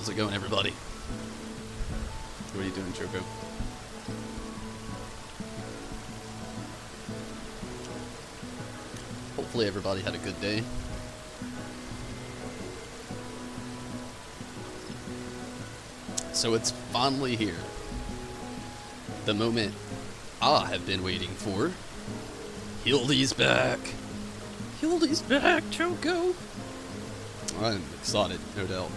How's it going, everybody? What are you doing, Choco? Hopefully everybody had a good day. So it's finally here. The moment I have been waiting for. Hildi's back. Hildi's back, Choco. I'm excited, no doubt.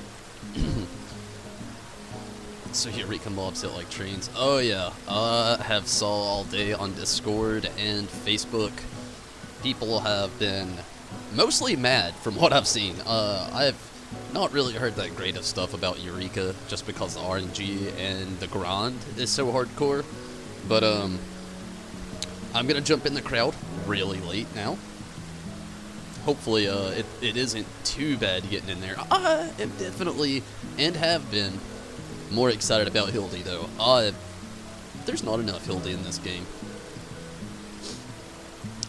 So Eureka mobs hit like trains. Oh yeah, I have saw all day on Discord and Facebook. People have been mostly mad from what I've seen. I've not really heard that great of stuff about Eureka just because the RNG and the grind is so hardcore. But I'm gonna jump in the crowd really late now. Hopefully it isn't too bad getting in there. I am definitely, and have been, more excited about Hildi though. There's not enough Hildi in this game.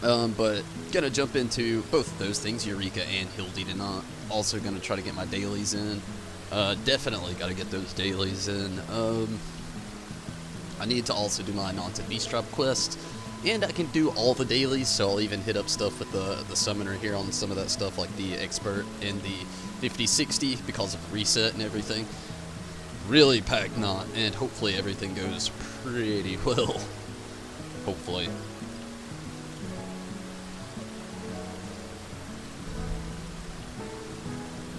But gonna jump into both of those things, Eureka and Hildi tonight. Also gonna try to get my dailies in. Definitely gotta get those dailies in. I need to also do my non-to-beast drop quest. And I can do all the dailies, so I'll even hit up stuff with the summoner here on some of that stuff, like the expert and the 50-60 because of the reset and everything. Really packed knot, and hopefully everything goes pretty well. Hopefully.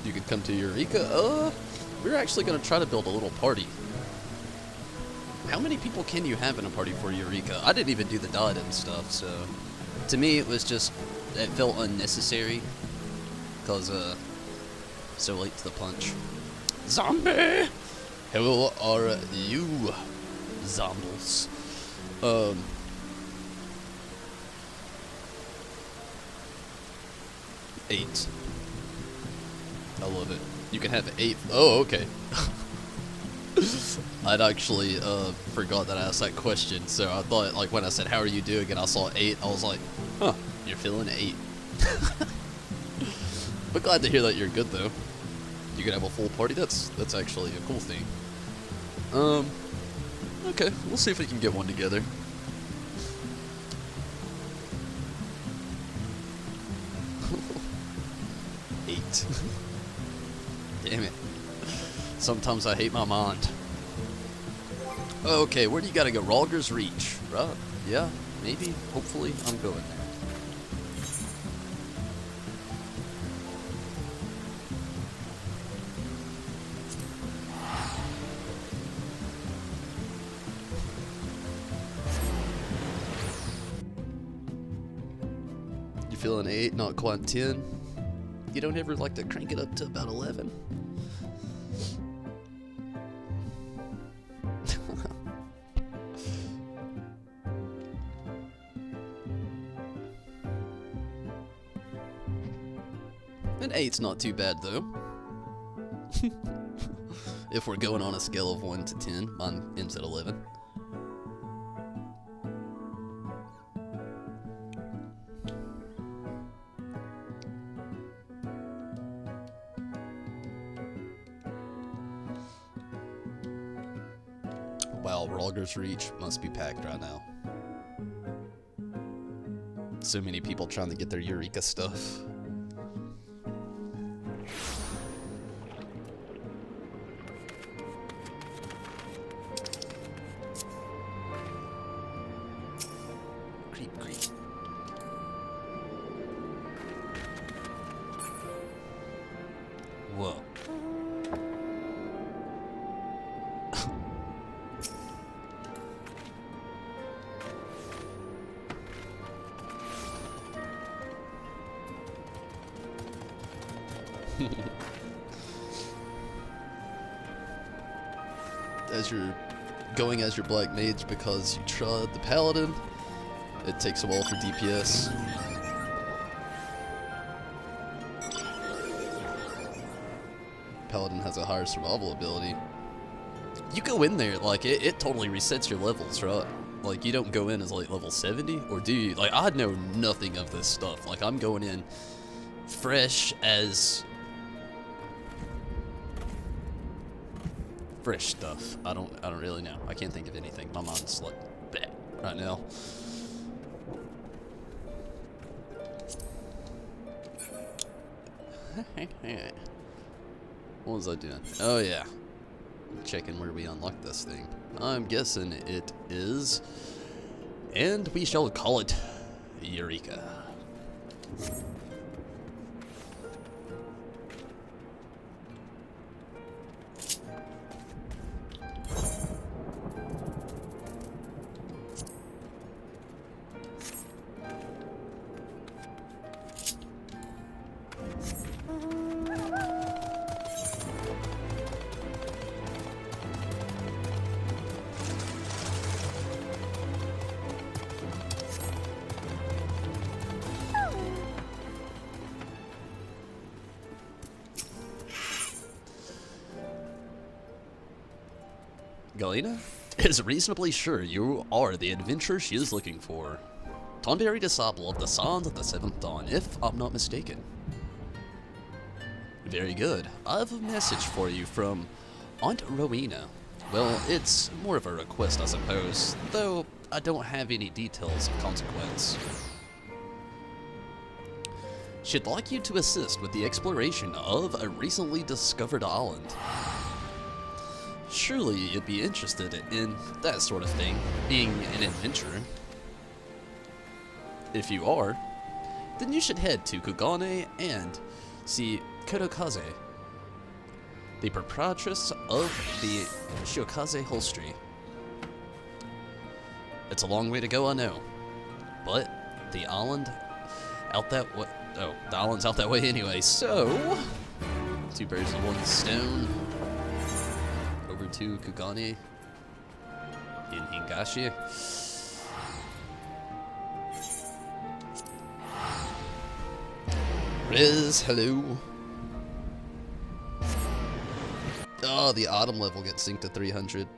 You could come to Eureka. We're actually gonna try to build a little party. How many people can you have in a party for Eureka? I didn't even do the dot and stuff, so to me it was just, it felt unnecessary because so late to the punch. Zombie! How are you, zombies? 8. I love it. You can have 8. Oh, okay. I'd actually forgot that I asked that question, so I thought, like, when I said, how are you doing, and I saw 8, I was like, huh, you're feeling 8. But glad to hear that you're good, though. You can have a full party, that's actually a cool thing. Okay, we'll see if we can get one together. Eight. Damn it. Sometimes I hate my mind. Okay, where do you gotta go? Rogger's Reach, right? Yeah, maybe, hopefully, I'm going there. You feeling 8, not quite 10? You don't ever like to crank it up to about 11? An 8's not too bad, though. If we're going on a scale of 1 to 10, mine ends at 11. Wow, Rogger's Reach must be packed right now. So many people trying to get their Eureka stuff. Creep, creep. Whoa. As you're going as your black mage because you tried the paladin, it takes a while for DPS. Paladin has a higher survival ability. You go in there, like, it totally resets your levels, right? Like, you don't go in as, like, level 70, or do you? Like, I know nothing of this stuff. Like, I'm going in fresh as... fresh stuff. I don't really know. I can't think of anything. My mind's like bleh right now. What was I doing? Oh yeah, checking where we unlock this thing. I'm guessing it is, and we shall call it Eureka. Galena is reasonably sure you are the adventurer she is looking for. Tonberry disciple of the Sons of the Seventh Dawn, if I'm not mistaken. Very good. I have a message for you from Aunt Rowena. Well, it's more of a request, I suppose, though I don't have any details of consequence. She'd like you to assist with the exploration of a recently discovered island. Surely you'd be interested in that sort of thing, being an adventurer. If you are, then you should head to Kugane and see Kurokaze, the proprietress of the Shiokaze Holstery. It's a long way to go, I know, but the island out that way. Oh, the island's out that way anyway. So, 2 birds with 1 stone. Over to Kugane in Higashi. Riz, hello. Oh, the autumn level gets synced to 300.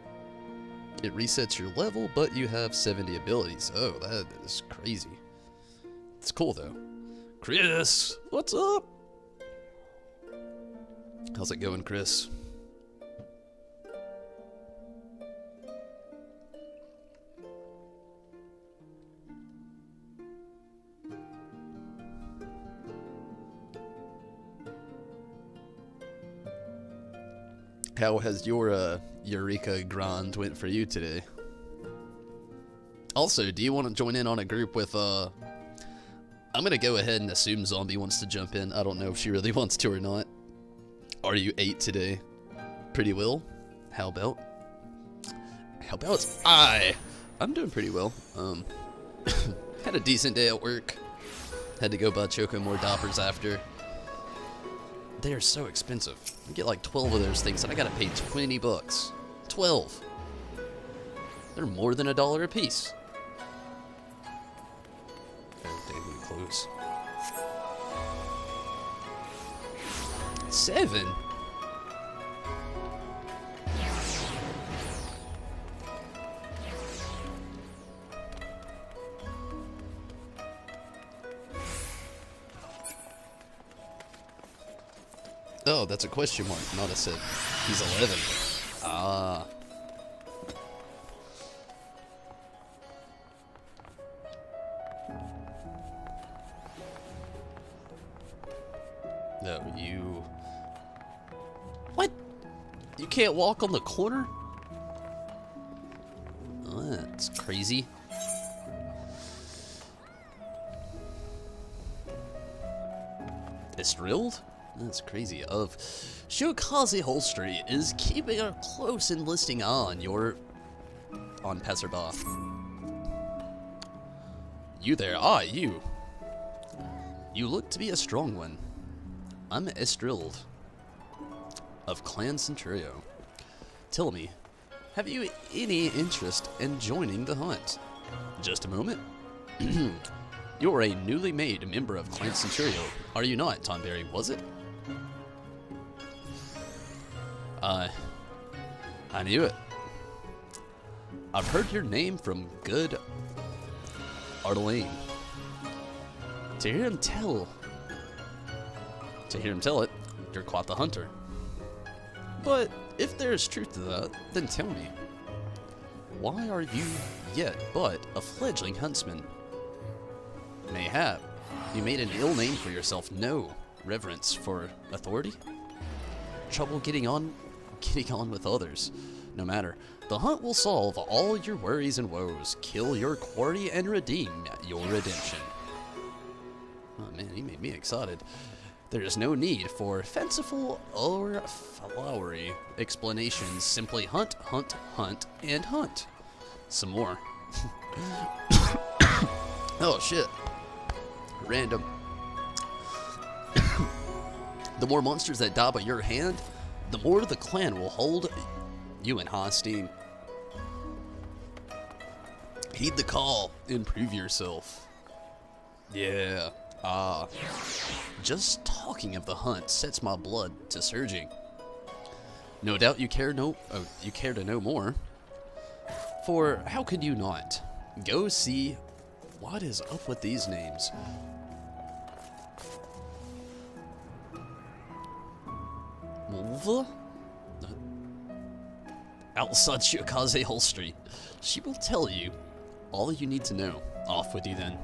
It resets your level, but you have 70 abilities. Oh, that is crazy. It's cool though. Chris, what's up? How's it going, Chris? How has your Eureka grind went for you today? Also, do you want to join in on a group with I'm gonna go ahead and assume Zombie wants to jump in. I don't know if she really wants to or not. Are you 8 today? Pretty well. How about I'm doing pretty well. Had a decent day at work. Had to go buy Choco more Doppers after. They are so expensive. You get like 12 of those things and I gotta pay 20 bucks. 12. They're more than $1 a piece. Oh, dang, close. 7? Oh, that's a question mark, not a set. He's 11. Ah. No, you... What? You can't walk on the corner? Oh, that's crazy. It's drilled? That's crazy. Of Shiokaze Holstery is keeping a close and listening eye on passerby. You there? Ah, you. You look to be a strong one. I'm Estrilled of Clan Centurio. Tell me, have you any interest in joining the hunt? Just a moment. You're a newly made member of Clan Centurio, are you not, Tonberry, was it? I knew it. I've heard your name from good Ardelane. To hear him tell it, you're quite the hunter. But if there is truth to that, then tell me, why are you yet but a fledgling huntsman? Mayhap you made an ill name for yourself. No reverence for authority? Trouble getting on with others. No matter. The hunt will solve all your worries and woes, kill your quarry, and redeem your redemption. Oh man, he made me excited. There is no need for fanciful or flowery explanations. Simply hunt, hunt, hunt, and hunt. Some more. Oh shit. Random. The more monsters that die by your hand, the more the clan will hold you in high esteem. Heed the call, improve yourself. Yeah. Just talking of the hunt sets my blood to surging. No doubt you care to know more. For how could you not? Go see what is up with these names. Mulva? Outside Shiokaze Hall Street. She will tell you all you need to know. Off with you then.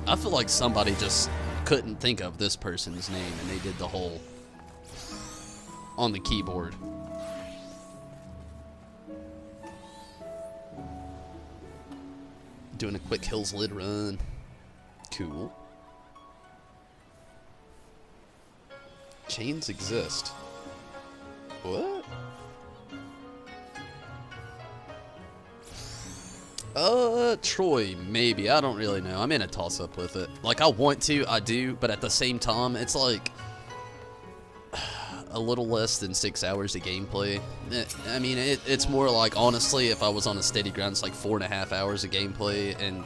I feel like somebody just couldn't think of this person's name and they did the whole on the keyboard. Doing a quick hills lid run. Cool. Chains exist. What? Troy, maybe. I don't really know. I'm in a toss-up with it. Like, I want to, I do, but at the same time, it's like a little less than 6 hours of gameplay. I mean, it's more like, honestly, if I was on a steady ground, it's like 4.5 hours of gameplay, and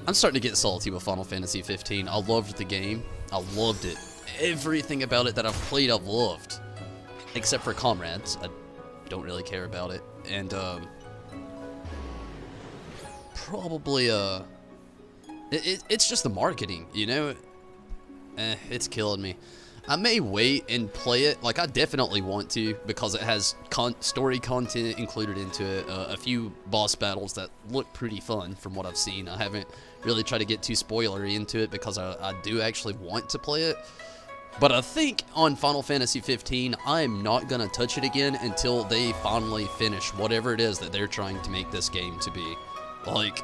I'm starting to get salty with Final Fantasy 15. I loved the game. I loved it. Everything about it that I've played, I've loved. Except for Comrades. I don't really care about it. And, probably, it's just the marketing, you know? It's killing me. I may wait and play it. Like, I definitely want to, because it has story content included into it. A few boss battles that look pretty fun from what I've seen. I haven't really tried to get too spoilery into it because I do actually want to play it. But I think on Final Fantasy 15, I'm not going to touch it again until they finally finish whatever it is that they're trying to make this game to be. Like,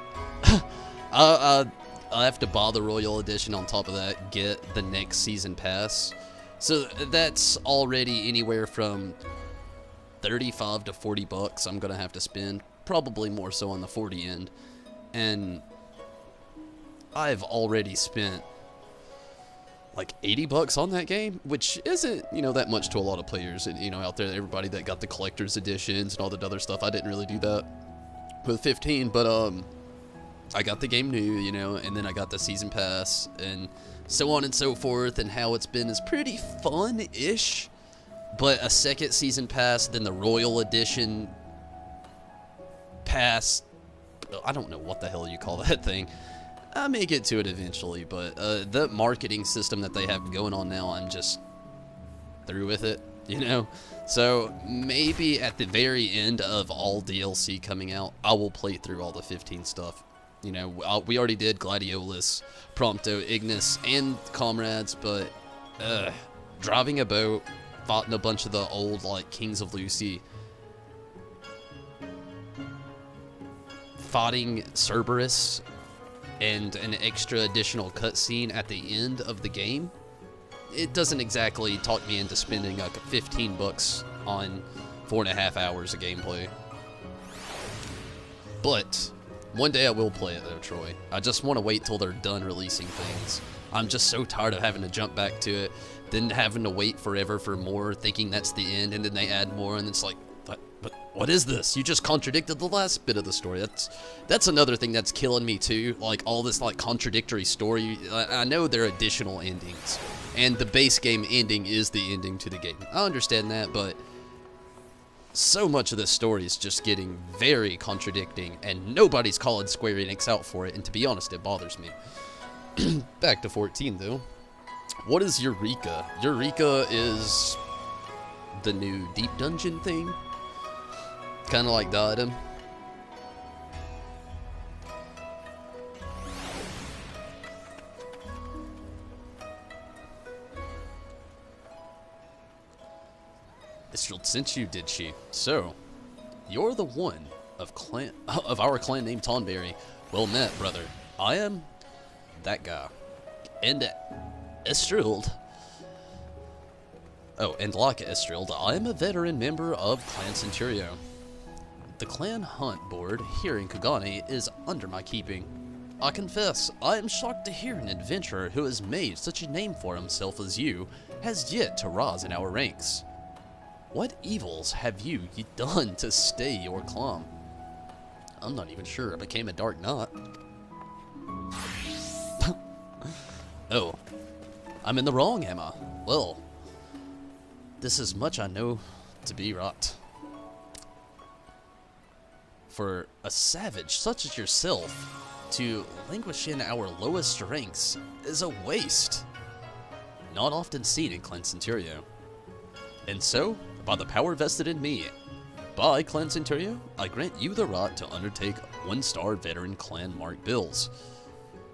I have to buy the Royal Edition on top of that, get the next season pass. So that's already anywhere from 35 to 40 bucks I'm going to have to spend. Probably more so on the 40 end. And I've already spent like 80 bucks on that game, which isn't, you know, that much to a lot of players, you know, out there, everybody that got the collector's editions and all that other stuff. I didn't really do that with 15, but I got the game new, you know, and then I got the season pass and so on and so forth, and how it's been is pretty fun-ish, but a second season pass, then the Royal Edition pass, I don't know what the hell you call that thing. I may get to it eventually, but the marketing system that they have going on now, I'm just through with it, you know? So maybe at the very end of all DLC coming out, I will play through all the 15 stuff. You know, we already did Gladiolus, Prompto, Ignis, and Comrades, but driving a boat, fighting a bunch of the old, like, Kings of Lucy, fighting Cerberus, and an extra additional cutscene at the end of the game, it doesn't exactly talk me into spending like 15 bucks on 4.5 hours of gameplay. But one day I will play it though, Troy. I just want to wait till they're done releasing things. I'm just so tired of having to jump back to it, then having to wait forever for more, thinking that's the end, and then they add more, and it's like, but what is this? You just contradicted the last bit of the story. That's another thing that's killing me too. Like all this like contradictory story. I know there are additional endings, and the base game ending is the ending to the game. I understand that, but so much of this story is just getting very contradicting, and nobody's calling Square Enix out for it. And to be honest, it bothers me. Back to 14 though. What is Eureka? Eureka is the new deep dungeon thing. Kind of like the item. Istreld sent you, did she? So, you're the one of our clan named Tonberry. Well met, brother. I am that guy. And Istreld. Oh, and like Istreld, I am a veteran member of Clan Centurio. The clan hunt board here in Kugane is under my keeping. I confess, I am shocked to hear an adventurer who has made such a name for himself as you has yet to rise in our ranks. What evils have you done to stay your clan? I'm not even sure I became a Dark Knight. Oh, I'm in the wrong, am I? Well, this is much I know to be right. For a savage such as yourself to languish in our lowest ranks is a waste, not often seen in Clan Centurio. And so, by the power vested in me by Clan Centurio, I grant you the right to undertake 1-star veteran clan mark bills.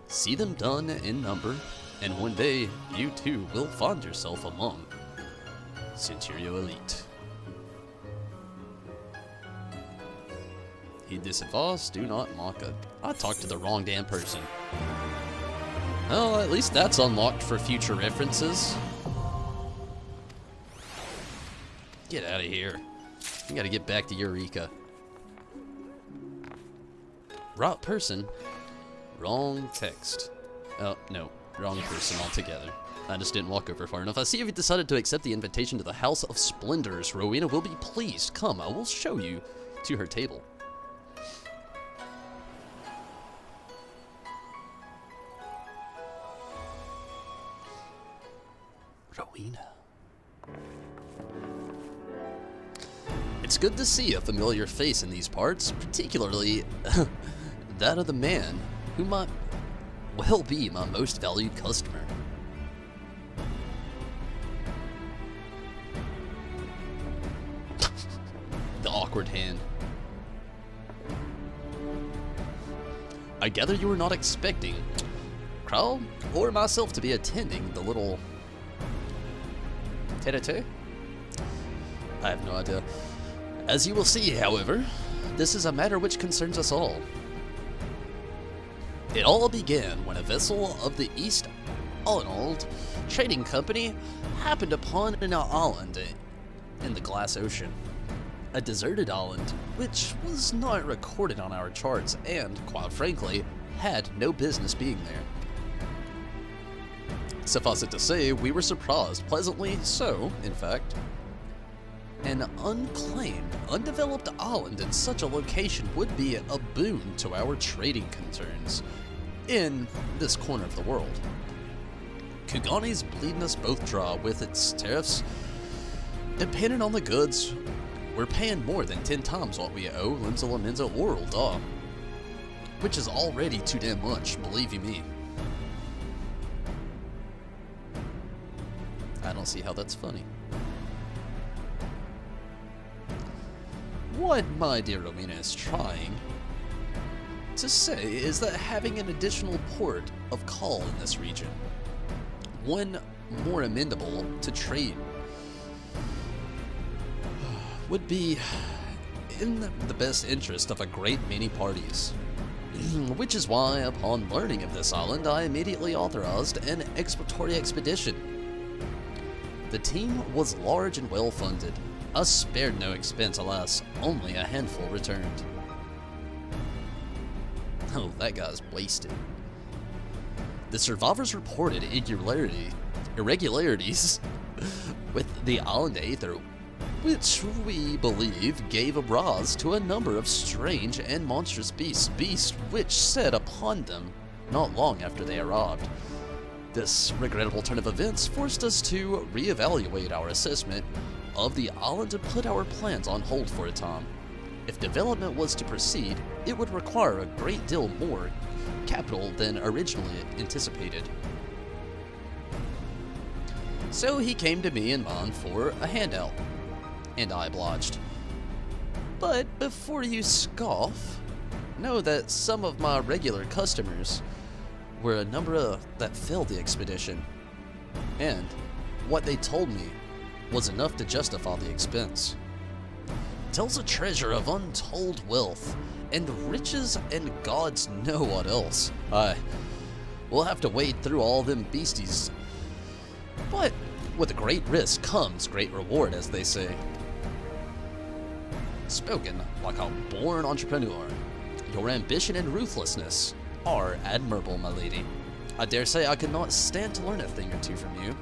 See them done in number, and one day you too will find yourself among Centurio Elite. Heed this advice, do not mock it. I talked to the wrong damn person. Well, at least that's unlocked for future references. Get out of here. We gotta get back to Eureka. Right person, wrong text. Oh, no, wrong person altogether. I just didn't walk over far enough. I see you've decided to accept the invitation to the House of Splendors. Rowena will be pleased. Come, I will show you to her table. Rowena. It's good to see a familiar face in these parts, particularly that of the man who might well be my most valued customer. The awkward hand. I gather you were not expecting Krall or myself to be attending the little tete-a-tete? I have no idea. As you will see, however, this is a matter which concerns us all. It all began when a vessel of the East Arnold Trading Company happened upon an island in the Glass Ocean. A deserted island, which was not recorded on our charts and, quite frankly, had no business being there. Suffice it to say, we were surprised, pleasantly so, in fact. An unclaimed, undeveloped island in such a location would be a boon to our trading concerns in this corner of the world. Kugane's bleeding us both dry with its tariffs. Depending on the goods, we're paying more than 10 times what we owe Limsa Lamenza or Ul'dah, which is already too damn much, believe you me. I don't see how that's funny. What my dear Rowena is trying to say is that having an additional port of call in this region, one more amenable to trade, would be in the best interest of a great many parties. Which is why, upon learning of this island, I immediately authorized an exploratory expedition. The team was large and well funded. I spared no expense, alas, only a handful returned. Oh, that guy's wasted. The survivors reported irregularities with the island Aether, which we believe gave a rise to a number of strange and monstrous beasts which set upon them not long after they arrived. This regrettable turn of events forced us to reevaluate our assessment of the island and put our plans on hold for a time. If development was to proceed, it would require a great deal more capital than originally anticipated. So he came to me and mine for a handout, and I obliged. But before you scoff, know that some of my regular customers were a number that failed the expedition, and what they told me was enough to justify the expense. Tells a treasure of untold wealth and riches and gods know what else. We'll have to wade through all them beasties. But with a great risk comes great reward, as they say. Spoken like a born entrepreneur. Your ambition and ruthlessness are admirable, my lady. I dare say I could not stand to learn a thing or two from you.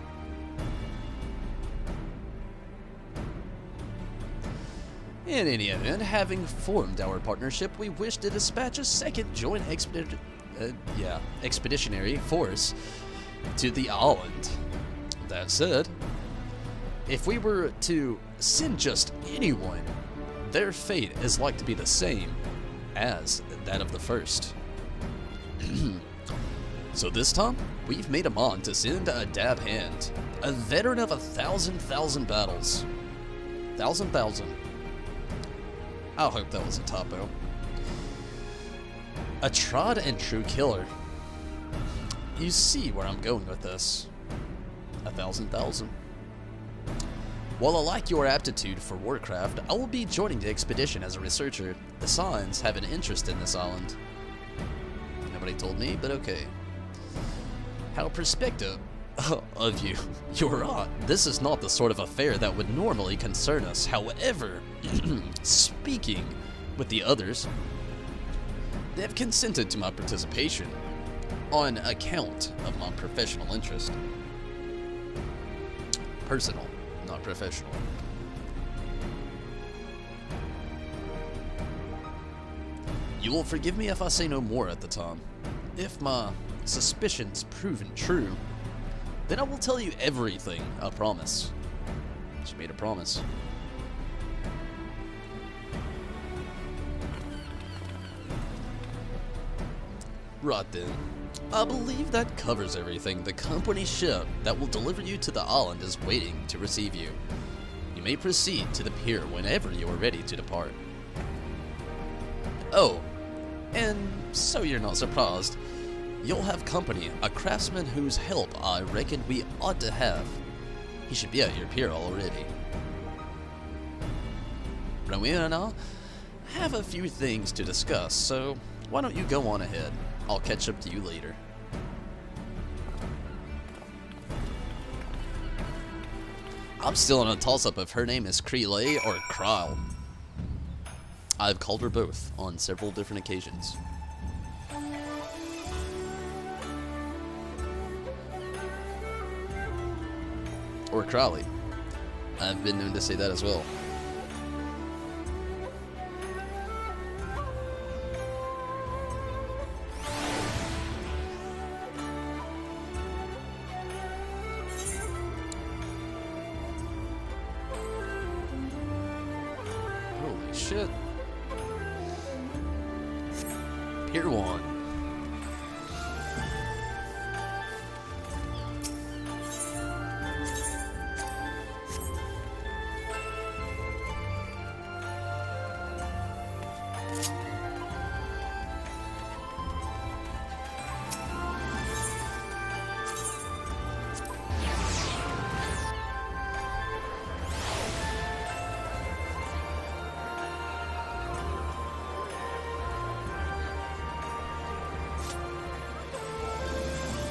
In any event, having formed our partnership, we wish to dispatch a second joint expeditionary force to the island. That said, if we were to send just anyone, their fate is like to be the same as that of the first. So this time, we've made a mind to send a dab hand, a veteran of 1,000 battles. 1,000. I hope that was a typo. A tried and true killer. You see where I'm going with this. 1,000. While I like your aptitude for warcraft, I will be joining the expedition as a researcher. The Signs have an interest in this island. Nobody told me, but okay. How perspective of you. You're right. This is not the sort of affair that would normally concern us. However, speaking with the others, they have consented to my participation on account of my professional interest. Personal, not professional. You will forgive me if I say no more at the time. If my suspicions proven true, then I will tell you everything, I promise. She made a promise. Right then. I believe that covers everything. The company ship that will deliver you to the island is waiting to receive you. You may proceed to the pier whenever you are ready to depart. Oh, and so you're not surprised, you'll have company, a craftsman whose help I reckon we ought to have. He should be at your pier already. Rowena and I have a few things to discuss, so why don't you go on ahead? I'll catch up to you later. I'm still in a toss-up if her name is Crele or Kryle. I've called her both on several different occasions. Or Crowley. I've been known to say that as well. Holy shit. Pier 1.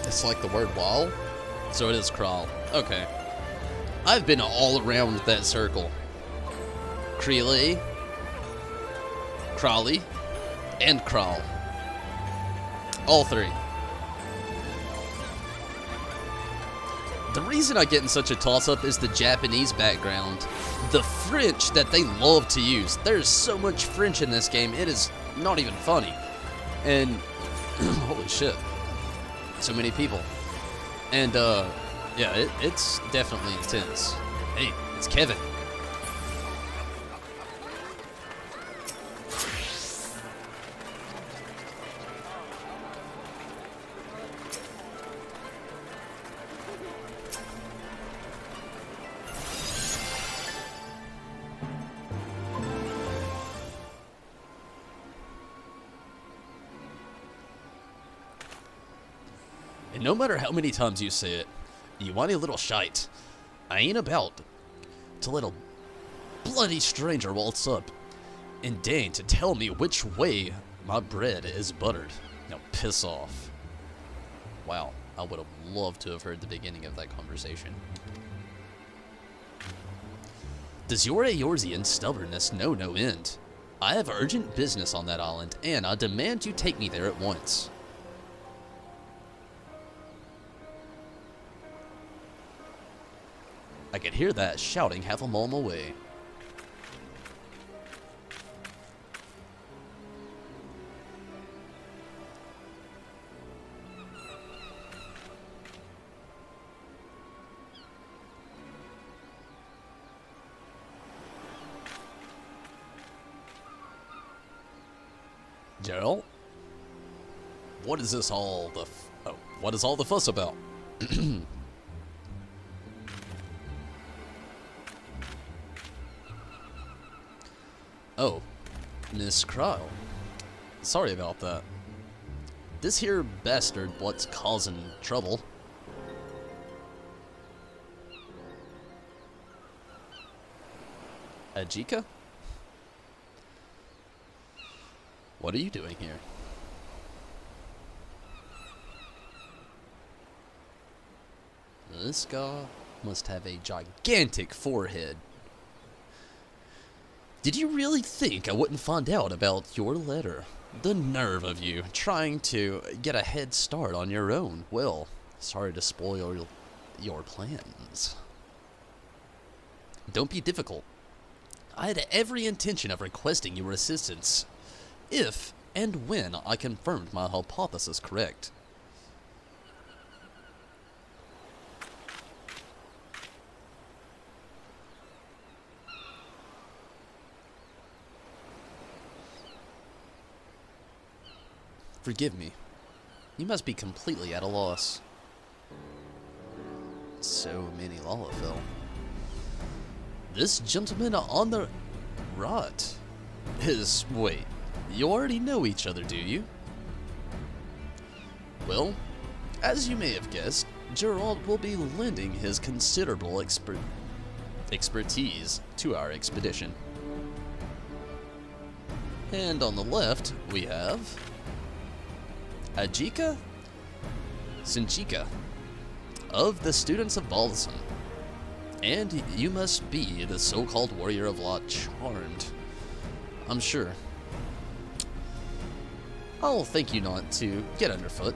It's like the word wall, so it is crawl. Okay. I've been all around that circle. Crele, Crawley, and Crawl. All three. The reason I get in such a toss-up is the Japanese background. The French that they love to use. There's so much French in this game, it is not even funny. And, holy shit. So many people. And, yeah, it's definitely intense. Hey, it's Kevin. And no matter how many times you say it, you whiny little shite, I ain't about to let a bloody stranger waltz up and deign to tell me which way my bread is buttered. Now piss off. Wow, I would have loved to have heard the beginning of that conversation. Does your Eorzean stubbornness know no end? I have urgent business on that island, and I demand you take me there at once. I could hear that shouting half a mile away. Gerald? What is this all the what is all the fuss about? Oh, Miss Cryle. Sorry about that. This here bastard what's causing trouble. Ajika? What are you doing here? This guy must have a gigantic forehead. Did you really think I wouldn't find out about your letter? The nerve of you, trying to get a head start on your own. Well, sorry to spoil your plans. Don't be difficult. I had every intention of requesting your assistance, if and when I confirmed my hypothesis correct. Forgive me. You must be completely at a loss. So many Lalafell. This gentleman on the right is... Wait, you already know each other, do you? Well, as you may have guessed, Gerald will be lending his considerable expertise to our expedition. And on the left, we have... Ajika Sinjika of the students of Balsan. And you must be the so-called warrior of law Charmed. I'm sure. I'll thank you not to get underfoot.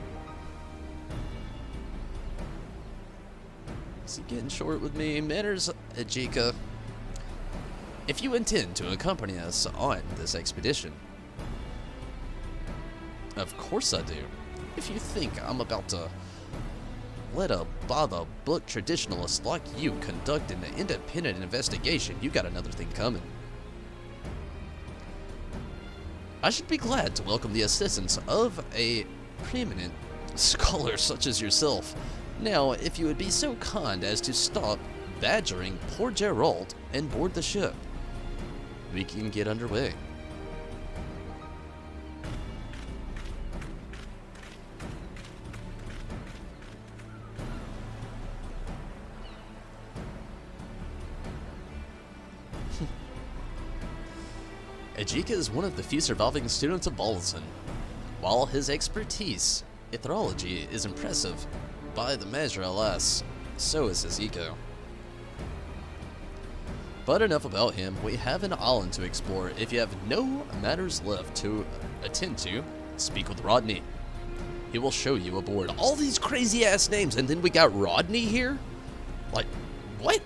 Is he getting short with me? Manners, Ajika. If you intend to accompany us on this expedition. Of course I do. If you think I'm about to let a by-the-book traditionalist like you conduct an independent investigation, you got another thing coming. I should be glad to welcome the assistance of a preeminent scholar such as yourself. Now, if you would be so kind as to stop badgering poor Gerald and board the ship, we can get underway. Ajika is one of the few surviving students of Balsan. While his expertise, ethnology, is impressive, by the measure, alas, so is his ego. But enough about him. We have an island to explore. If you have no matters left to attend to, speak with Rodney. He will show you aboard. All these crazy ass names, and then we got Rodney here? Like, what?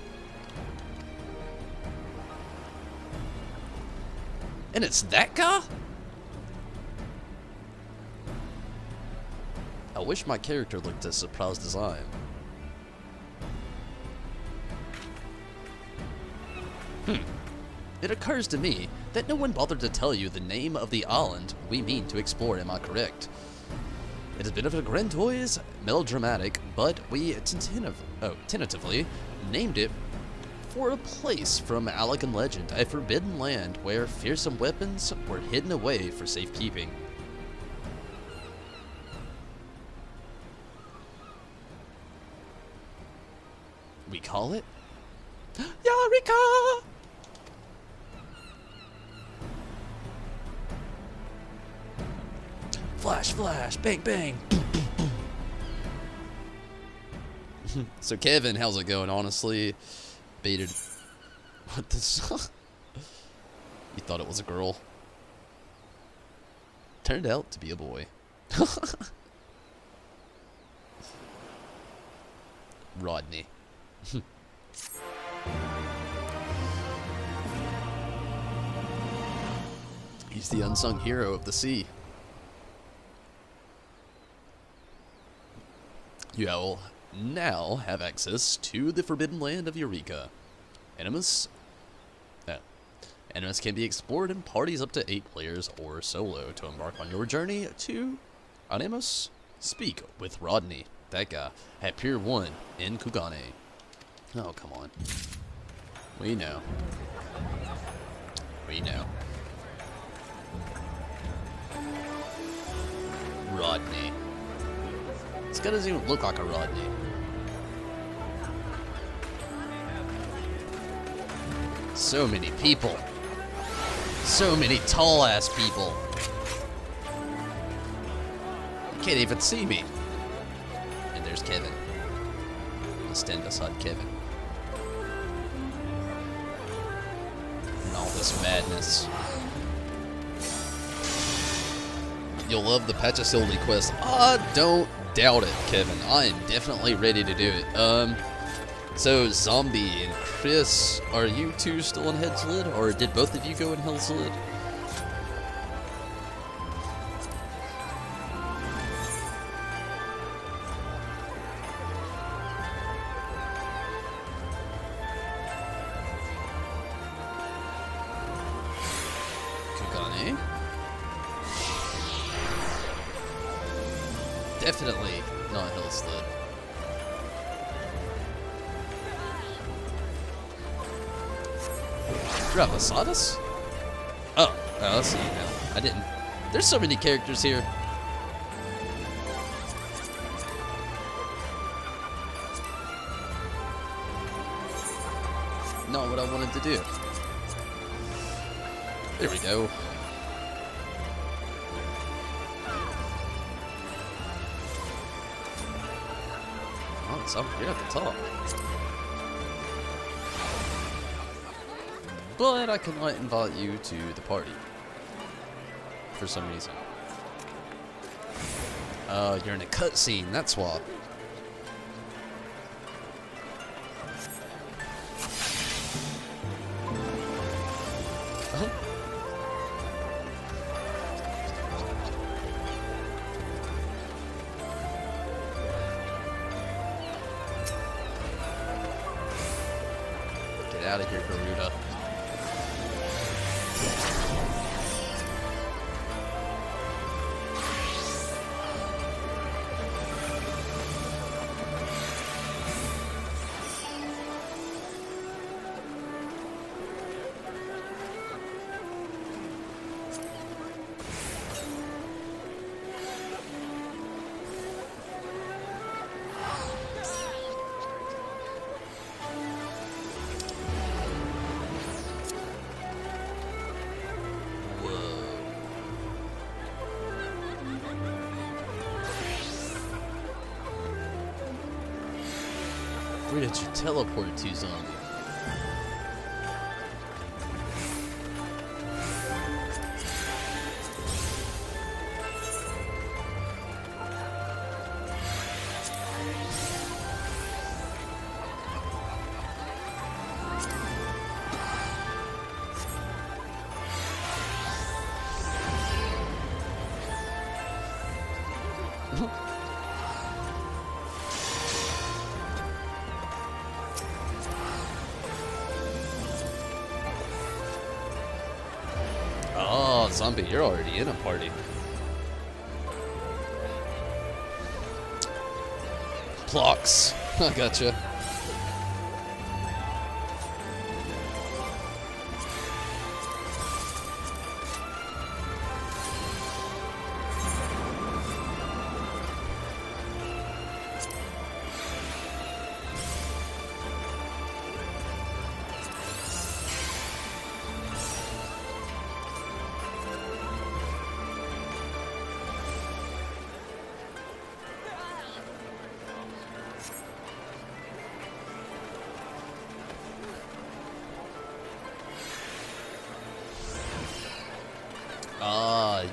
And it's that guy? I wish my character looked as surprised as I am. It occurs to me that no one bothered to tell you the name of the island we mean to explore, am I correct? It has been a bit grandiose, melodramatic, but we tentatively named it for a place from Allegan legend, a forbidden land where fearsome weapons were hidden away for safekeeping. call it? Eureka! Flash, flash, bang, bang. So Kevin, how's it going? Honestly, baited. What the? You thought it was a girl. Turned out to be a boy. Rodney. He's the unsung hero of the sea. You will now have access to the forbidden land of Eureka. Animus can be explored in parties up to 8 players or solo. To embark on your journey to Animus, speak with Rodney, that guy, at Pier 1 in Kugane. Oh, come on. We know. We know. Rodney. This guy doesn't even look like a Rodney. So many people. So many tall-ass people. You can't even see me. And there's Kevin. I'll stand beside Kevin. And all this madness. You'll love the Hildi quest. I don't doubt it, Kevin. I am definitely ready to do it. So Zombie and Chris, are you two still in Head's Lid, or did both of you go in Hell's Lid? Kugane? Definitely not Hell's Lid. Bravasaurus? Oh, I see you now. I didn't. There's so many characters here. Not what I wanted to do. There we go. Oh, it's up here at the top. But I cannot invite you to the party. For some reason. You're in a cutscene, that's why. Get out of here, Garuda. Where did you teleport to, Zombie? Oh, Zombie, you're already in a party. Blocks. I gotcha.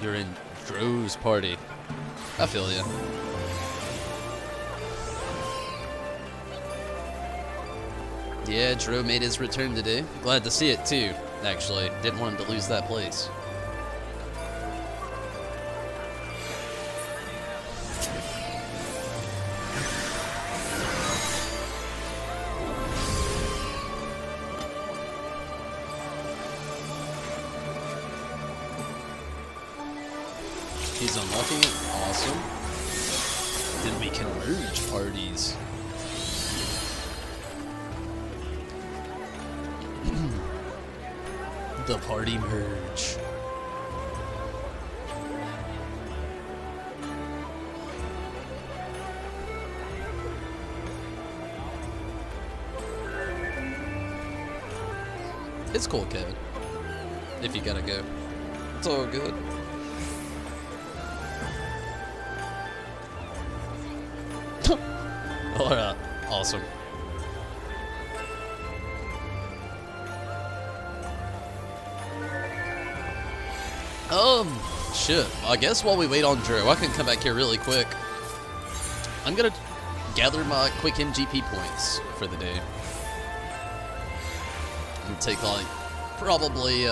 you're in Dro's party. I feel ya. Yeah, Dro made his return today. Glad to see it too, actually. Didn't want him to lose that place. He's unlocking it. Awesome. Then we can merge parties. The party merge. It's cool, Kevin. If you gotta go. It's all good. Alright, awesome. Shit. I guess while we wait on Drew, I can come back here really quick. I'm gonna gather my quick MGP points for the day. And take like probably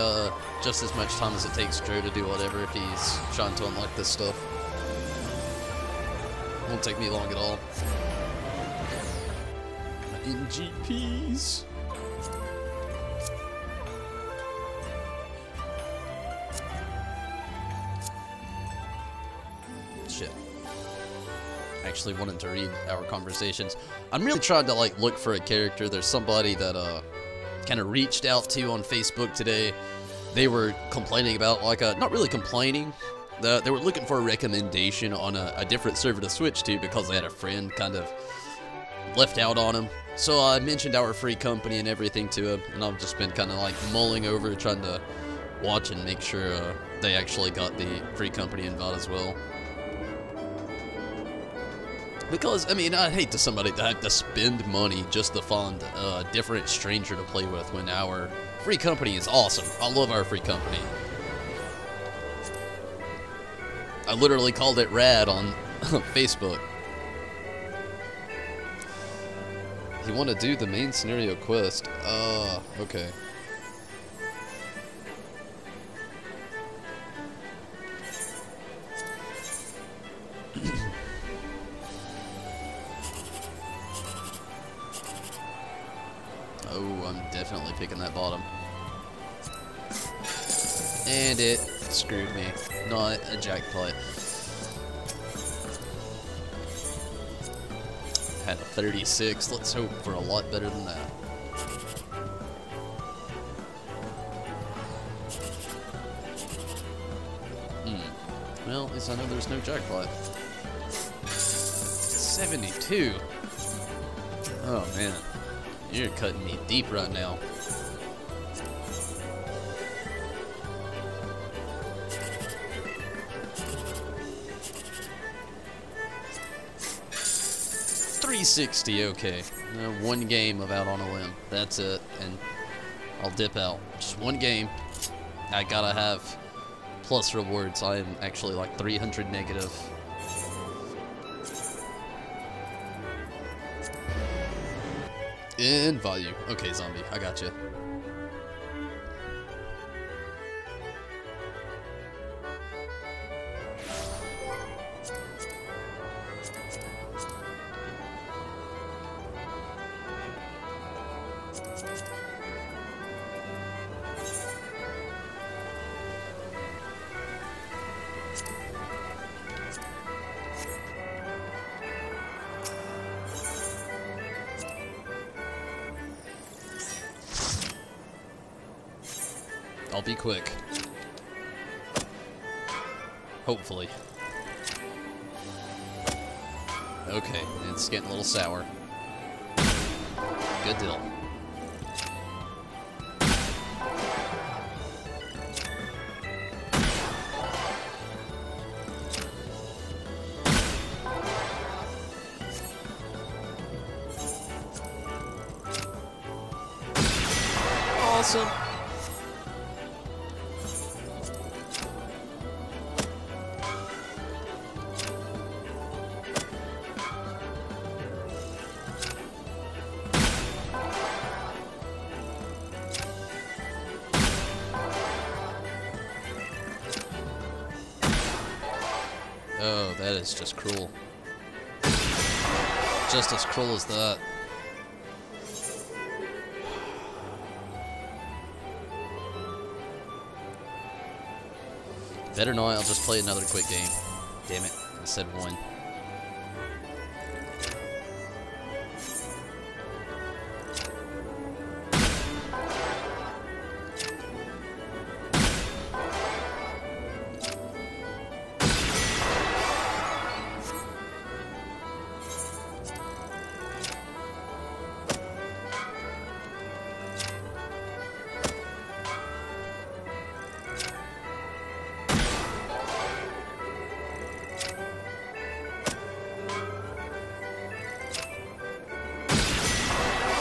just as much time as it takes Drew to do whatever if he's trying to unlock this stuff. Won't take me long at all. My MGPs. Shit. Actually wanted to read our conversations. I'm really trying to like look for a character. There's somebody that kind of reached out to on Facebook today. They were complaining about like not really complaining. They were looking for a recommendation on a different server to switch to because they had a friend kind of left out on them. So I mentioned our free company and everything to him, and I've just been kind of like mulling over trying to watch and make sure they actually got the free company invite as well. Because, I mean, I'd hate to somebody to have to spend money just to find a different stranger to play with when our free company is awesome. I love our free company. I literally called it rad on Facebook. You want to do the main scenario quest? Okay. Oh, I'm definitely picking that bottom. And it screwed me. Not a jackpot. Had a 36. Let's hope for a lot better than that. Well, at least I know there's no jackpot. 72. Oh, man. You're cutting me deep right now. $360, okay. One game of Out on a Limb. That's it, and I'll dip out. Just one game. I gotta have plus rewards. I am actually like 300 negative. In value. Okay, zombie. I got you. I'll be quick. Hopefully. Okay, it's getting a little sour. Good deal. Awesome. Oh, that is just cruel. Just as cruel as that. Better not, I'll just play another quick game. Damn it, I said one.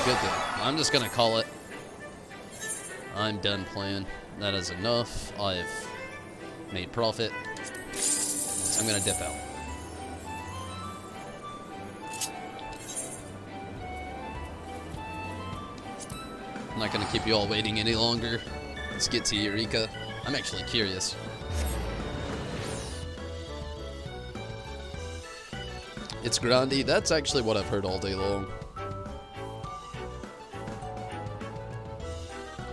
Good then. I'm just gonna call it. I'm done playing. That is enough. I've made profit. I'm gonna dip out. I'm not gonna keep you all waiting any longer. Let's get to Eureka. I'm actually curious. It's grindy. That's actually what I've heard all day long.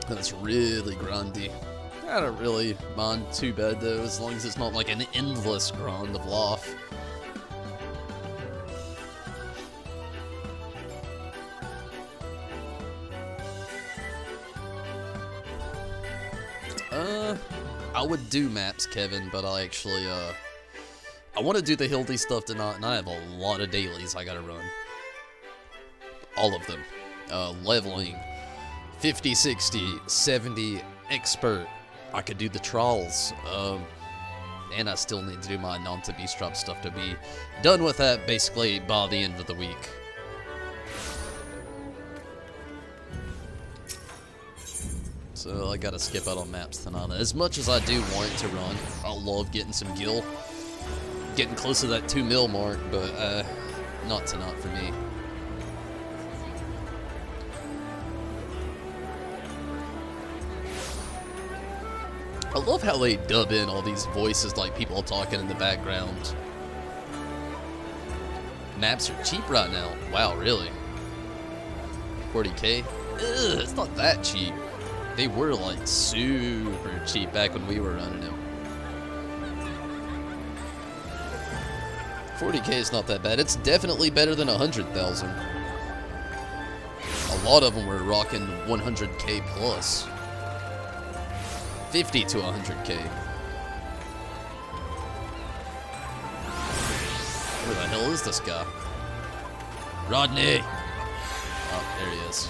That's really grindy. I don't really mind too bad though, as long as it's not like an endless grind of life. I would do maps, Kevin, but I actually, I want to do the Hildi stuff tonight, and I have a lot of dailies I gotta run. All of them. Leveling. 50, 60, 70, expert. I could do the trials. And I still need to do my non-to-beast drop stuff to be done with that basically by the end of the week. So I gotta skip out on maps tonight. As much as I do want to run, I love getting some gil. Getting close to that 2 mil mark, but not tonight for me. I love how they dub in all these voices like people talking in the background. Maps are cheap right now. Wow, really? 40k? Ugh, it's not that cheap. They were like super cheap back when we were running them. 40k is not that bad. It's definitely better than 100,000. A lot of them were rocking 100k plus. 50 to 100k. Where the hell is this guy? Rodney! Oh, there he is.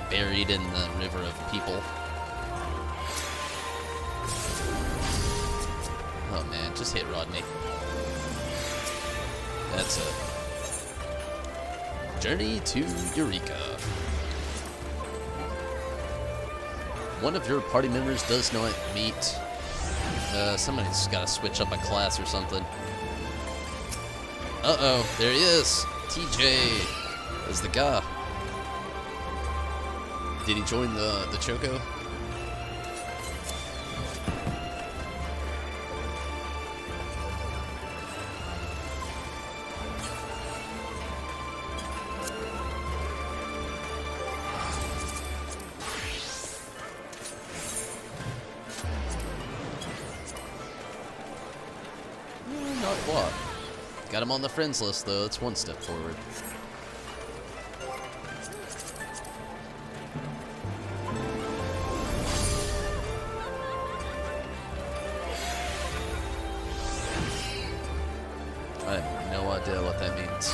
Buried in the river of people. Oh man, just hit Rodney. That's it. Journey to Eureka. One of your party members does not meet. Somebody's gotta switch up a class or something. Uh-oh, there he is. TJ is the guy. Did he join the Choco? Not what? Got him on the friends list though, that's one step forward. I have no idea what that means.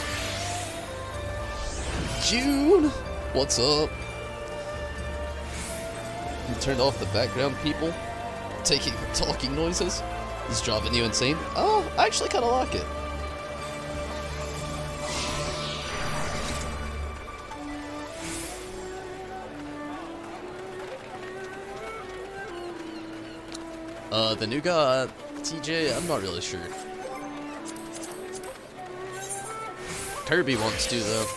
June! What's up? You turned off the background people? Talking noises? Is driving you insane? Oh, I actually kind of like it. The new guy, TJ, I'm not really sure. Kirby wants to, though.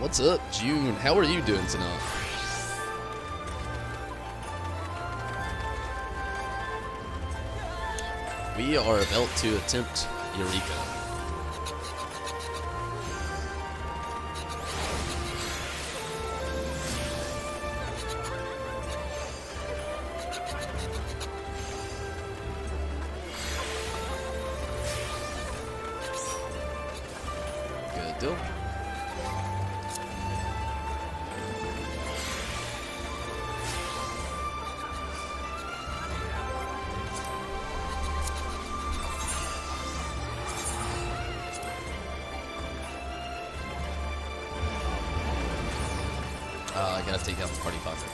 What's up, June? How are you doing tonight? We are about to attempt Eureka. Good deal. I gotta take down the party pocket.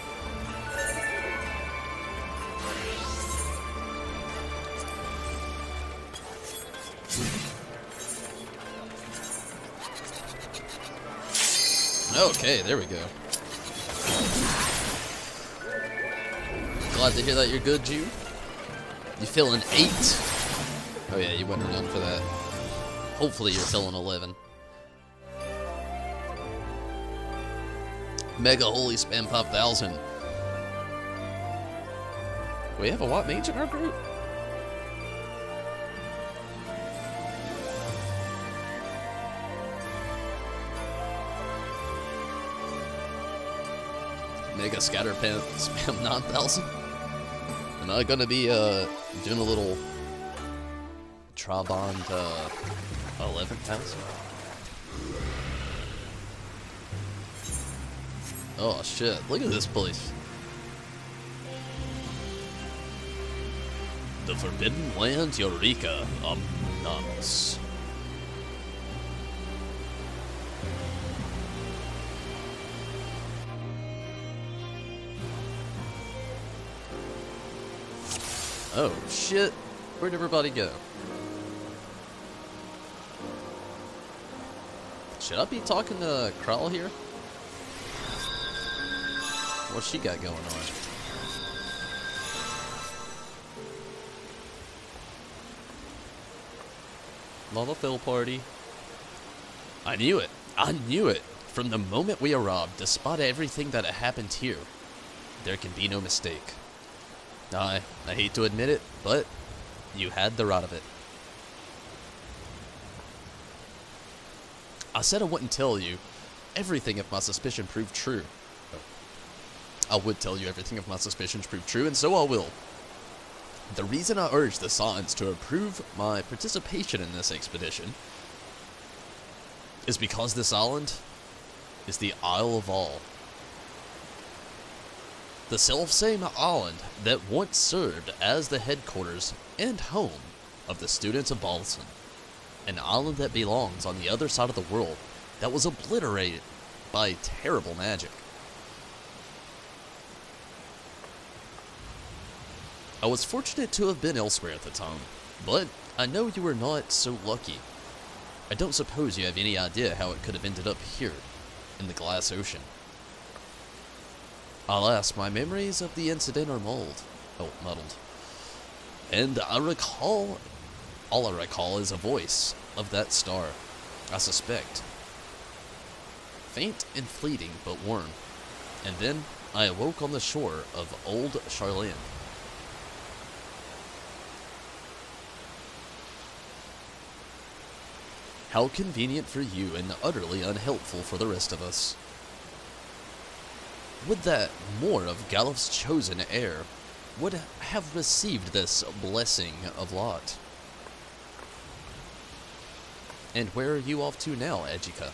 Okay, there we go. Glad to hear that you're good, Jude. You feeling 8? Oh yeah, you went around for that. Hopefully you're feeling 11. Mega Holy Spam 5000. We have a what mage in our group? Mega Scatter Spam 9000. Am I gonna be doing a little Trabond 11,000? Oh shit, look at this place. The Forbidden Lands Eureka, anonymous. Oh shit, where'd everybody go? Should I be talking to Krall here? What's she got going on? Not a fill party. I knew it. I knew it. From the moment we arrived, despite everything that had happened here, there can be no mistake. I hate to admit it, but you had the right of it. I said I wouldn't tell you everything if my suspicion proved true. I would tell you everything if my suspicions prove true, and so I will. The reason I urge the Signs to approve my participation in this expedition is because this island is the Isle of All. The self-same island that once served as the headquarters and home of the students of Balson. An island that belongs on the other side of the world that was obliterated by terrible magic. I was fortunate to have been elsewhere at the time, but I know you were not so lucky. I don't suppose you have any idea how it could have ended up here, in the Glass Ocean. Alas, my memories of the incident are muddled. And all I recall is a voice of that star, I suspect. Faint and fleeting, but warm. And then I awoke on the shore of Old Charlene. How convenient for you and utterly unhelpful for the rest of us. Would that more of Galif's chosen heir would have received this blessing of lot. And where are you off to now, Eureka?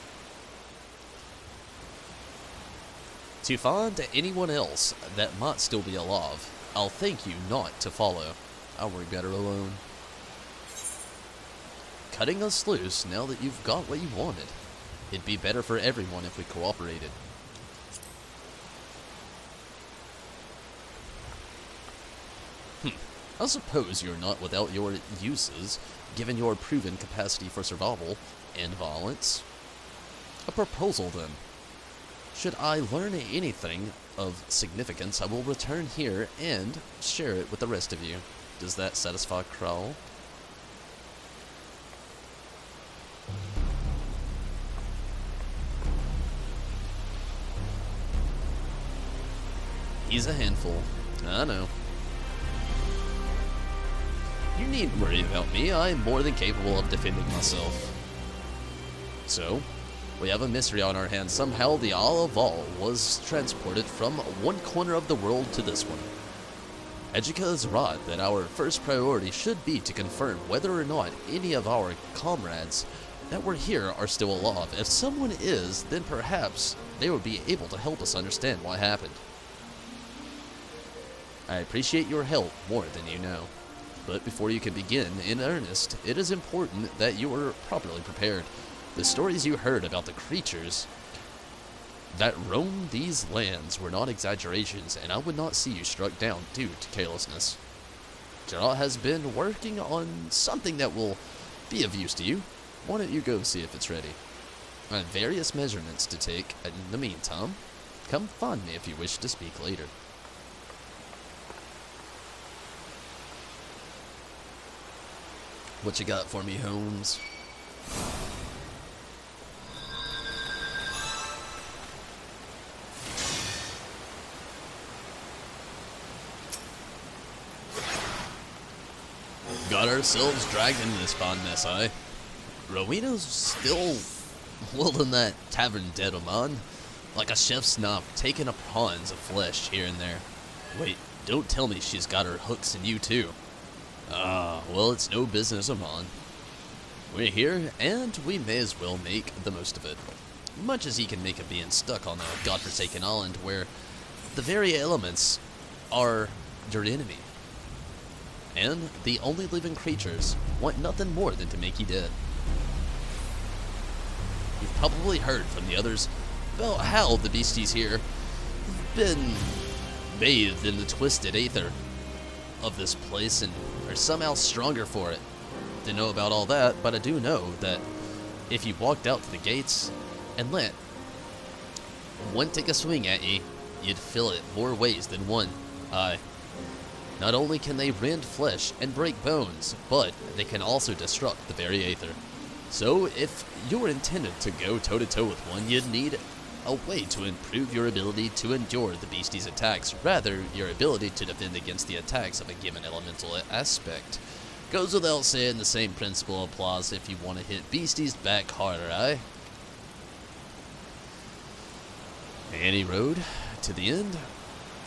To find anyone else that might still be alive, I'll thank you not to follow. I'll worry better alone. Cutting us loose now that you've got what you wanted. It'd be better for everyone if we cooperated. I suppose you're not without your uses, given your proven capacity for survival and violence. A proposal, then. Should I learn anything of significance, I will return here and share it with the rest of you. Does that satisfy Krall? He's a handful. I know. You needn't worry about me. I'm more than capable of defending myself. So, we have a mystery on our hands. Somehow the All of All was transported from one corner of the world to this one. Educa is right that our first priority should be to confirm whether or not any of our comrades that were here are still alive. If someone is, then perhaps they will be able to help us understand what happened. I appreciate your help more than you know. But before you can begin in earnest, it is important that you are properly prepared. The stories you heard about the creatures that roam these lands were not exaggerations, and I would not see you struck down due to carelessness. Geralt has been working on something that will be of use to you. Why don't you go see if it's ready? I have various measurements to take. In the meantime, come find me if you wish to speak later. What you got for me, Holmes? Got ourselves dragged into this fine mess, eh? Rowena's still holding that tavern dead of mine, like a chef's snob taking up prawns of flesh here and there. Wait, don't tell me she's got her hooks in you too. Ah, well, it's no business of mine. We're here, and we may as well make the most of it. Much as he can make of being stuck on a godforsaken island where the very elements are your enemy. And the only living creatures want nothing more than to make you dead. You've probably heard from the others about how the beasties here have been bathed in the twisted aether of this place and are somehow stronger for it. Didn't know about all that, but I do know that if you walked out to the gates and let one take a swing at you, you'd feel it more ways than one. Aye. Not only can they rend flesh and break bones, but they can also destruct the very aether. So, if you were intended to go toe-to-toe with one, you'd need a way to improve your ability to endure the beastie's attacks, rather your ability to defend against the attacks of a given elemental aspect. Goes without saying, the same principle applies if you want to hit beasties back harder, eh? Any road to the end?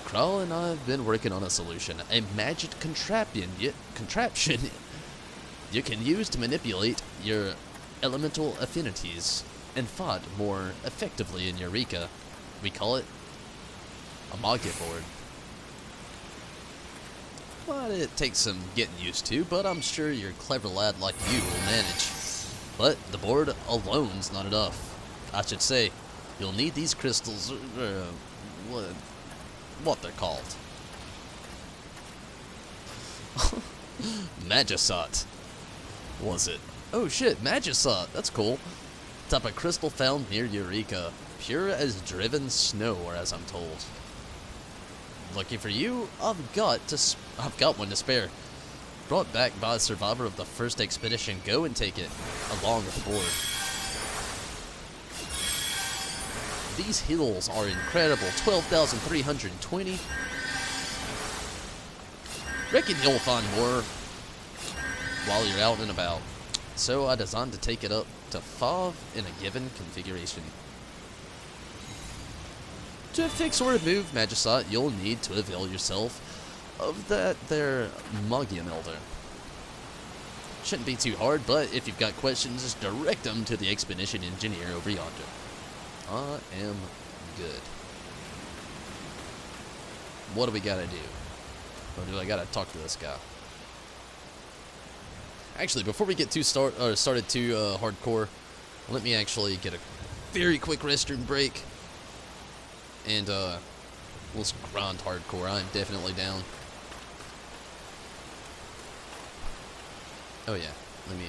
Kral and I have been working on a solution, a magic contraption you can use to manipulate your elemental affinities and fight more effectively in Eureka. We call it a Mage board. Well, it takes some getting used to, but I'm sure your clever lad like you will manage. But the board alone's not enough. I should say, you'll need these crystals, what they're called. Magisot. Was it? Oh shit, Magisot. That's cool. Type of crystal found near Eureka. Pure as driven snow, or as I'm told. Looking for you? I've got one to spare. Brought back by a survivor of the first expedition. Go and take it, along with the board. These hills are incredible. 12,320. Reckon you'll find more while you're out and about. So I designed to take it up to 5 in a given configuration. To fix or remove Magisot, you'll need to avail yourself of that there Magian Elder. Shouldn't be too hard, but if you've got questions, just direct them to the expedition engineer over yonder. I am good. What do we gotta do? Or do I gotta talk to this guy? Actually, before we get started too hardcore, let me actually get a very quick restroom break. And let's grind hardcore. I'm definitely down. Oh yeah, let me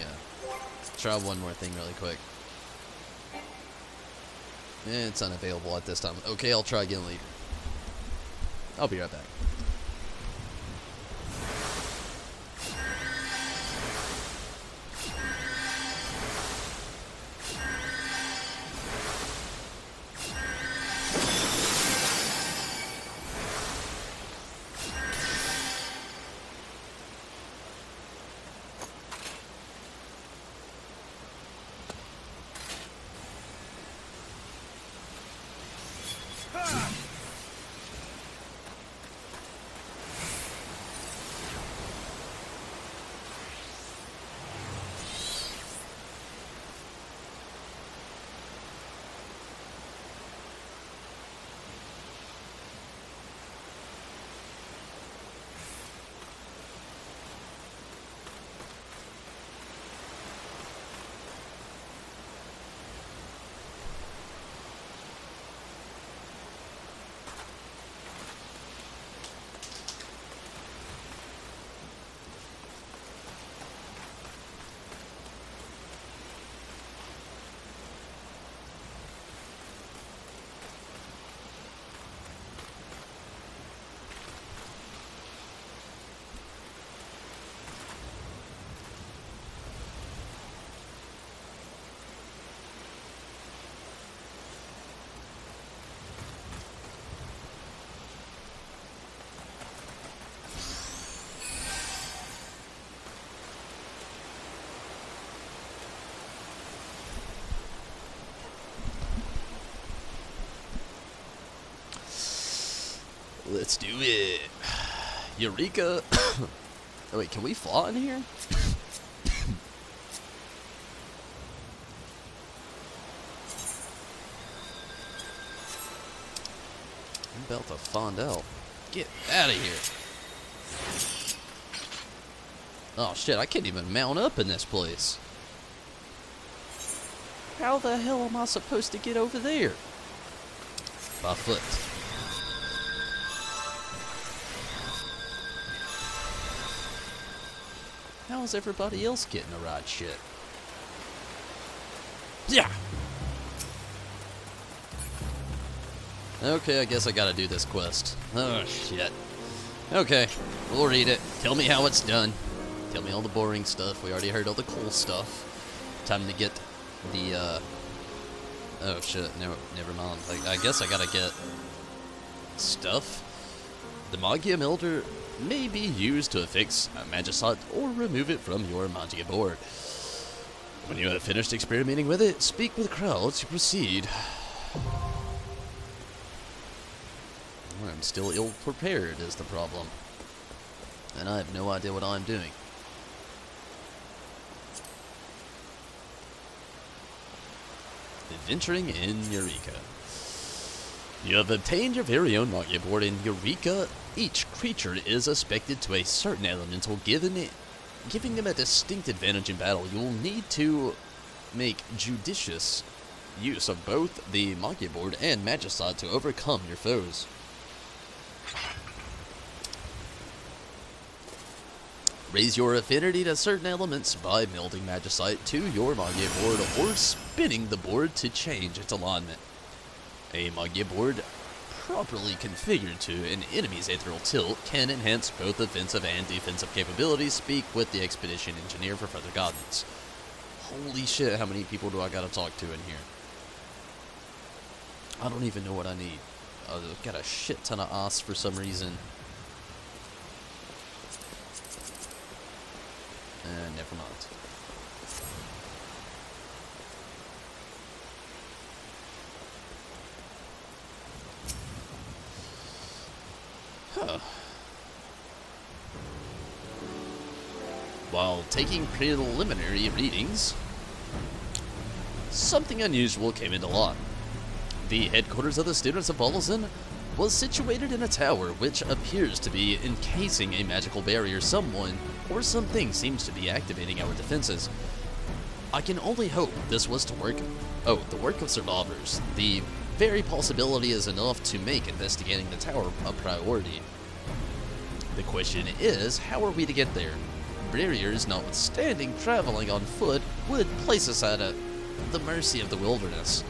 try one more thing really quick. It's unavailable at this time. Okay, I'll try again later. I'll be right back. Let's do it. Eureka. Oh, wait, can we fly in here? I'm about to find out. Get out of here. Oh shit, I can't even mount up in this place. How the hell am I supposed to get over there? By foot. How is everybody else getting to ride shit? Yeah. Okay, I guess I gotta do this quest. Oh shit. Okay, we'll read it. Tell me how it's done. Tell me all the boring stuff. We already heard all the cool stuff. Time to get the, oh shit, no, never mind. I guess I gotta get stuff. The Magia Melter may be used to affix a Magicite or remove it from your Magia board. When you have finished experimenting with it, speak with crowds to proceed. I'm still ill-prepared is the problem. And I have no idea what I'm doing. Adventuring in Eureka. You have obtained your very own Magia board in Eureka. Each creature is expected to a certain elemental, giving them a distinct advantage in battle. You will need to make judicious use of both the Magia board and Magicite to overcome your foes. Raise your affinity to certain elements by melding Magicite to your Magia board or spinning the board to change its alignment. A Magia board properly configured to an enemy's ethereal tilt can enhance both offensive and defensive capabilities. Speak with the expedition engineer for further guidance. Holy shit, how many people do I gotta talk to in here? I don't even know what I need. I've got a shit ton of ice for some reason. Never mind. Huh. While taking preliminary readings, something unusual came into light. The headquarters of the students of Bolison was situated in a tower which appears to be encasing a magical barrier. Someone or something seems to be activating our defenses. I can only hope this was to work. Oh, the work of survivors. The very possibility is enough to make investigating the tower a priority. The question is, how are we to get there? Barriers notwithstanding, traveling on foot would place us at the mercy of the wilderness.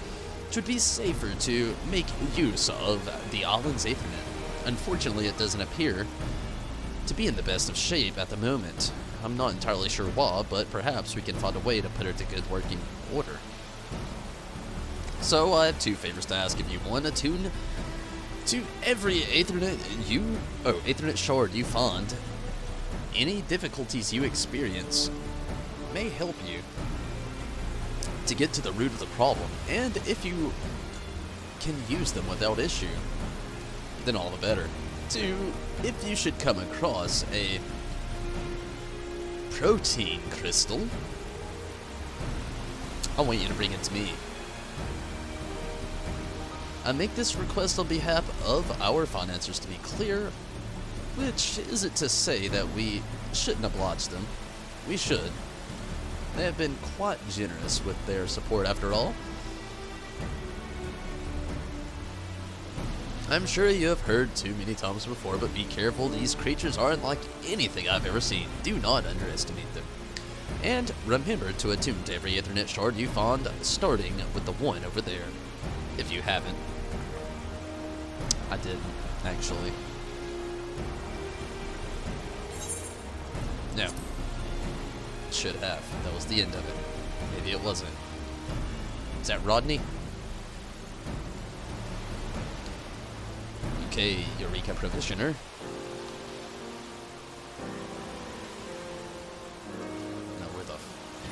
It would be safer to make use of the island's Ethernet. Unfortunately, it doesn't appear to be in the best of shape at the moment. I'm not entirely sure why, but perhaps we can find a way to put it to good working order. So I have two favors to ask of you. One, attune to every Ethernet shard you find. Any difficulties you experience may help you to get to the root of the problem, and if you can use them without issue, then all the better. Two, if you should come across a protein crystal, I want you to bring it to me. I make this request on behalf of our financiers, to be clear, which isn't to say that we shouldn't oblige them. We should. They have been quite generous with their support after all. I'm sure you have heard too many times before, but be careful. These creatures aren't like anything I've ever seen. Do not underestimate them. And remember to attune to every Ethernet shard you find, starting with the one over there. If you haven't. I didn't, actually. No. Should have. That was the end of it. Maybe it wasn't. Is that Rodney? Okay, Eureka Provisioner. No, where the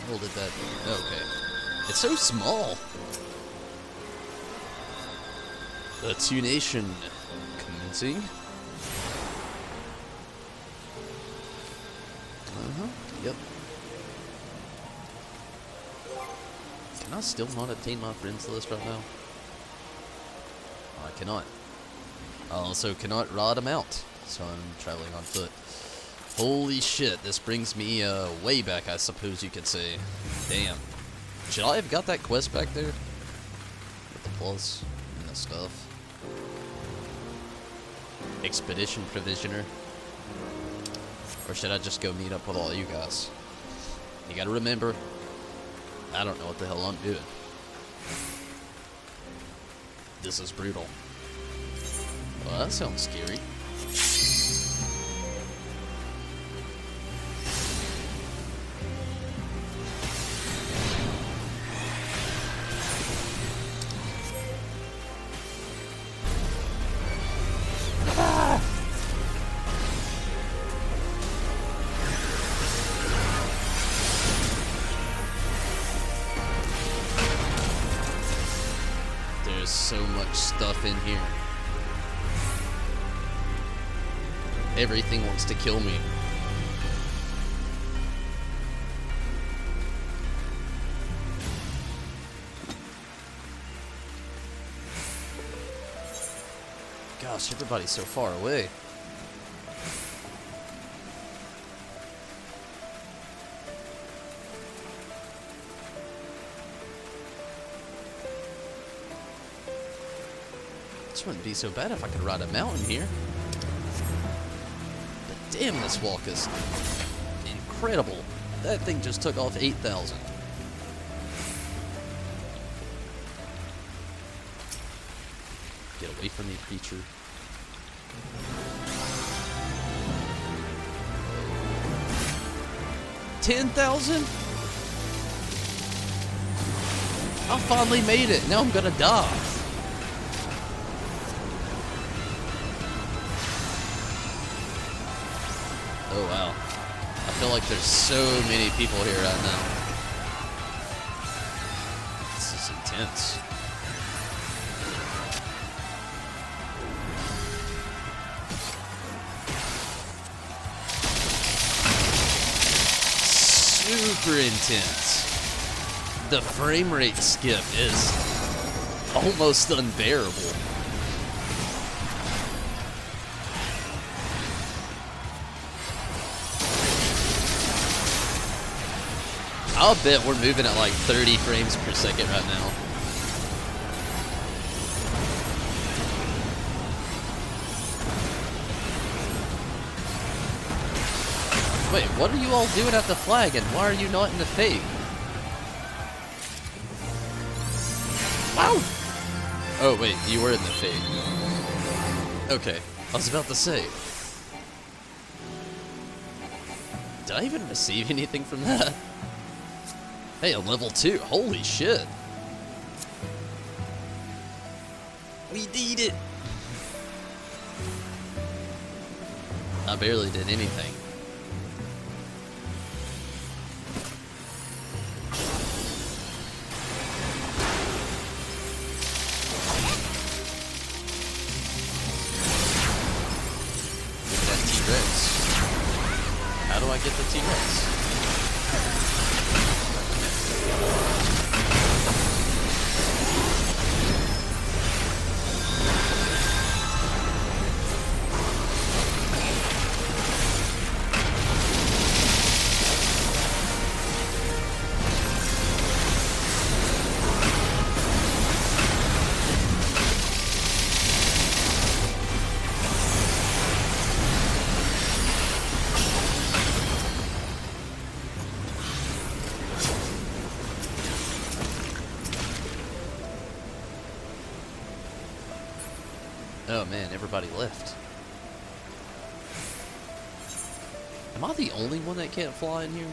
hell did that... Okay. It's so small! Attunation commencing. Yep. Can I still not obtain my friends list right now? I cannot. I also cannot ride a mount, so I'm traveling on foot. Holy shit, this brings me way back, I suppose you could say. Damn. Should I have got that quest back there? With the plus and the stuff. Expedition Provisioner. Or should I just go meet up with all you guys? You gotta remember, I don't know what the hell I'm doing. This is brutal. Well, that sounds scary. There's so much stuff in here. Everything wants to kill me. Gosh, everybody's so far away. This wouldn't be so bad if I could ride a mountain here. But damn, this walk is incredible. That thing just took off 8,000. Get away from me, creature. $10,000? I finally made it. Now I'm gonna die. Oh wow. I feel like there's so many people here right now. This is intense. Super intense. The frame rate skip is almost unbearable. I'll bet we're moving at like 30 frames per second right now. Wait, what are you all doing at the flag and why are you not in the fake? Wow! Oh wait, you were in the fake. Okay, I was about to say. Did I even receive anything from that? Hey, I'm level 2. Holy shit. We did it. I barely did anything. Look at that T-Rex. How do I get the T-Rex? Oh man, everybody left. Am I the only one that can't fly in here?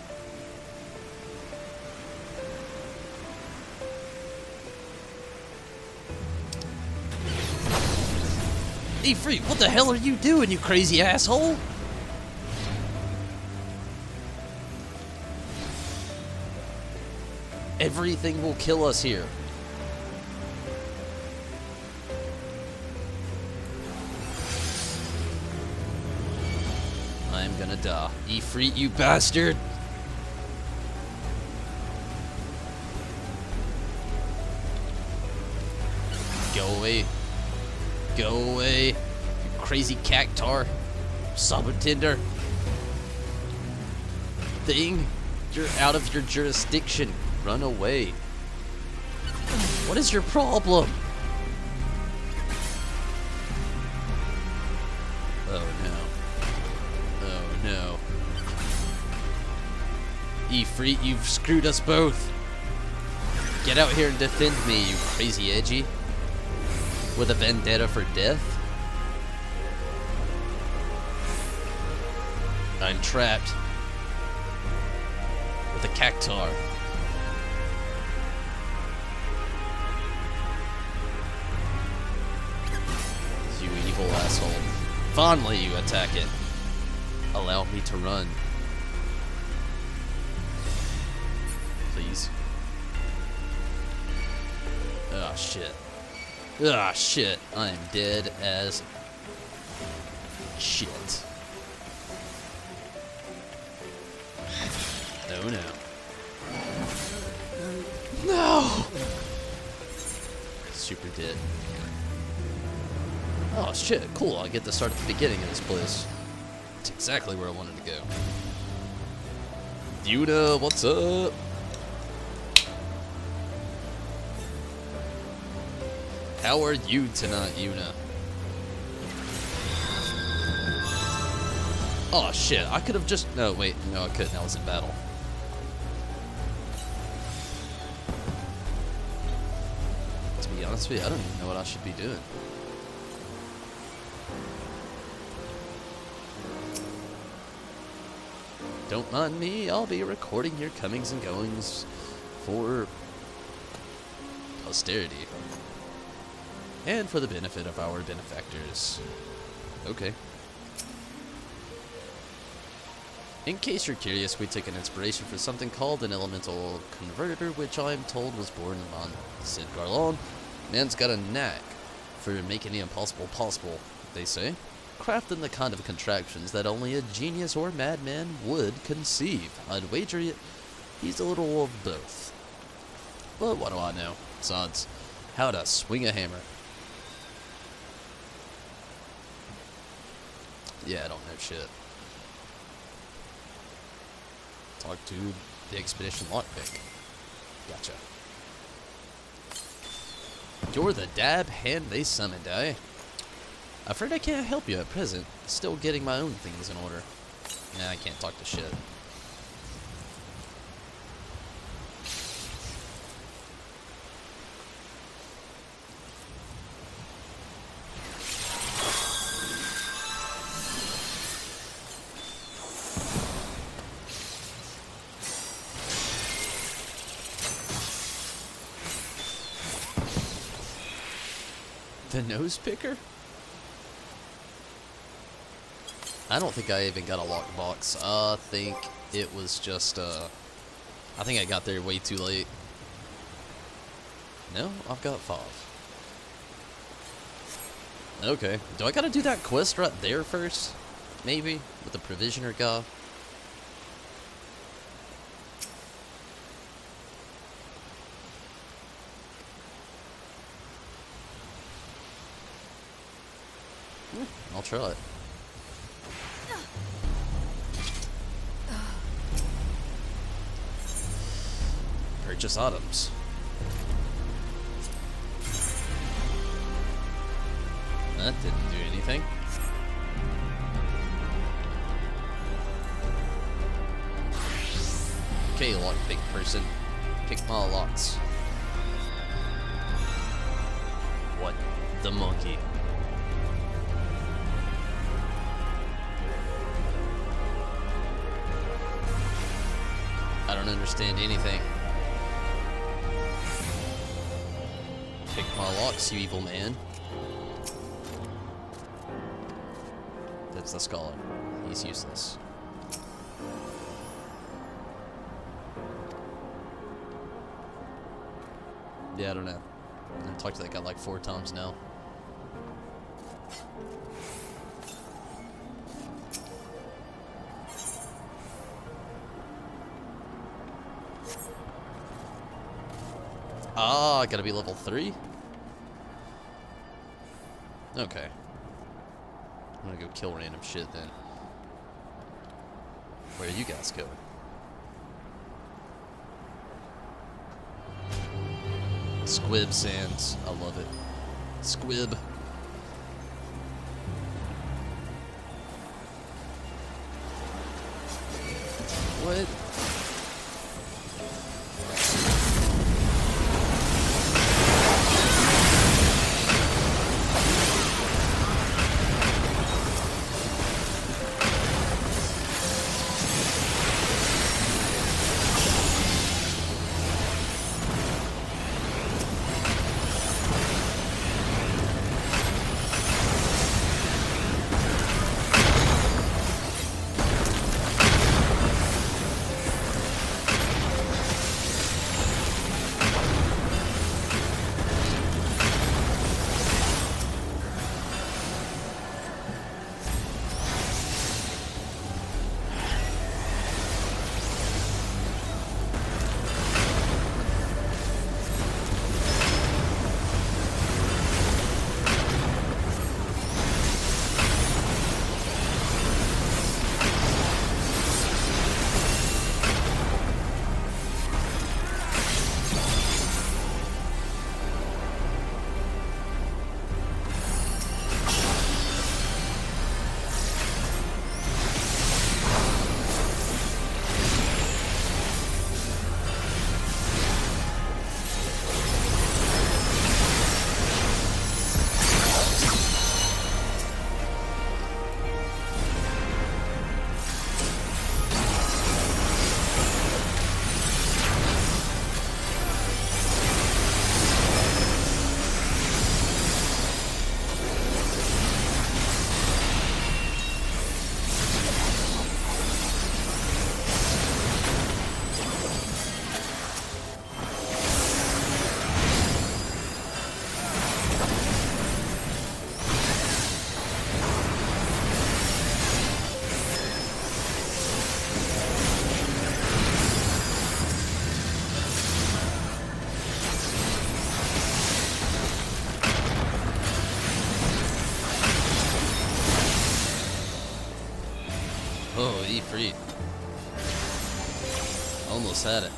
E-Freak, what the hell are you doing, you crazy asshole? Everything will kill us here. I'm gonna die. E-Freak, you bastard! away. Go away. You crazy cactar. Subtender. Thing. You're out of your jurisdiction. Run away. What is your problem? Oh no. Oh no. Ifrit, you've screwed us both. Get out here and defend me, you crazy edgy. With a vendetta for death? I'm trapped. With a cactar. You evil asshole. Finally you attack it. Allow me to run. Please. Ah, shit. Ah, shit. I am dead as shit. Oh, no. No! Super dead. Oh, shit. Cool. I get to start at the beginning of this place. That's exactly where I wanted to go. Yuda, what's up? How are you tonight, Yuna? Oh shit, I could have just... No, wait, no I couldn't, I was in battle. To be honest with you, I don't even know what I should be doing. Don't mind me, I'll be recording your comings and goings for posterity. And for the benefit of our benefactors. Okay. In case you're curious, we took an inspiration for something called an elemental converter, which I'm told was born on Sid Garlon. Man's got a knack for making the impossible possible, they say. Crafting the kind of contraptions that only a genius or madman would conceive. I'd wager he's a little of both. But what do I know? Besides, how to swing a hammer. Yeah, I don't know shit. Talk to the expedition lockpick. Gotcha. You're the dab hand they summoned, eh? Afraid I can't help you at present. Still getting my own things in order. Nah, I can't talk to shit. The nose picker? I don't think I even got a lockbox. I think it was just, I think I got there way too late. No, I've got 5. Okay. Do I gotta do that quest right there first? Maybe? With the provisioner guy? I'll try it. Purchase items. That didn't do anything. Okay, lockpick person. Pick my locks. What the monkey? I don't understand anything. Pick my locks, you evil man. That's the scholar. He's useless. Yeah, I don't know. I've talked to that guy like 4 times now. Ah, I gotta be level 3? Okay. I'm gonna go kill random shit then. Where are you guys going? Squib Sands. I love it. Squib. What? Oh, eat free. Almost had it.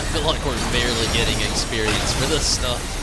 I feel like we're barely getting experience for this stuff.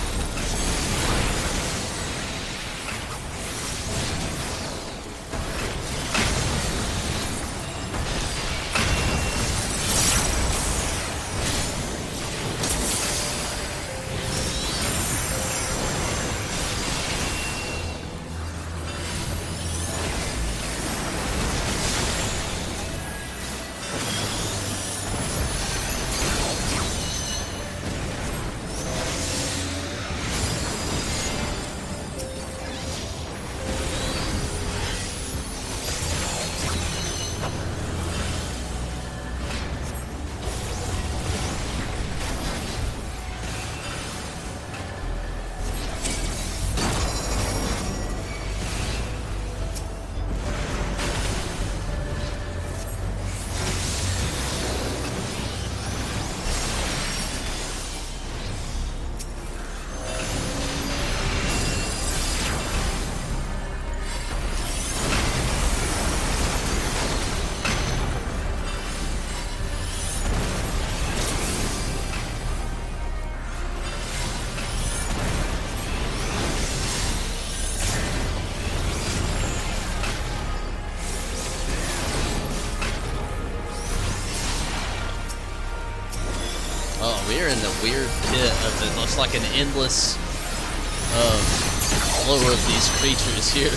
in the weird pit of it looks like an endless flow of these creatures here.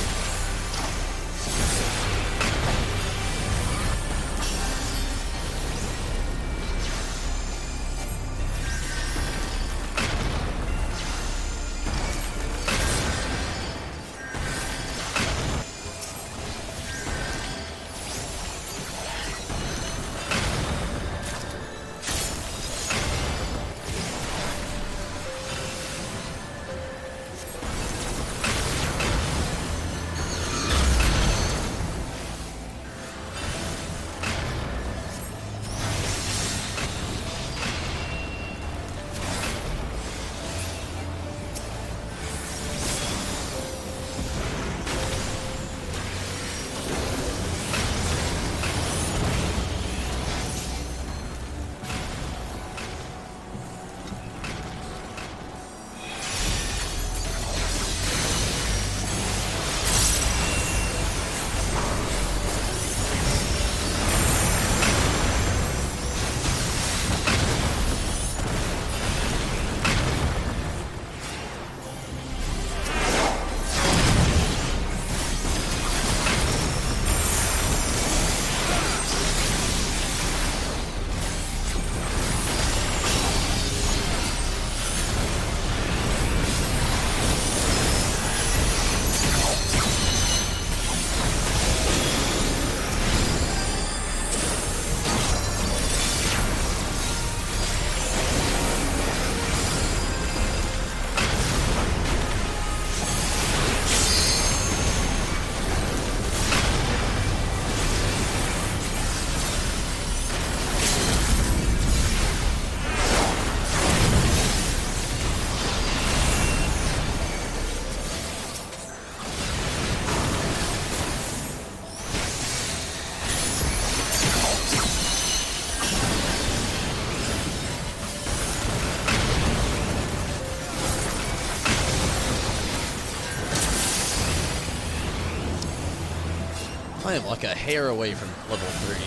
I am like a hair away from level 3.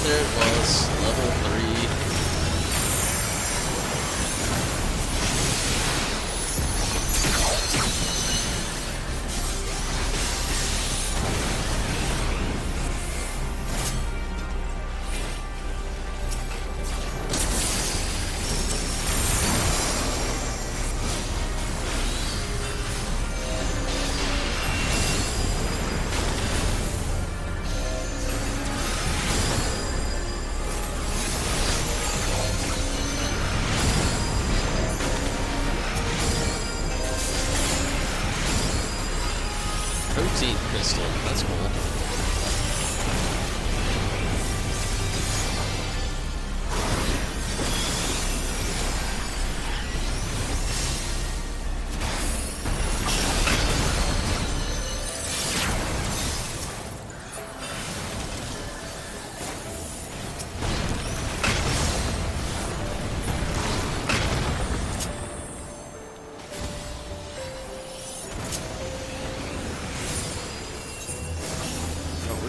There it was, level 3. Protein crystal, that's cool.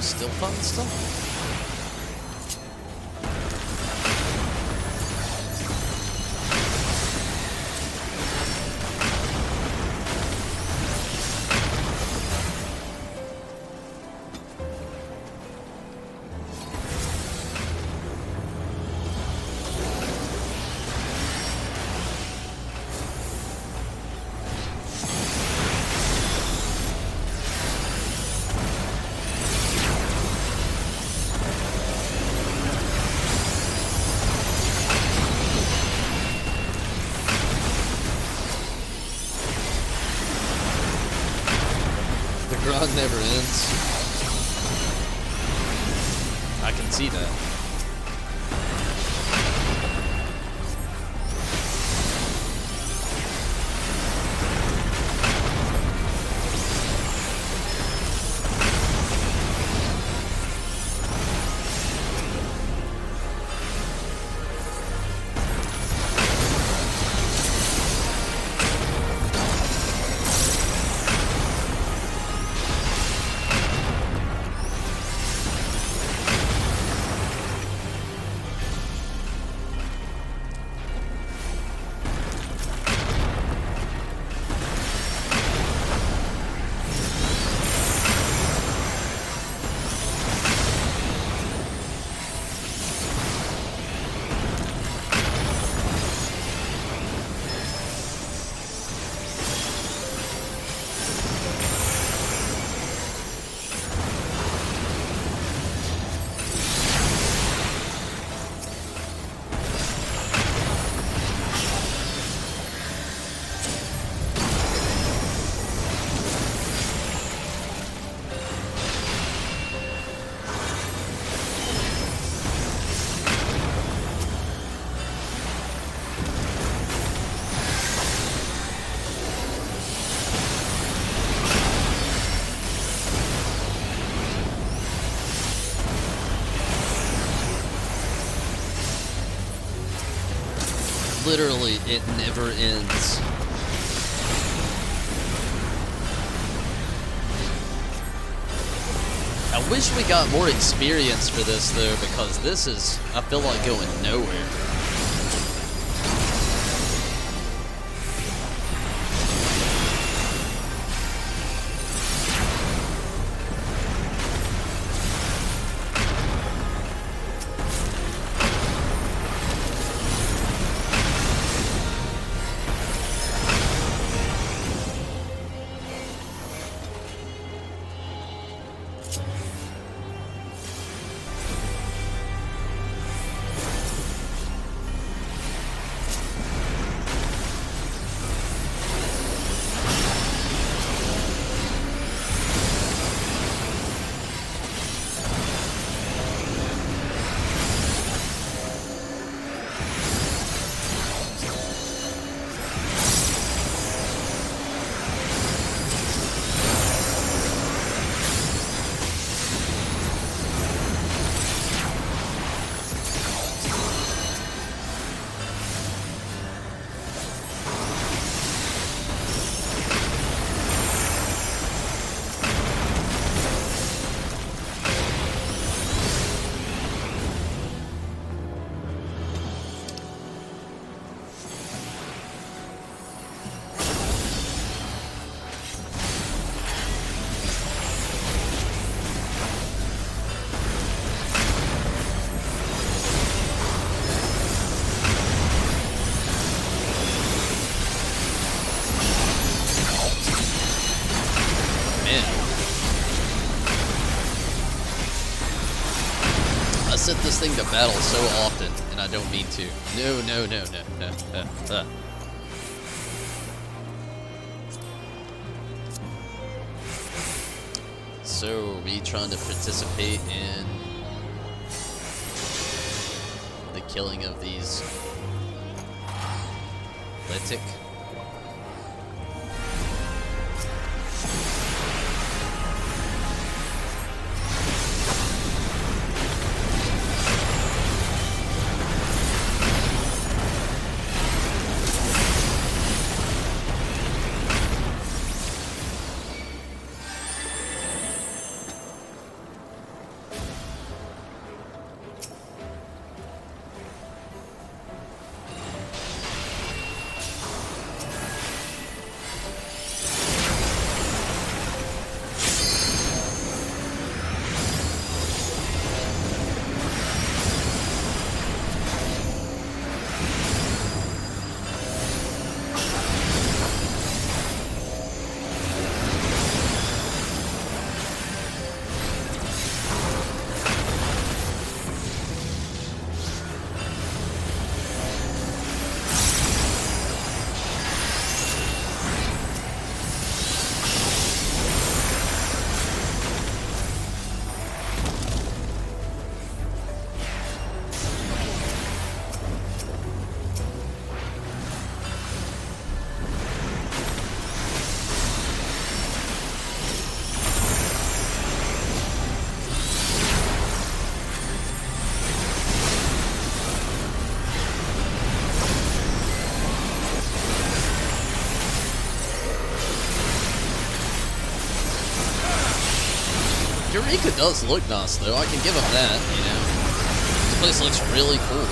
Still fun stuff. The grind never ends. I can see that. literally, it never ends. I wish we got more experience for this, though, because this is, I feel like, going nowhere. Set this thing to battle so often, and I don't mean to. No. So, me trying to participate in the killing of these Letic. Eureka does look nice, though. I can give him that, you know. This place looks really cool.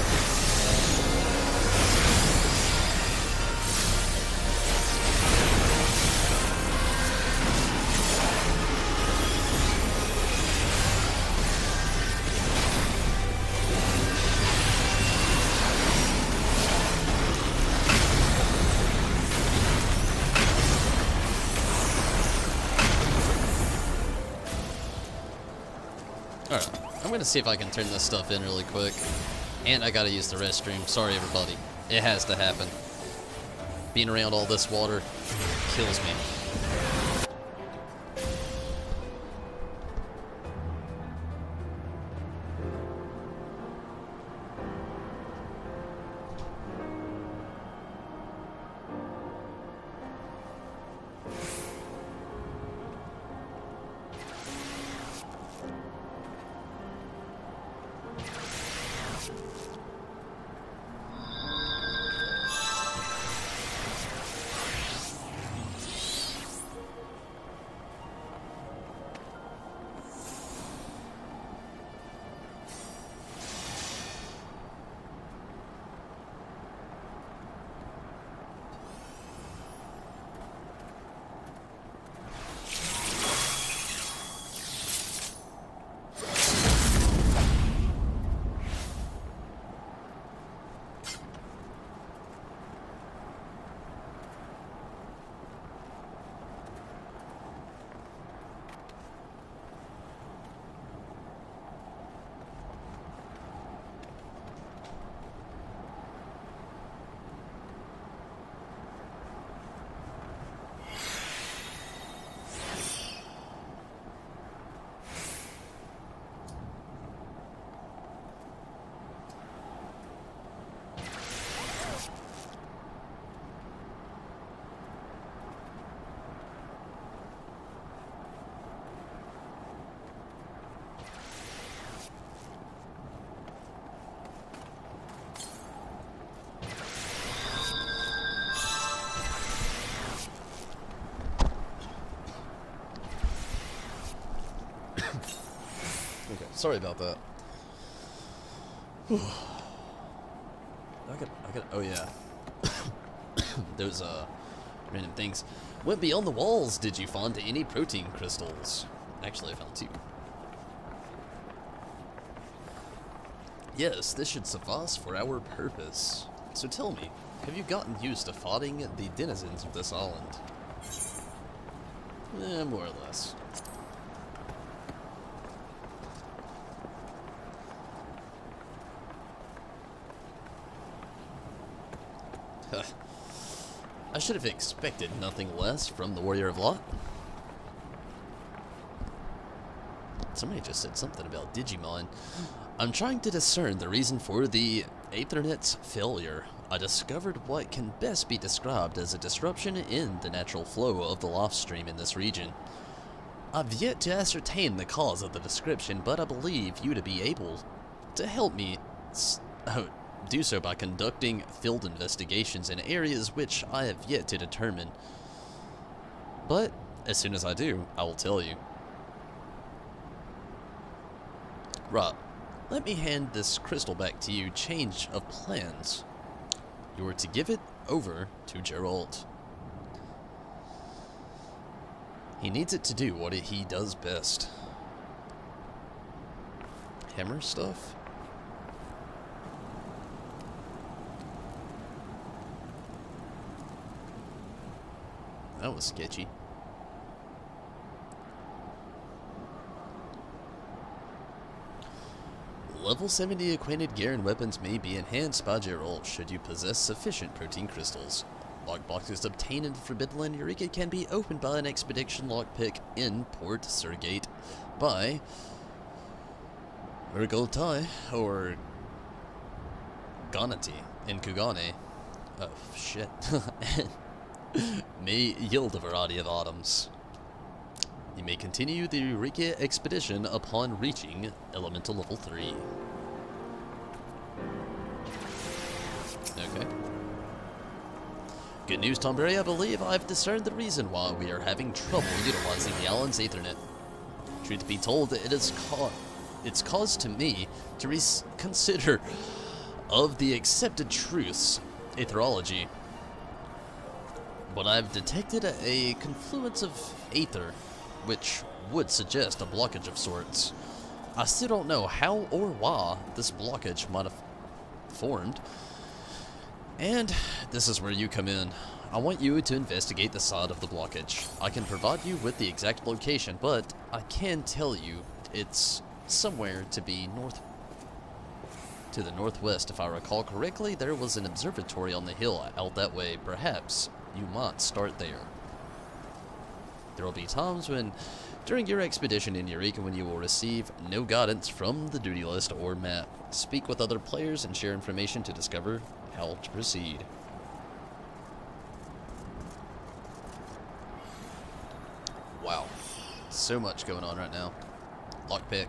Alright, I'm gonna see if I can turn this stuff in really quick. And I gotta use the restroom. Sorry, everybody. It has to happen. Being around all this water kills me. Sorry about that. Oh yeah. Those, random things. Went beyond the walls. Did you find any protein crystals? Actually, I found 2. Yes, this should suffice for our purpose. So tell me, have you gotten used to fighting the denizens of this island? More or less. I should have expected nothing less from the Warrior of Lot. Somebody just said something about Digimon. I'm trying to discern the reason for the Aethernet's failure. I discovered what can best be described as a disruption in the natural flow of the life stream in this region. I've yet to ascertain the cause of the description, but I believe you to be able to help me do so by conducting field investigations in areas which I have yet to determine. But as soon as I do, I will tell you. Right, let me hand this crystal back to you. Change of plans. You are to give it over to Geralt. He needs it to do what he does best. Hammer stuff? That was sketchy. Level 70 acquainted gear and weapons may be enhanced by Geralt should you possess sufficient protein crystals. Lockboxes obtained in the Forbidden Land Eureka can be opened by an expedition lockpick in Port Surgate by Urgultai or Ganati in Kugane. Oh, shit. May yield a variety of items. You may continue the Eureka expedition upon reaching Elemental Level 3. Okay. Good news, Tomberry. I believe I've discerned the reason why we are having trouble utilizing the island's Aethernet. Truth be told, it's caused to me to reconsider of the accepted truths, aetherology. But I've detected a confluence of aether, which would suggest a blockage of sorts. I still don't know how or why this blockage might have formed. And this is where you come in. I want you to investigate the site of the blockage. I can provide you with the exact location, but I can tell you it's somewhere to the northwest. If I recall correctly, there was an observatory on the hill out that way. Perhaps you might start there. There will be times during your expedition in Eureka when you will receive no guidance from the duty list or map. Speak with other players and share information to discover how to proceed. Wow. So much going on right now. Lockpick.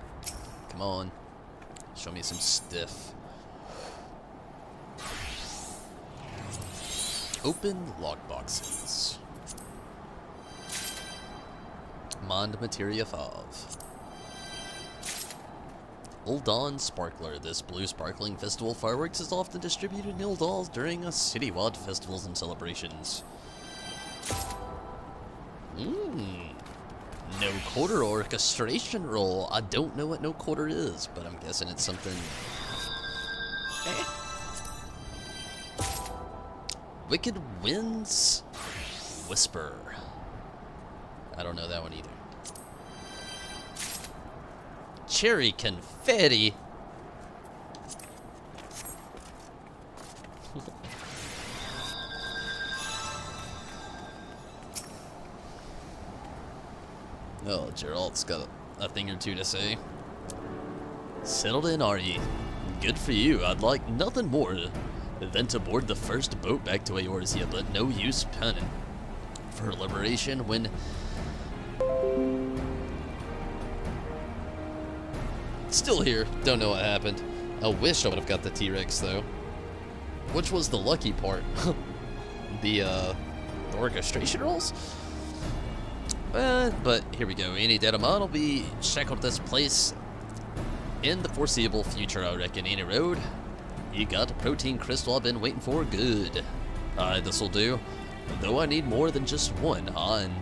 Come on. Show me some stuff. Open lockboxes. Mind Materia 5. Ul'Dan Sparkler. This blue sparkling festival fireworks is often distributed in Ul'Dan during citywide festivals and celebrations. No quarter orchestration roll. I don't know what no quarter is, but I'm guessing it's something. Wicked Winds Whisper. I don't know that one either. Cherry Confetti. Oh, Geralt's got a thing or two to say. Settled in, are ye? Good for you. I'd like nothing more than to board the first boat back to Eorzea, but no use penning for liberation when still here. Don't know what happened. I wish I would have got the T-Rex though. Which was the lucky part. the orchestration rolls? But here we go. Any dead amount will be shackled to this place In the foreseeable future, I reckon, ain't it, Road? You got the protein crystal I've been waiting for? Good. Alright, this'll do. Though I need more than just one, and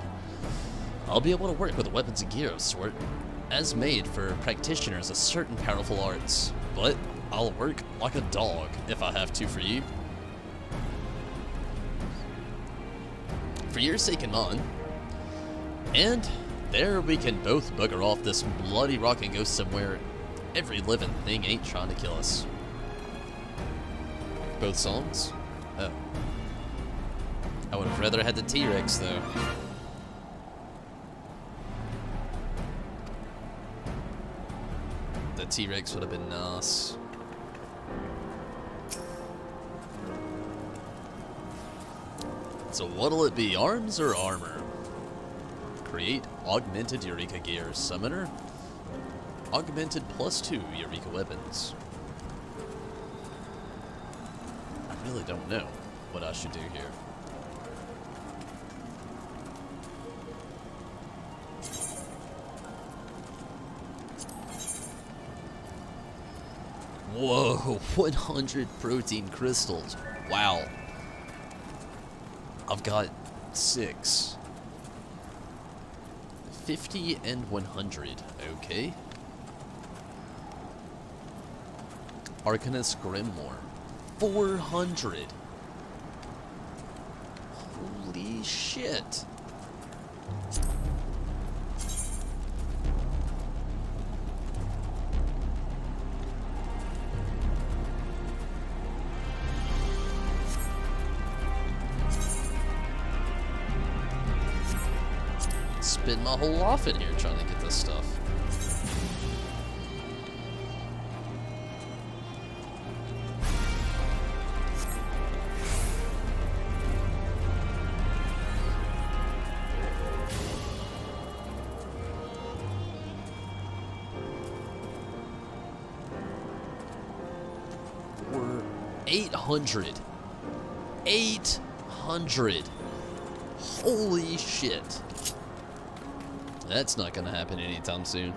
I'll be able to work with weapons and gear of sort, as made for practitioners of certain powerful arts. But I'll work like a dog if I have to for you. For your sake and mine. And there we can both bugger off this bloody rock and go somewhere every living thing ain't trying to kill us. Both songs? Oh. I would have rather had the T-Rex though. The T-Rex would have been nice. So what'll it be, arms or armor? Create augmented Eureka gear. Summoner. Augmented +2 Eureka weapons. I really don't know what I should do here. Whoa, 100 protein crystals. Wow. I've got 6. 50 and 100. Okay. Arcanist Grimoire. 400. Holy shit. Spend my whole life in here trying to get this stuff. We're 800. 800. Holy shit. That's not gonna happen anytime soon.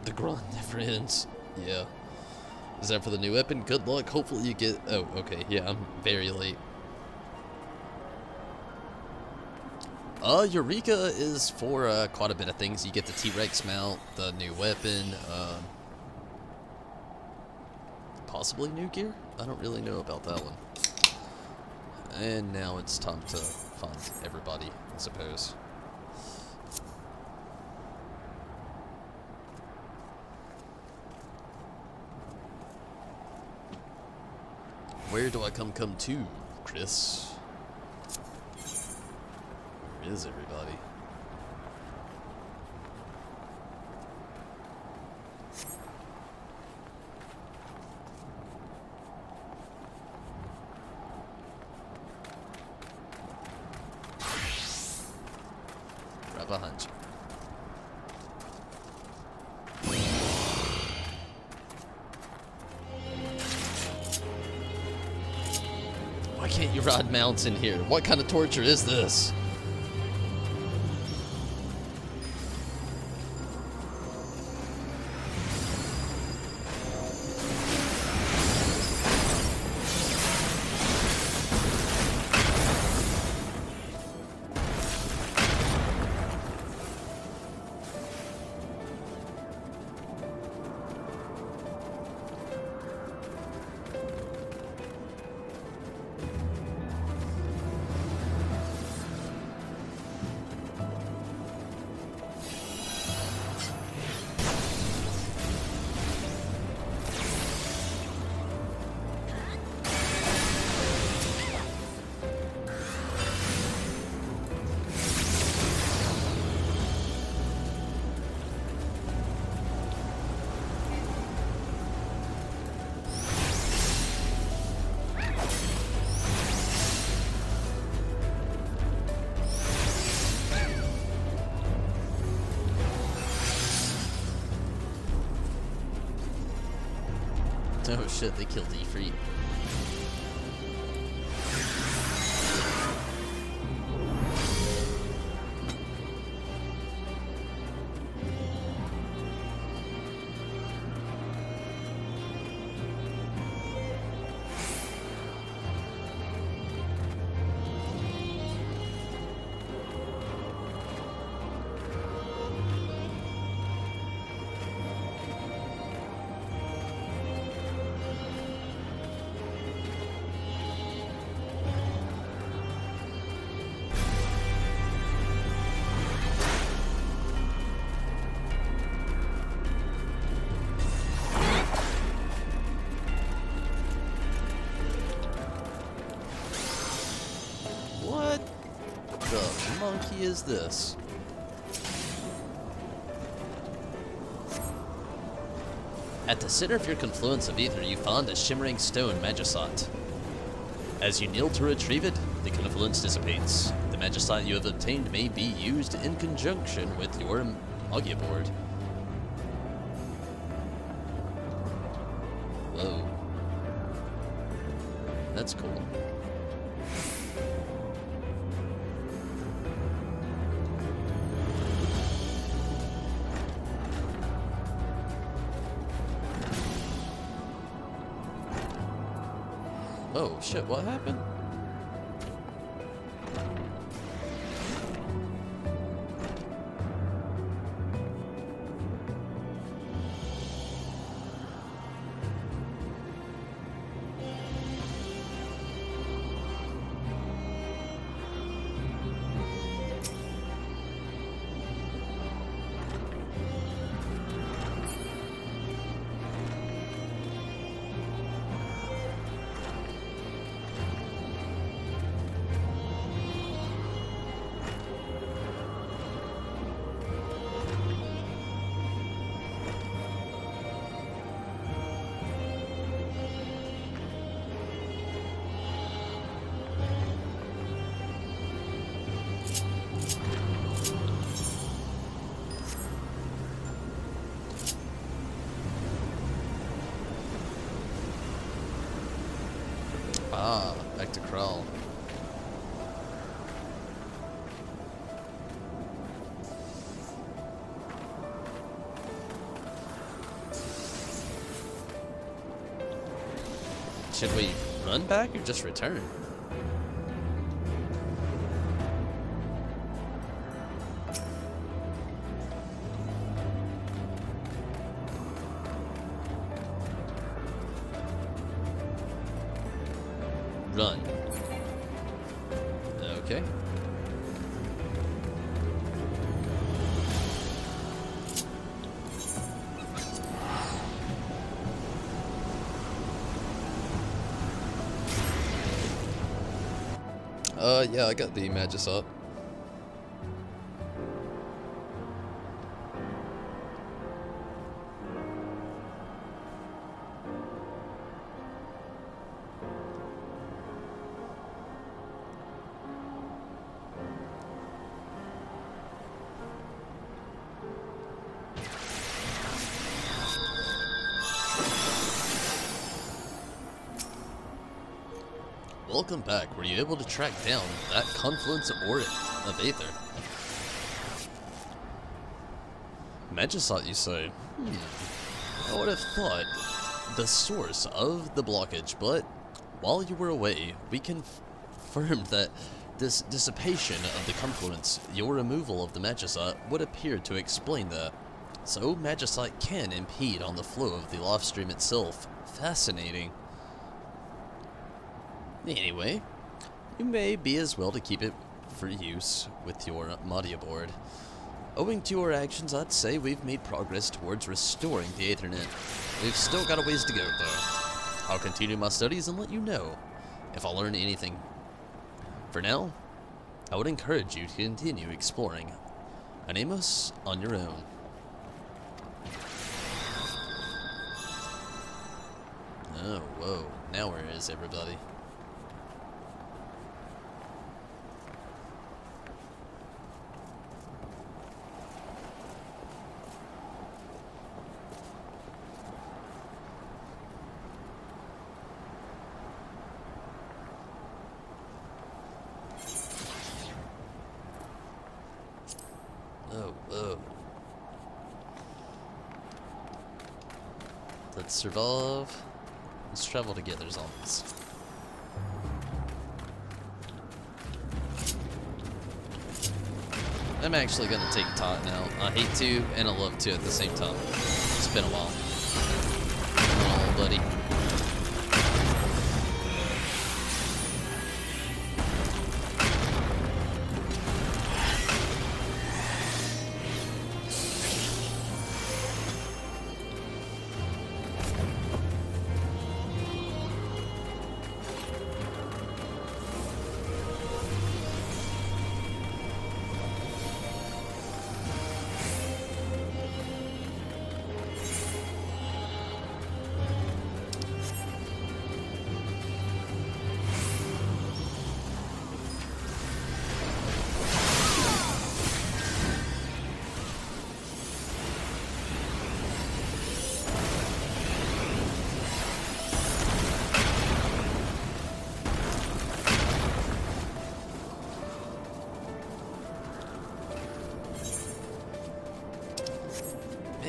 The grind never ends. Yeah. Is that for the new weapon? Good luck. Hopefully you get... Oh, okay. Yeah, I'm very late. Eureka is for quite a bit of things. You get the T-Rex mount, the new weapon, possibly new gear? I don't really know about that one. And now it's time to find everybody, I suppose. Where do I come to, Chris? Where is everybody? Right behind you. Why can't you ride mounts in here? What kind of torture is this? Oh shit, they killed Ifrit. honky is this? At the center of your confluence of ether, you find a shimmering stone magicite. As you kneel to retrieve it, the confluence dissipates. The magicite you have obtained may be used in conjunction with your Magia board. Whoa. That's cool. Oh shit, what happened? Ah, back to crawl. Should we run back or just return? Run. Okay. Yeah, I got the Magus up. Welcome back. Were you able to track down that confluence of Aether? Magicite, you say? I would have thought the source of the blockage, but while you were away, we confirmed that this dissipation of the confluence, your removal of the Magicite, would appear to explain that. So, Magicite can impede on the flow of the live stream itself. Fascinating. Anyway, you may be as well to keep it for use with your Magia board. Owing to your actions, I'd say we've made progress towards restoring the Ethernet. We've still got a ways to go, though. I'll continue my studies and let you know if I learn anything. For now, I would encourage you to continue exploring Anemos on your own. Oh, whoa. Now where is everybody? Oh, whoa. Let's survive. Let's travel together, zombies. I'm actually gonna take Tot now. I hate to, and I love to at the same time. It's been a while. Come on, buddy.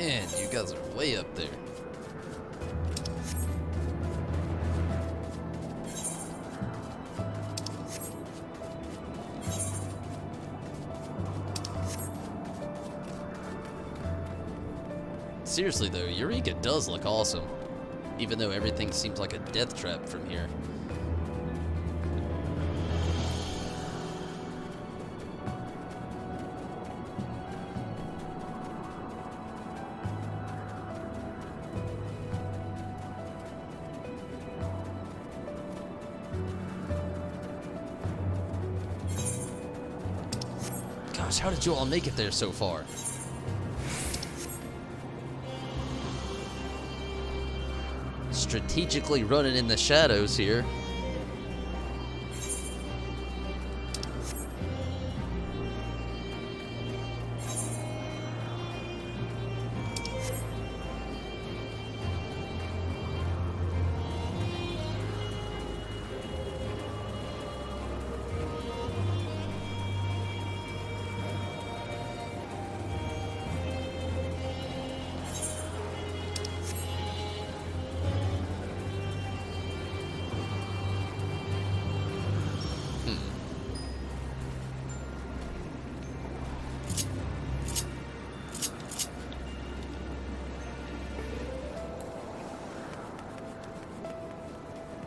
Man, you guys are way up there. Seriously though, Eureka does look awesome, even though everything seems like a death trap from here. Gosh, how did you all make it there so far? Strategically running in the shadows here.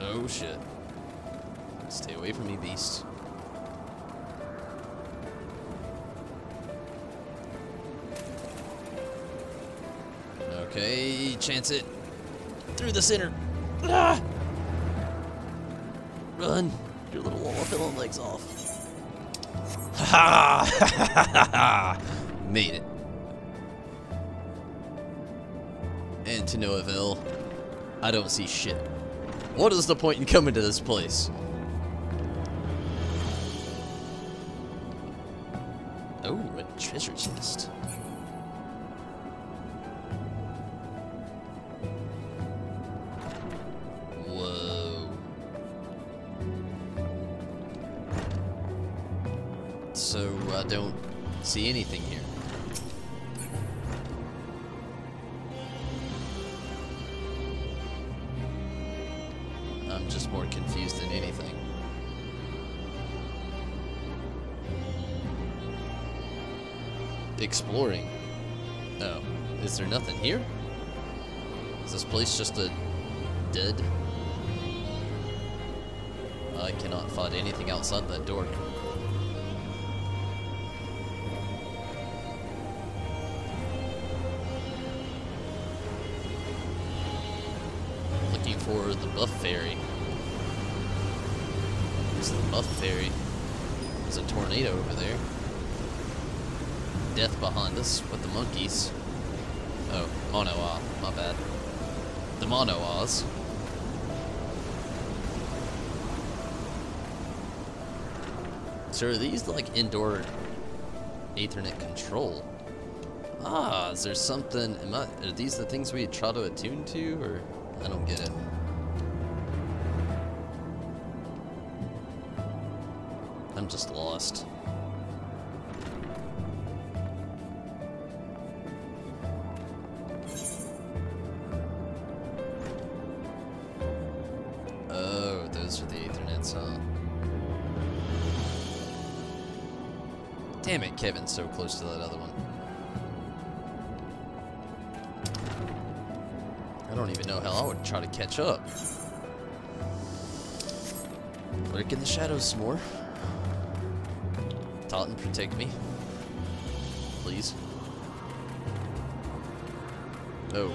Oh shit. Stay away from me, beast. Okay, chance it. Through the center. Ah! Run. Your little wall of filling legs off. Ha ha! Made it. And to no avail. I don't see shit. What is the point in coming to this place? Oh, a treasure chest. Whoa. So I don't see anything here. I'm just more confused than anything. Exploring. Oh, is there nothing here? Is this place just a dead? I cannot find anything outside that door. Looking for the buff fairy. There's the buff fairy. There's a tornado over there. Death behind us with the monkeys. Oh, Mono-Oa, my bad. The Mono-Oas. So are these like indoor Ethernet control? Ah, is there something, are these the things we try to attune to, or? I don't get it. I'm just lost. Oh, those are the Ethernets, huh? Damn it, Kevin's so close to that other one. I don't even know how I would try to catch up. Lurk in the shadows some more. Totten, protect me. Please. Oh.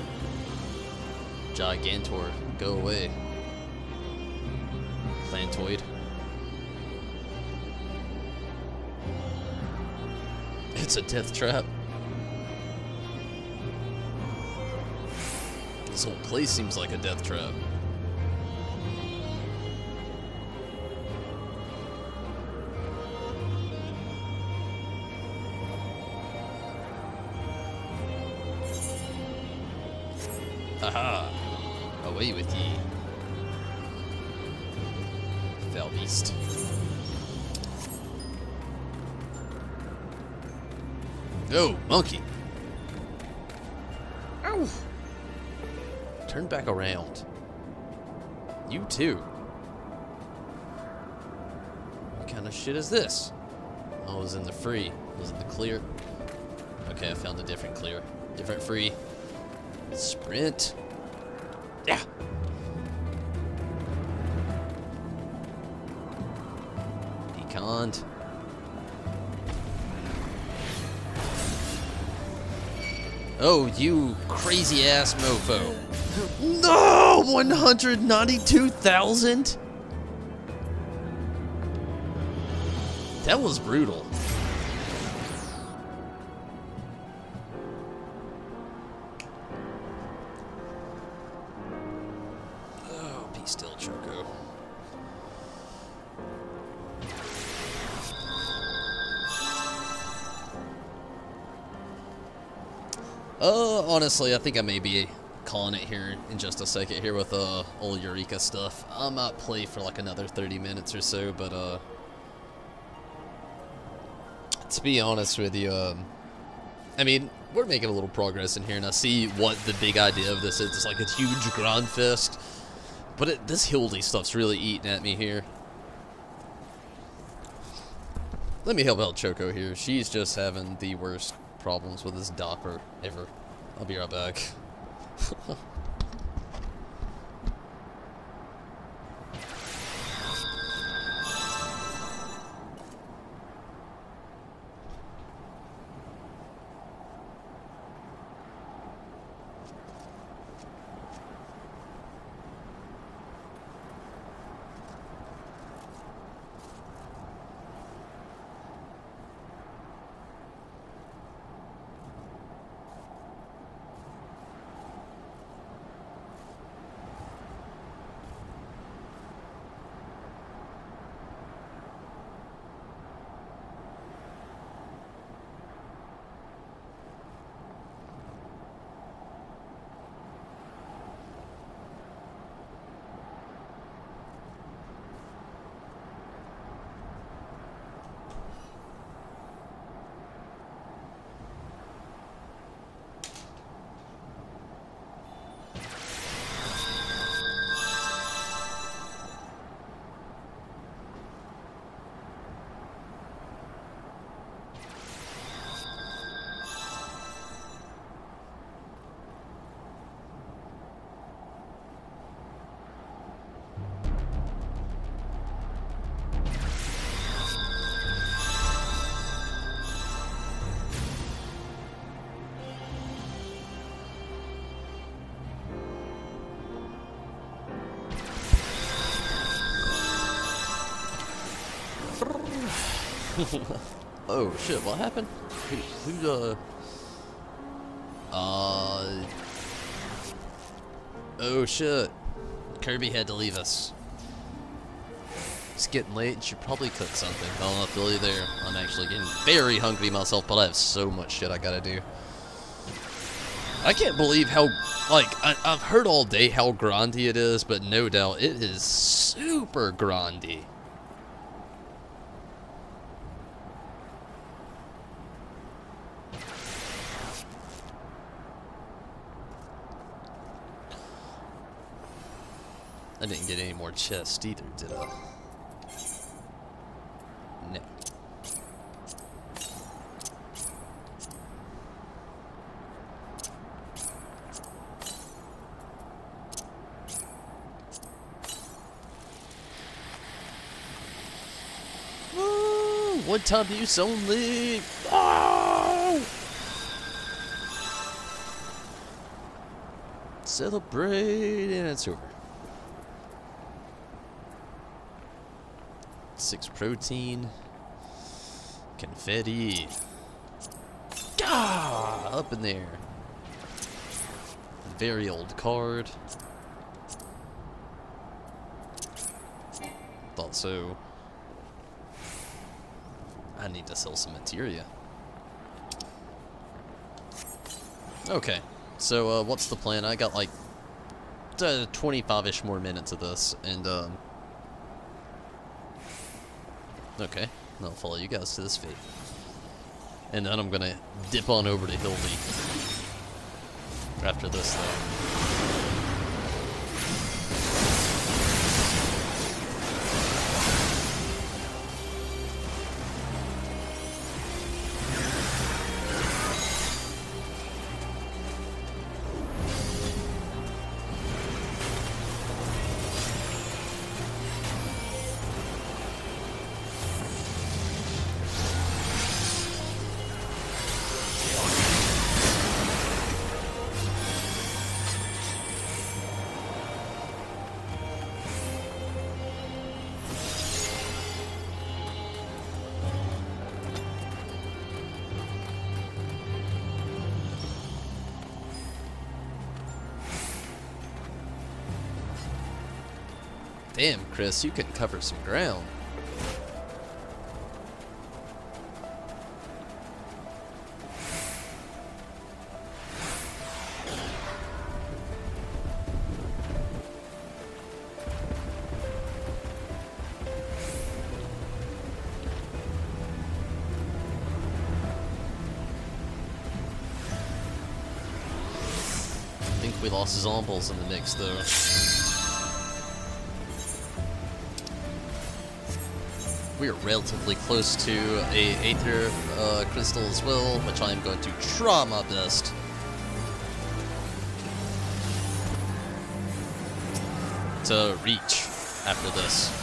Gigantor, go away. Plantoid. It's a death trap. This whole place seems like a death trap. Haha! Away with ye. Foul beast. Oh, monkey. Turn back around. You too. What kind of shit is this? Oh, it was in the free. It was in the clear. Okay, I found a different clear. Different free. Sprint. Yeah. Deconned. Oh, you crazy ass mofo. No! 192,000? That was brutal. Oh, be still, Choco. Honestly, I think I may be calling it here in just a second here with old Eureka stuff. I might play for like another 30 minutes or so, but to be honest with you, I mean, we're making a little progress in here, and I see what the big idea of this is. It's like a huge grind fest, but this Hildi stuff's really eating at me here. Let me help out Choco here. She's just having the worst problems with this Doppler ever. I'll be right back. Oh shit, what happened? Oh shit. Kirby had to leave us. It's getting late and should probably cook something. I'll not feel you there. I'm actually getting very hungry myself, but I have so much shit I gotta do. I can't believe how, like, I've heard all day how grindy it is, but no doubt it is super grindy. I didn't get any more chests either, did I? No. Woo! One time use only. Oh! Celebrate, and it's over. 6 protein, confetti, up in there. Very old card. Thought so. I need to sell some materia. Okay, so what's the plan? I got like 25-ish more minutes of this, and okay, I'll follow you guys to this fate. And then I'm gonna dip on over to Hildi. after this, though. Damn, Chris, you can cover some ground. I think we lost Zombles in the mix, though. We are relatively close to a Aether crystal as well, which I am going to try my best to reach after this.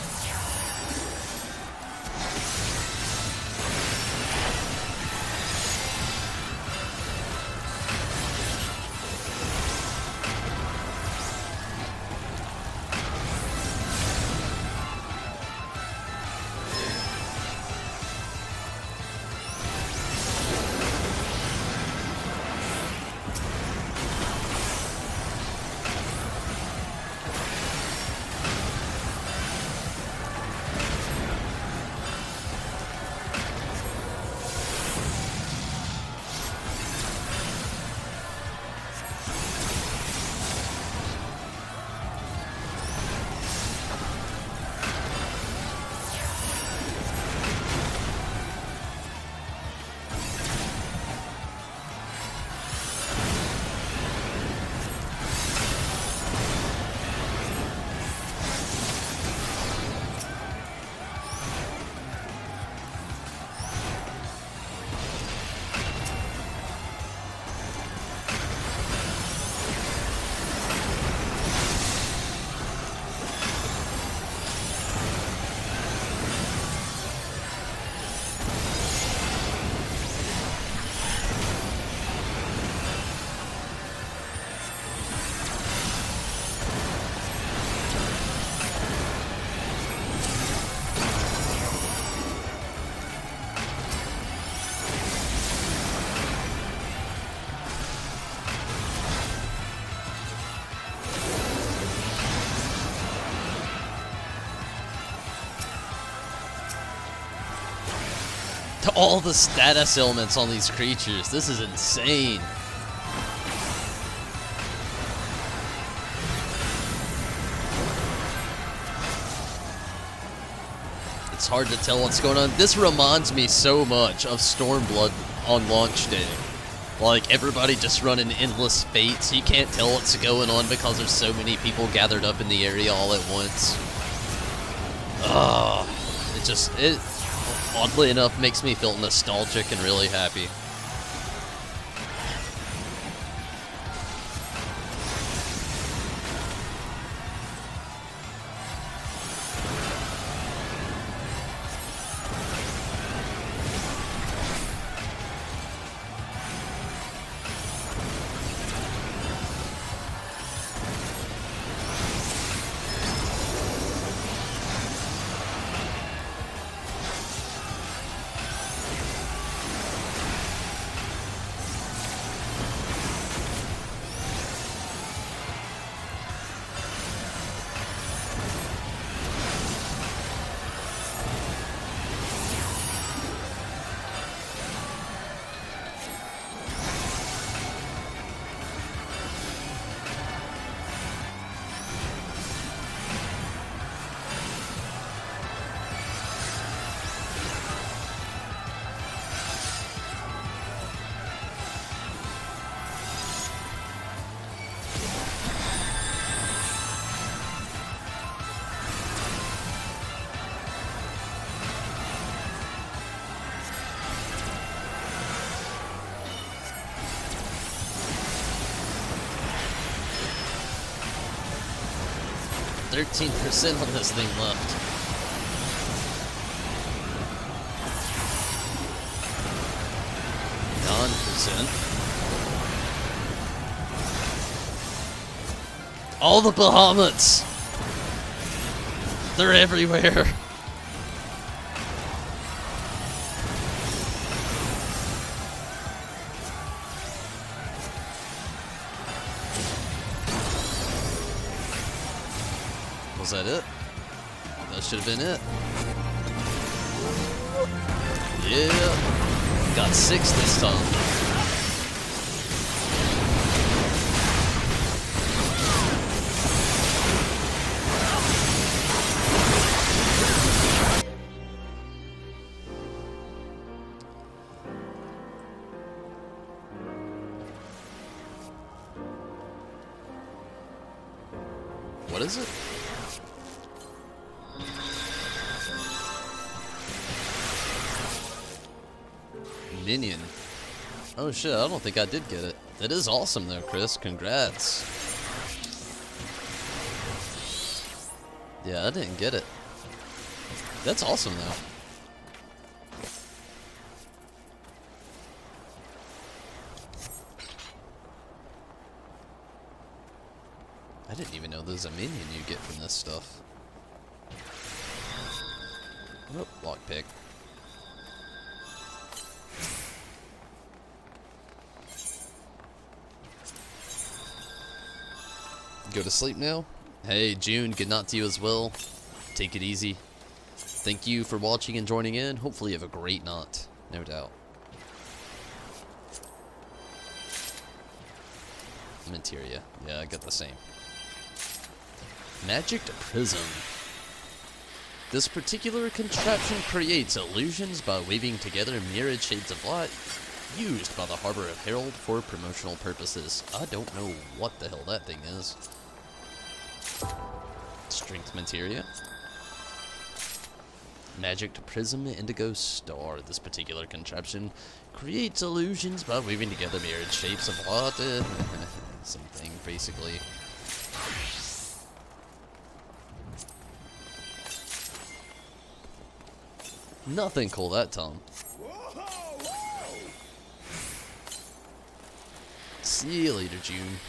All the status elements on these creatures. This is insane. It's hard to tell what's going on. This reminds me so much of Stormblood on launch day. Like, everybody just running endless fates. You can't tell what's going on because there's so many people gathered up in the area all at once. Ugh. It oddly enough makes me feel nostalgic and really happy. 13% on this thing left. All the Bahamut! They're everywhere! Was that it? That should have been it. Yeah! Got 6 this time. What is it? Minion. Oh shit, I don't think I did get it. That is awesome though, Chris. Congrats. Yeah, I didn't get it. That's awesome though. I didn't even know there's a minion you get from this stuff. Oh, lockpick. Go to sleep now? Hey, June, good night to you as well. Take it easy. Thank you for watching and joining in. Hopefully you have a great night. No doubt. Materia. Yeah, I got the same. Magic Prism. This particular contraption creates illusions by weaving together myriad shades of light, used by the Harbor of Herald for promotional purposes. I don't know what the hell that thing is. Strength Materia. Magic Prism Indigo Star. This particular contraption creates illusions by weaving together myriad shapes of light. Something, basically. Nothing cool that time. See you later, June.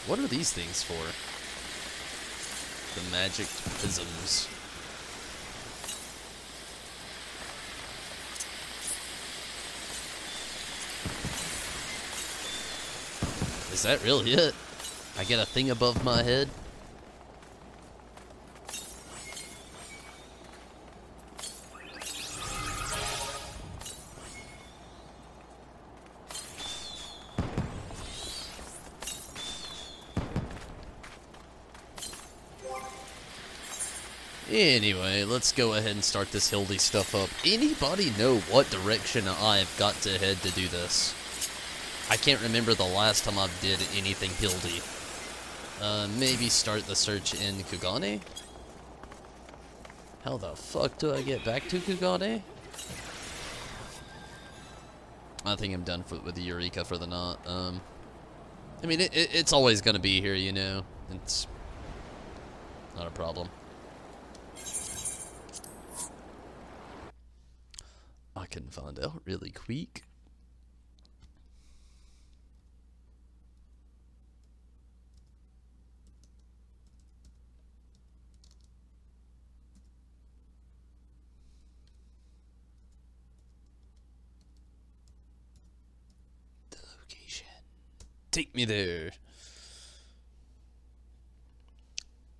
What are these things for? The magic prisms. Is that really it? I get a thing above my head? Anyway, let's go ahead and start this Hildi stuff up. Anybody know what direction I've got to head to do this? I can't remember the last time I did anything Hildi. Maybe start the search in Kugane? How the fuck do I get back to Kugane? I think I'm done with the Eureka for the night. I mean, it's always gonna be here, you know. It's not a problem. I can find out really quick. The location. Take me there.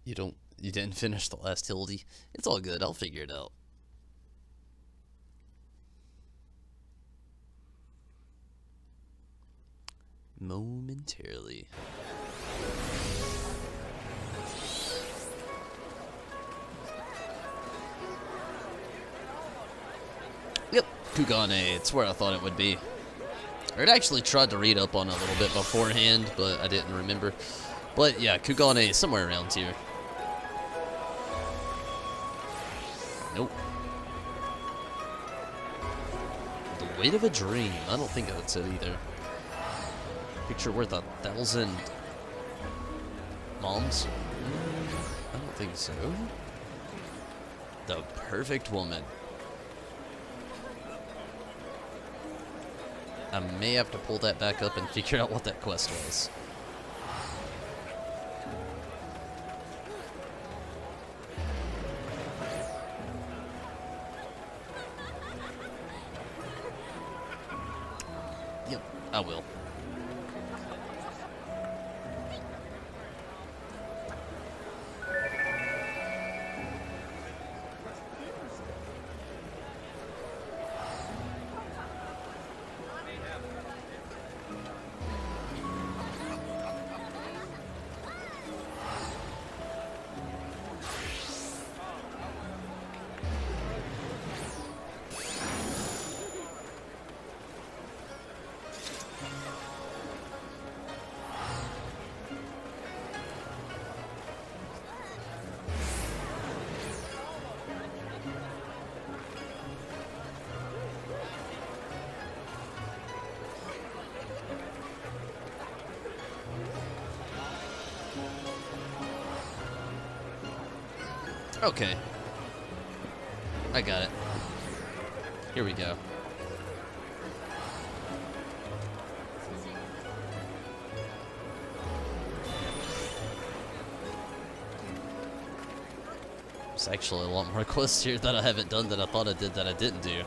You didn't finish the last Hildi. It's all good. I'll figure it out. Momentarily. Yep, Kugane. It's where I thought it would be. I had actually tried to read up on it a little bit beforehand, but I didn't remember. But yeah, Kugane, somewhere around here. Nope. The Weight of a Dream. I don't think that's it either. Picture worth 1,000 moms? I don't think so. The perfect woman. I may have to pull that back up and figure out what that quest was. Yep, I will. Okay. I got it. Here we go. There's actually a lot more quests here that I haven't done that I thought I did that I didn't do.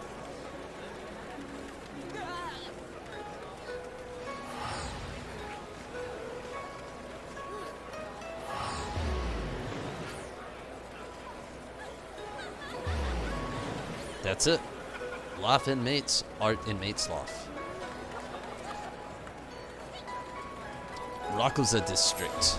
That's it. Life inmates, art inmates life. Rakuza district.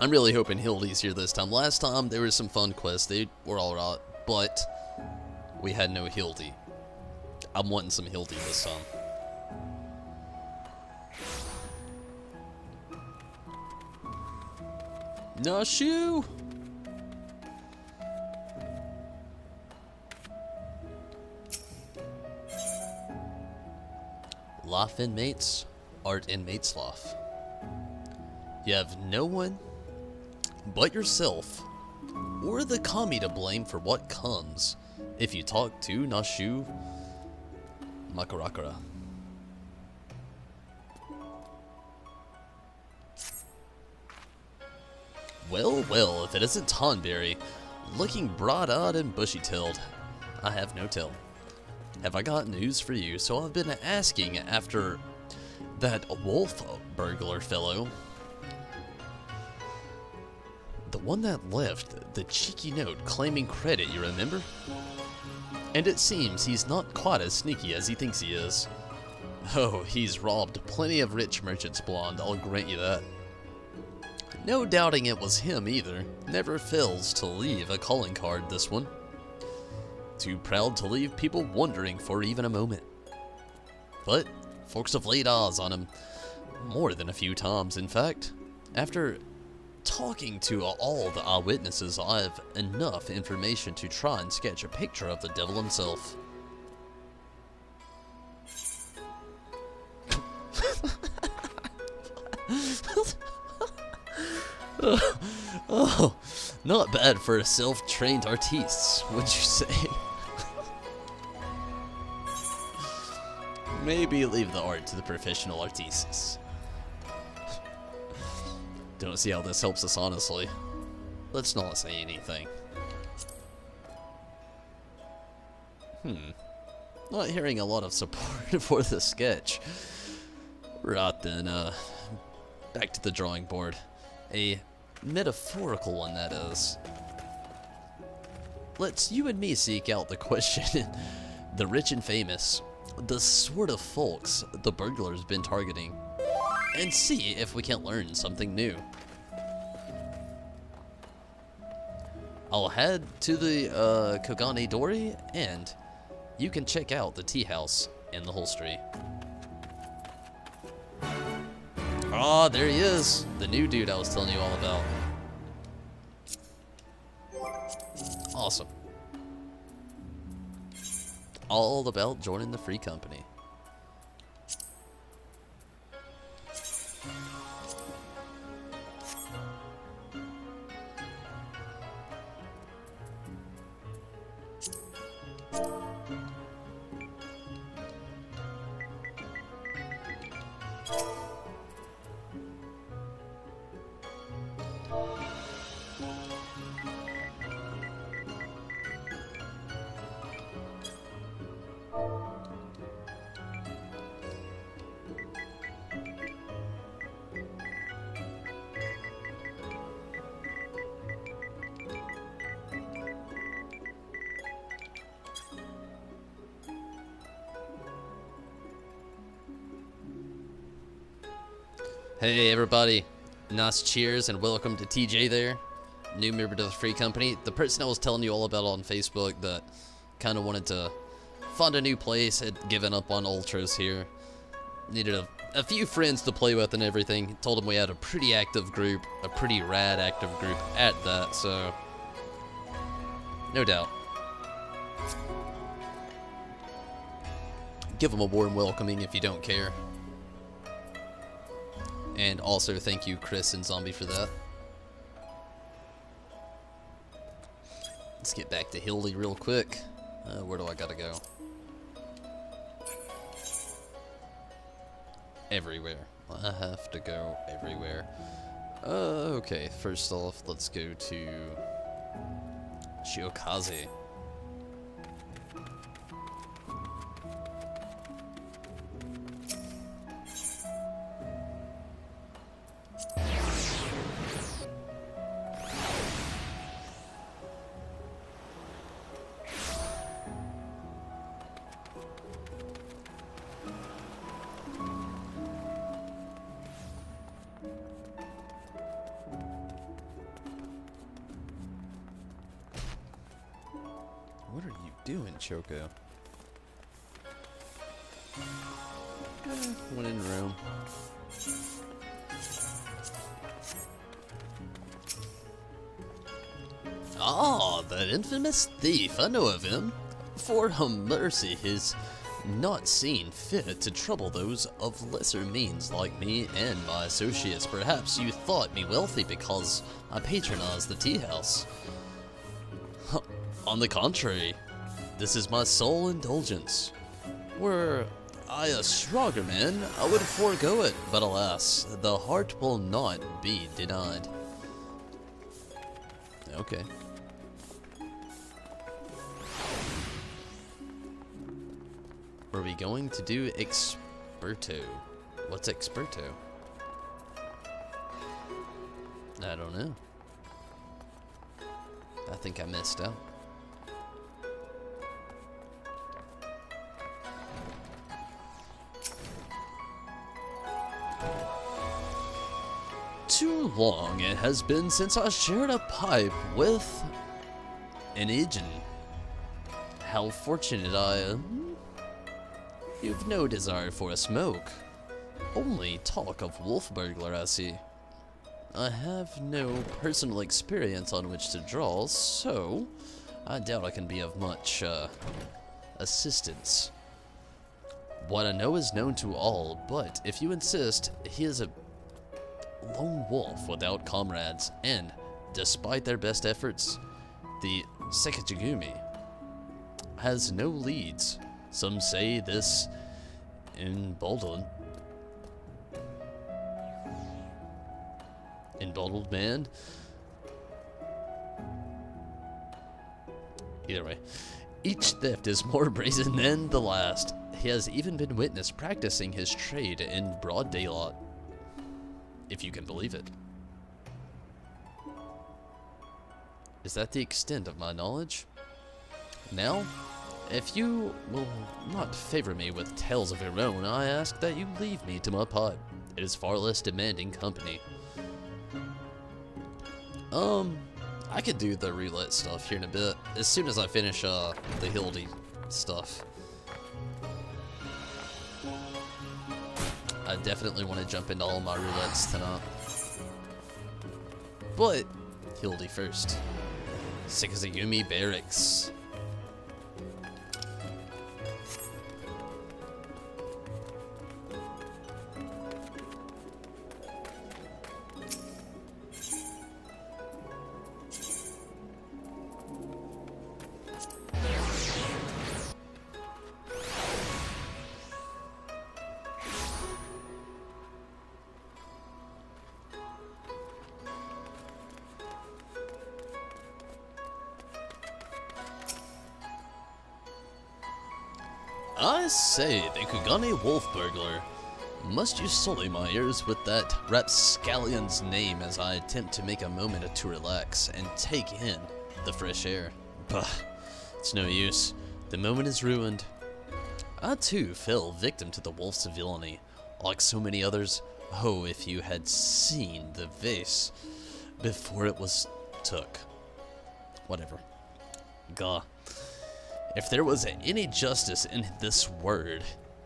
I'm really hoping Hildi's here this time. Last time, there were some fun quests. They were alright, but we had no Hildi. I'm wanting some Hildi this time. Nashu! Life inmates, art inmates life. You have no one but yourself, or the kami to blame for what comes if you talk to Nashu Makarakara. Well, well, if it isn't Tonberry, looking broad-eyed and bushy-tailed, I have no tell. Have I got news for you? So I've been asking after that wolf burglar fellow. The one that left the cheeky note claiming credit, you remember? And it seems he's not quite as sneaky as he thinks he is. Oh, he's robbed plenty of rich merchants blonde, I'll grant you that. No doubting it was him either. Never fails to leave a calling card, this one. Too proud to leave people wondering for even a moment. But folks have laid eyes on him more than a few times, in fact. After talking to all the eyewitnesses, I have enough information to try and sketch a picture of the devil himself. Oh, not bad for a self-trained artiste, would you say? Maybe leave the art to the professional artistes. Don't see how this helps us, honestly. Let's not say anything. Not hearing a lot of support for the sketch. Right then, back to the drawing board. A metaphorical one, that is. Let's you and me seek out the question. The rich and famous. The sort of folks the burglar's been targeting. And see if we can't learn something new. I'll head to the Kogani Dori, and you can check out the tea house in the holstery. Oh, there he is, the new dude I was telling you all about. Awesome. All about joining the free company. Hey everybody, nice cheers and welcome to TJ there, new member to the free company. The person I was telling you all about on Facebook that kind of wanted to find a new place, had given up on Ultras here, needed a few friends to play with and everything. Told him we had a pretty active group, a pretty rad active group at that, so no doubt. Give him a warm welcoming if you don't care. And also, thank you, Chris and Zombie, for that. Let's get back to Hildi real quick. Where do I gotta go? Everywhere. I have to go everywhere. Okay, first off, let's go to Shiokaze. What are you doing, Choco? One in room. Ah, that infamous thief. I know of him. For mercy, his not seen fit to trouble those of lesser means like me and my associates. Perhaps you thought me wealthy because I patronize the tea house. On the contrary, this is my sole indulgence. Were I a stronger man, I would forego it, but alas, the heart will not be denied. Okay. Are we going to do Experto? What's Experto? I don't know. I think I missed out. Too long it has been since I shared a pipe with an agent. How fortunate I am. You've no desire for a smoke. Only talk of wolf burglar, I see. I have no personal experience on which to draw, so I doubt I can be of much assistance. What I know is known to all, but if you insist, he is a lone wolf without comrades, and despite their best efforts, the Sekijigumi has no leads. Some say this emboldened man. Either way, each theft is more brazen than the last. He has even been witnessed practicing his trade in broad daylight, if you can believe it. Is that the extent of my knowledge? Now, if you will not favor me with tales of your own, I ask that you leave me to my pipe. It is far less demanding company. I could do the roulette stuff here in a bit, as soon as I finish the Hildi stuff. I definitely want to jump into all my roulettes tonight. But, Hildi first. Sekizayumi Barracks. I say, the Kugane Wolf Burglar. Must you sully my ears with that rapscallion's name as I attempt to make a moment to relax and take in the fresh air? Bah, it's no use. The moment is ruined. I too fell victim to the wolf's villainy. Like so many others, oh, if you had seen the vase before it was took. Whatever. Gah. If there was any justice in this word,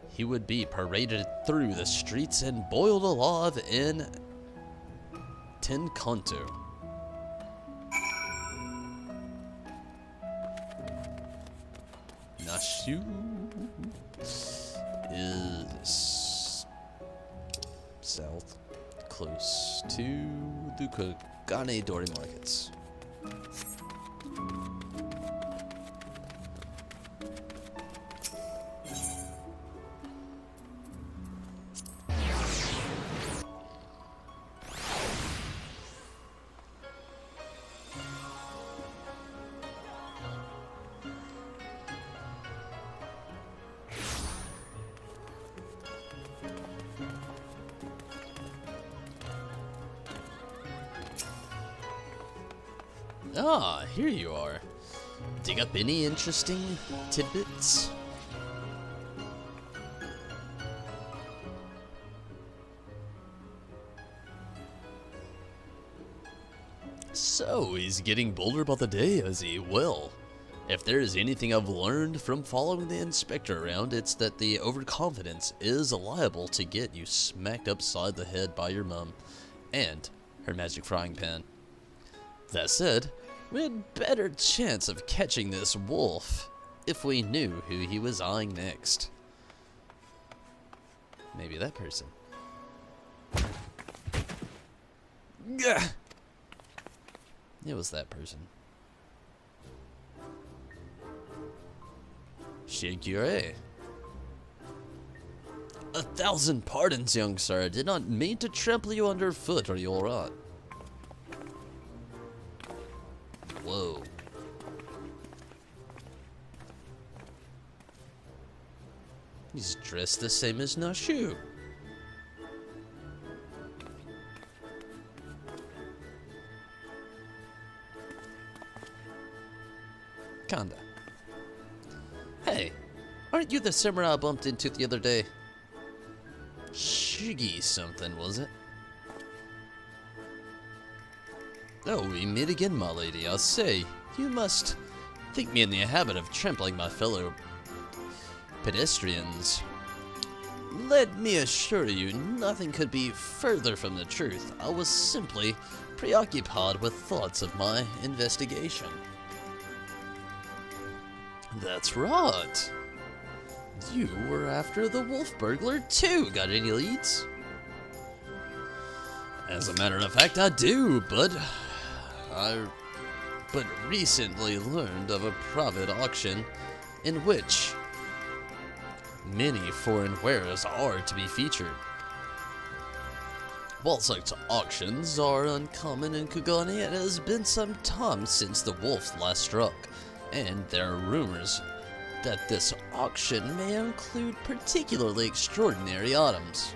he would be paraded through the streets and boiled alive in Tenkanto. Nashu is south, close to the Kugane Dori markets. Ah, here you are. Dig up any interesting tidbits? So, he's getting bolder by the day, is he? Well, if there is anything I've learned from following the inspector around, it's that the overconfidence is liable to get you smacked upside the head by your mum and her magic frying pan. That said, we had better chance of catching this wolf if we knew who he was eyeing next. Maybe that person. Gah! It was that person. Shigure. 1,000 pardons, young sir. I did not mean to trample you underfoot. Are you alright? Whoa. He's dressed the same as Nashu. Kinda. Hey, aren't you the samurai I bumped into the other day? Shiggy something, was it? Oh, we meet again, my lady. I say, you must think me in the habit of trampling my fellow pedestrians. Let me assure you, nothing could be further from the truth. I was simply preoccupied with thoughts of my investigation. That's right. You were after the wolf burglar too. Got any leads? As a matter of fact, I do, but I recently learned of a private auction in which many foreign wares are to be featured. While such auctions are uncommon in Kugane, it has been some time since the wolf last struck, and there are rumors that this auction may include particularly extraordinary items.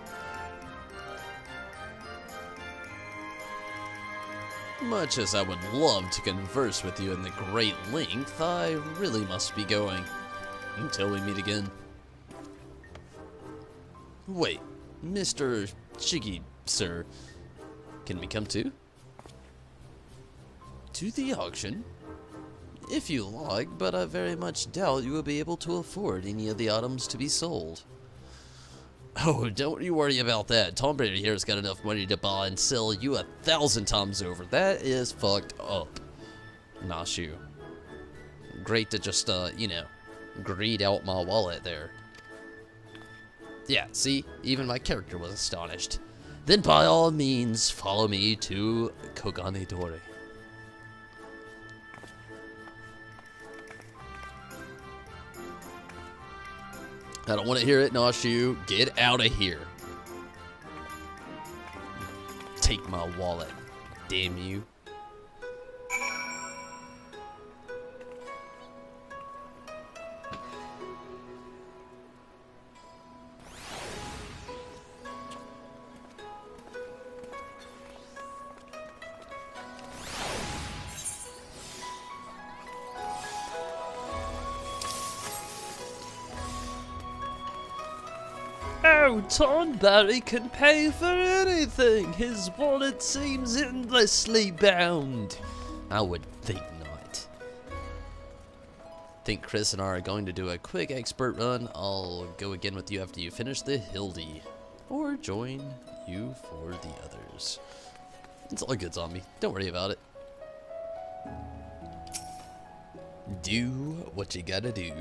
Much as I would love to converse with you in the great length, I really must be going. Until we meet again. Wait, Mr. Shiggy, sir, can we come too? to the auction if you like, but I very much doubt you will be able to afford any of the items to be sold. Oh, don't you worry about that. Tom Brady here's got enough money to buy and sell you 1,000 times over. That is fucked up. Nah, shoot. Great to just, you know, greed out my wallet there. Yeah, see? Even my character was astonished. Then by all means, follow me to Kogane Dore. I don't want to hear it, Nashu. Get out of here. Take my wallet. Damn you. Oh, Tonberry can pay for anything. His wallet seems endlessly bound. I would think not. Think Chris and I are going to do a quick expert run. I'll go again with you after you finish the Hildi. Or join you for the others. It's all good, zombie. Don't worry about it. Do what you gotta do.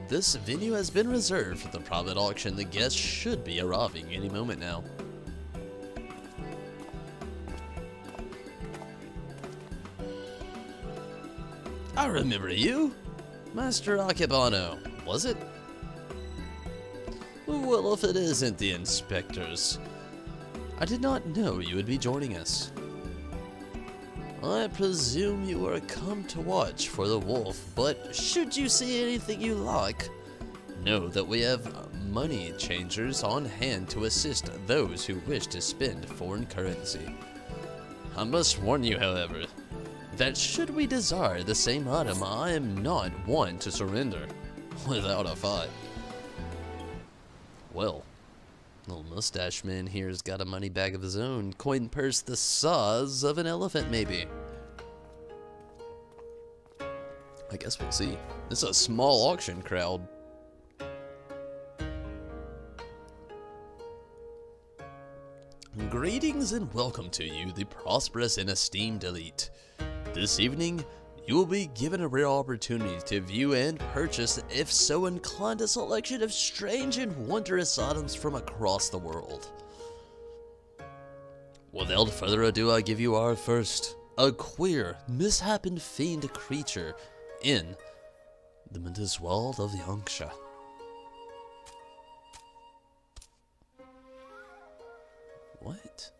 This venue has been reserved for the private auction. The guests should be arriving any moment now. I remember you, Master Akebano, was it? Well, if it isn't the inspectors, I did not know you would be joining us. I presume you are come to watch for the wolf, but should you see anything you like, know that we have money changers on hand to assist those who wish to spend foreign currency. I must warn you, however, that should we desire the same item, I am not one to surrender without a fight. Well, little mustache man here's got a money bag of his own, coin purse the size of an elephant maybe. I guess we'll see. This is a small auction crowd. Greetings and welcome to you, the prosperous and esteemed elite. This evening, you will be given a rare opportunity to view and purchase, if so inclined, a selection of strange and wondrous items from across the world. Without further ado, I give you our first, a queer, misshapen fiend creature in the Mendes world of Yangsha. What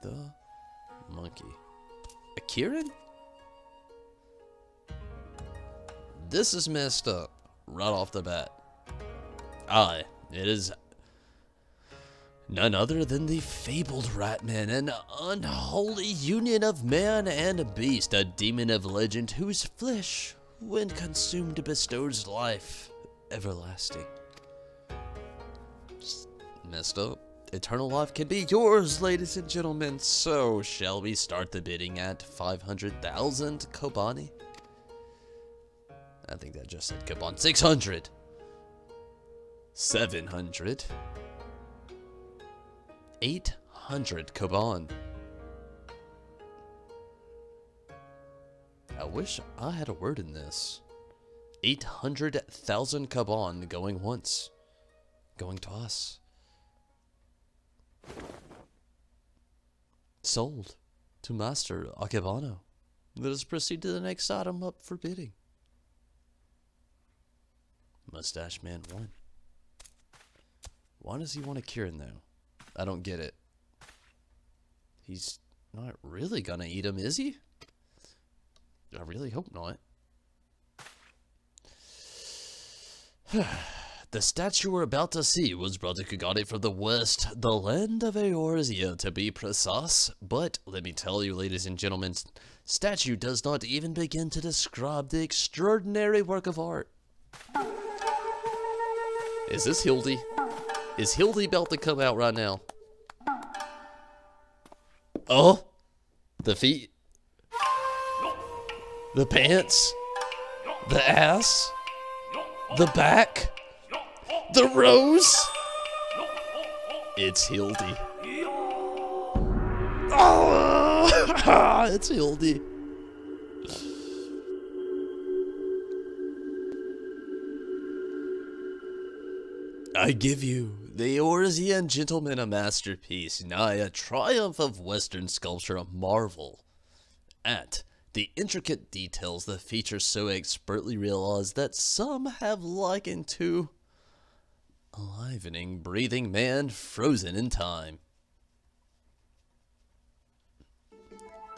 the monkey? A Kieran? This is messed up right off the bat. Aye, it is none other than the fabled Ratman, an unholy union of man and beast, a demon of legend whose flesh, when consumed, bestows life everlasting. Just messed up. Eternal life can be yours, ladies and gentlemen. So, shall we start the bidding at 500,000 Kobani? I think that just said Kobani. 600. 700. 800 Koban. I wish I had a word in this. 800,000 Koban going once. Going twice. Sold to Master Akebano. Let us proceed to the next item up for bidding. Mustache Man 1. Why does he want a Kieran though? I don't get it. He's not really gonna eat him, is he? I really hope not. The statue we're about to see was brought to Kogane from the west, the land of Eorzea to be precise. But let me tell you, ladies and gentlemen, statue does not even begin to describe the extraordinary work of art. Is this Hildi? Is Hildi about to come out right now? Oh, the feet, the pants, the ass, the back, the rose. It's Hildi. Oh, it's Hildi. I give you the Eorzean Gentleman, a masterpiece, nigh a triumph of Western sculpture, a marvel. At the intricate details the features so expertly realized that some have likened to a livening, breathing man frozen in time.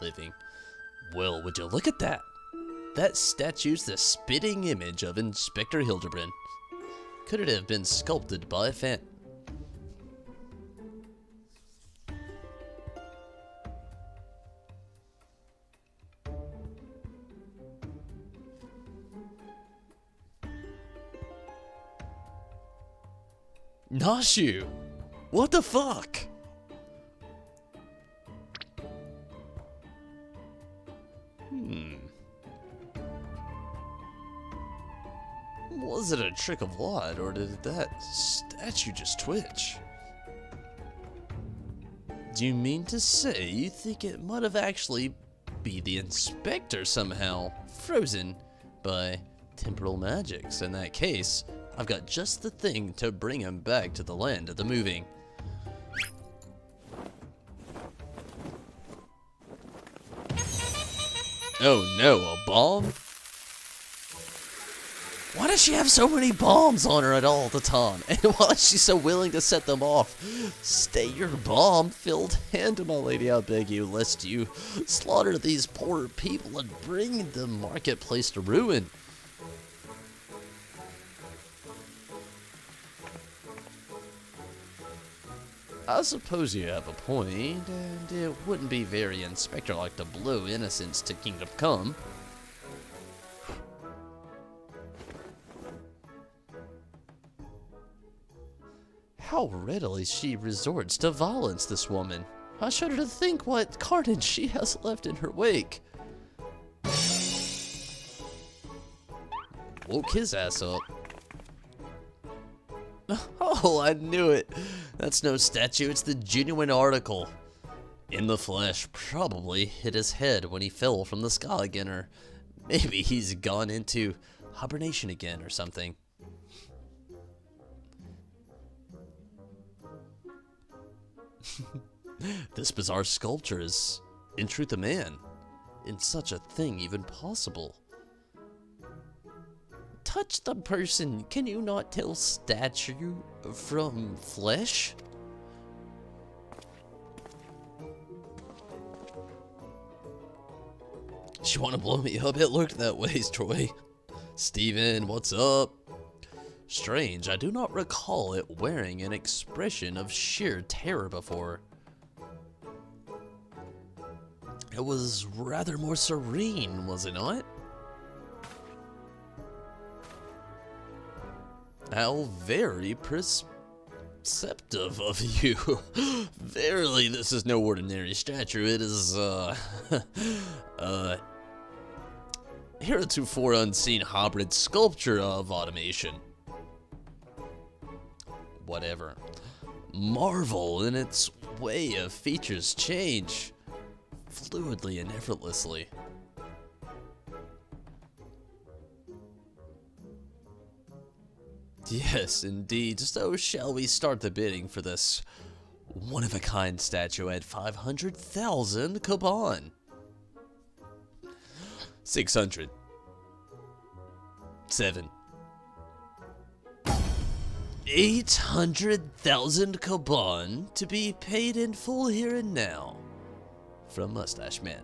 Living. Well, would you look at that? That statue's the spitting image of Inspector Hildebrand. Could it have been sculpted by a fan? Nashu! What the fuck? Was it a trick of light, or did that statue just twitch? Do you mean to say you think it might have actually be the inspector somehow, frozen by temporal magics? In that case, I've got just the thing to bring him back to the land of the moving. Oh no, a bomb? Why does she have so many bombs on her at all the time? And why is she so willing to set them off? Stay your bomb-filled hand, my lady, I beg you, lest you slaughter these poor people and bring the marketplace to ruin. I suppose you have a point, and it wouldn't be very Inspector-like to blow innocents to Kingdom Come. How readily she resorts to violence, this woman. I shudder to think what carnage she has left in her wake. Woke his ass up. Oh, I knew it. That's no statue, it's the genuine article. In the flesh, probably hit his head when he fell from the sky again, or maybe he's gone into hibernation again or something. This bizarre sculpture is, in truth, a man. In such a thing even possible. Touch the person. Can you not tell statue from flesh? You want to blow me up? It looked that way, Troy. Steven, what's up? Strange, I do not recall it wearing an expression of sheer terror before. It was rather more serene, was it not? How very perceptive of you. Verily, this is no ordinary statue. It is, heretofore unseen hybrid sculpture of automation. Whatever. Marvel in its way of features change fluidly and effortlessly. Yes, indeed. So shall we start the bidding for this one-of-a-kind statue at 500,000 Kaban? 600. 7. 800,000 Kaban to be paid in full here and now. From Mustache Man.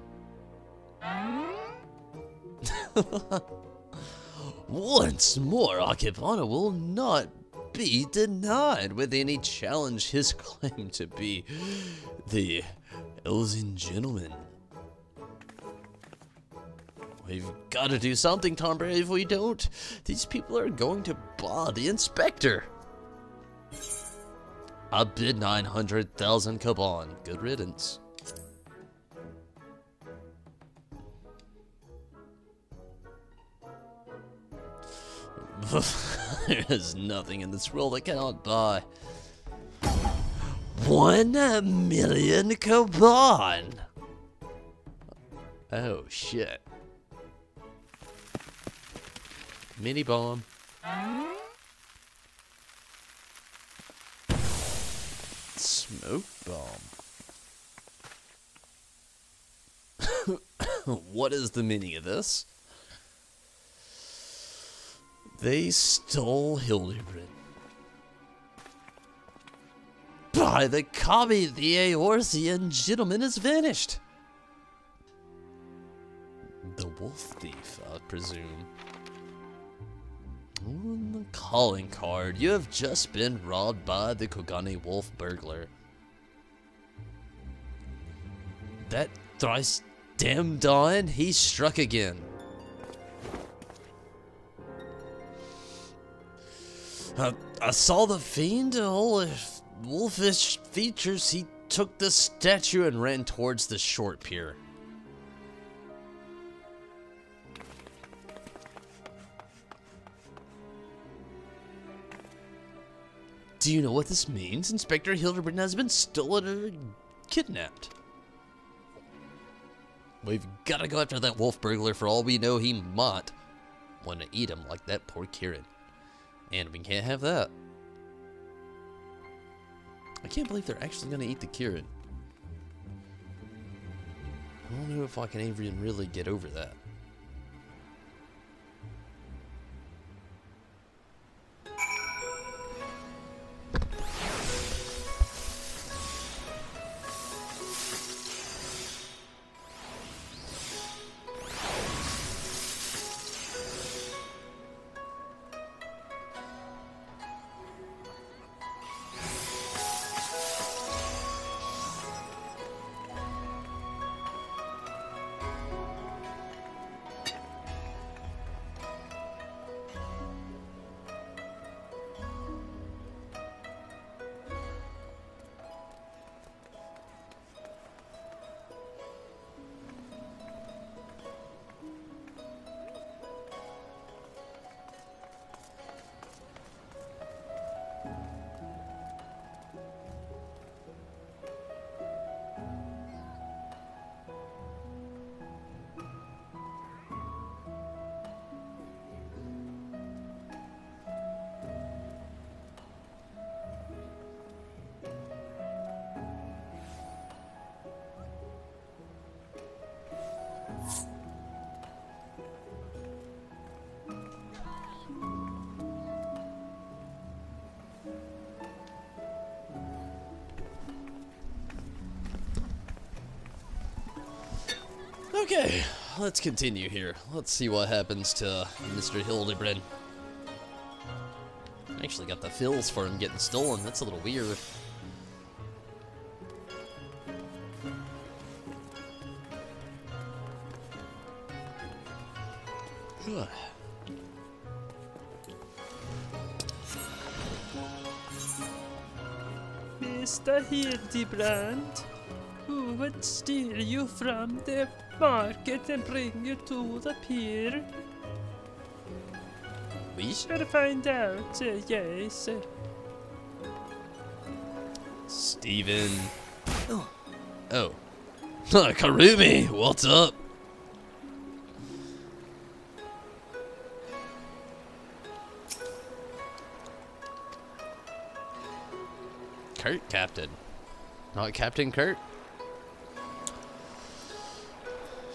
Once more, Akibana will not be denied with any challenge his claim to be the Eorzean Gentleman. We've got to do something, Tomberry. If we don't, these people are going to bar the inspector. I bid 900,000 Kaban. Good riddance. There is nothing in this world I cannot buy. 1 million Kaban. Oh shit. Mini bomb. Smoke bomb. What is the meaning of this? They stole Hildebrand. By the Kami, the Eorzean gentleman has vanished. The wolf thief, I presume. On the calling card, you have just been robbed by the Kogane wolf burglar. That thrice damn dawn, he struck again. I saw the fiend, all his wolfish features. He took the statue and ran towards the short pier. Do you know what this means? Inspector Hildebrand has been stolen or kidnapped. We've got to go after that wolf burglar. For all we know, he might want to eat him like that poor Kieran. And we can't have that. I can't believe they're actually going to eat the Kieran. I don't know if I can even really get over that. Okay, let's continue here. Let's see what happens to Mr. Hildebrand. I actually got the feels for him getting stolen. That's a little weird. Mr. Hildebrand, who would steal you from the market and bring you to the pier? We should find out, yes. Steven. Oh. Karumi, what's up? Kurt, Captain. Not Captain Kurt?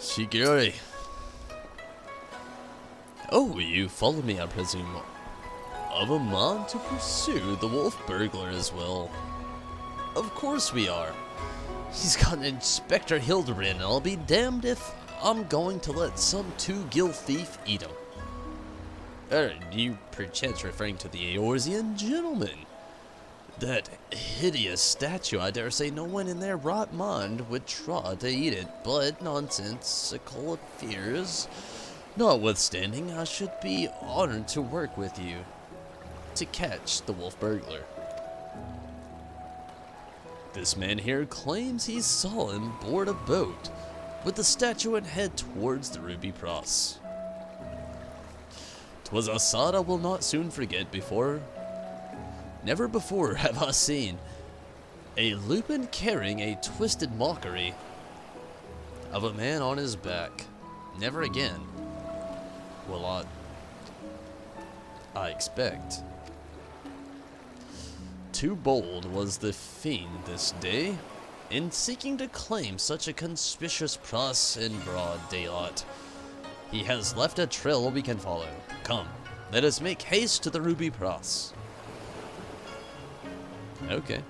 Shiguri. Oh, you follow me, I presume. Of a mind to pursue the wolf burglar as well. Of course we are. He's got an Inspector Hildebrand, and I'll be damned if I'm going to let some two-gill thief eat him. Are you perchance referring to the Eorzean gentleman? That hideous statue, I dare say no one in their right mind would try to eat it, but nonsensical fears notwithstanding, I should be honored to work with you to catch the wolf burglar. This man here claims he saw him board a boat with the statue and head towards the Ruby Pross. 'Twas a sight I will not soon forget before. Never before have I seen a lupin carrying a twisted mockery of a man on his back. Never again will I expect. Too bold was the fiend this day in seeking to claim such a conspicuous pross in broad daylight. He has left a trail we can follow. Come, let us make haste to the Ruby Pross. Okay.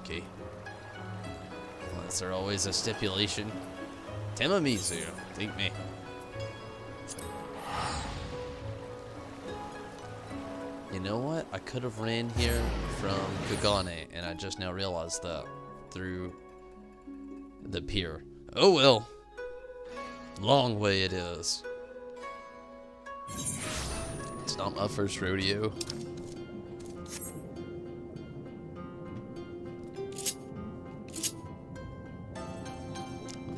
Okay. Well, is there always a stipulation? Temamizu, think me. You know what? I could have ran here from Kagane, and I just now realized that through the pier. Oh well. Long way it is. It's not my first rodeo.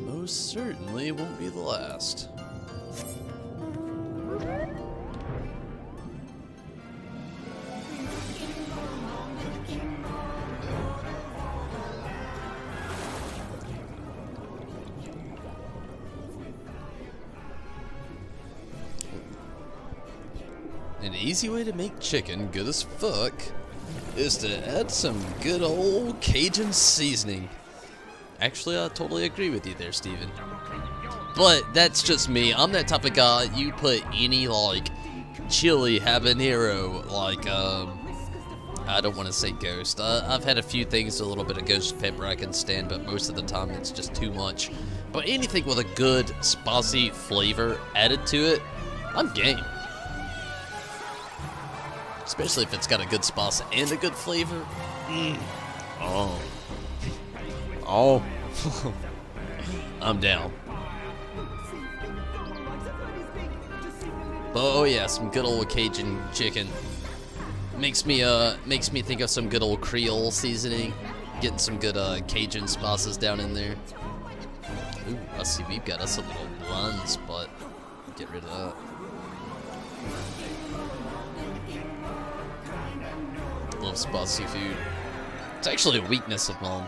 Most certainly won't be the last. An easy way to make chicken good as fuck is to add some good old Cajun seasoning. Actually, I totally agree with you there, Steven. But that's just me. I'm that type of guy, you put any, like, chili habanero, like, I don't want to say ghost. I've had a few things, a little bit of ghost pepper I can stand, but most of the time it's just too much. But anything with a good, spicy flavor added to it, I'm game. Especially if it's got a good spice and a good flavor. Oh. Oh. I'm down. But oh yeah, some good old Cajun chicken. Makes me think of some good old Creole seasoning. Getting some good Cajun spices down in there. Ooh, I see we've got us a little blind spot. Get rid of that. Love spicy food. It's actually a weakness of mine.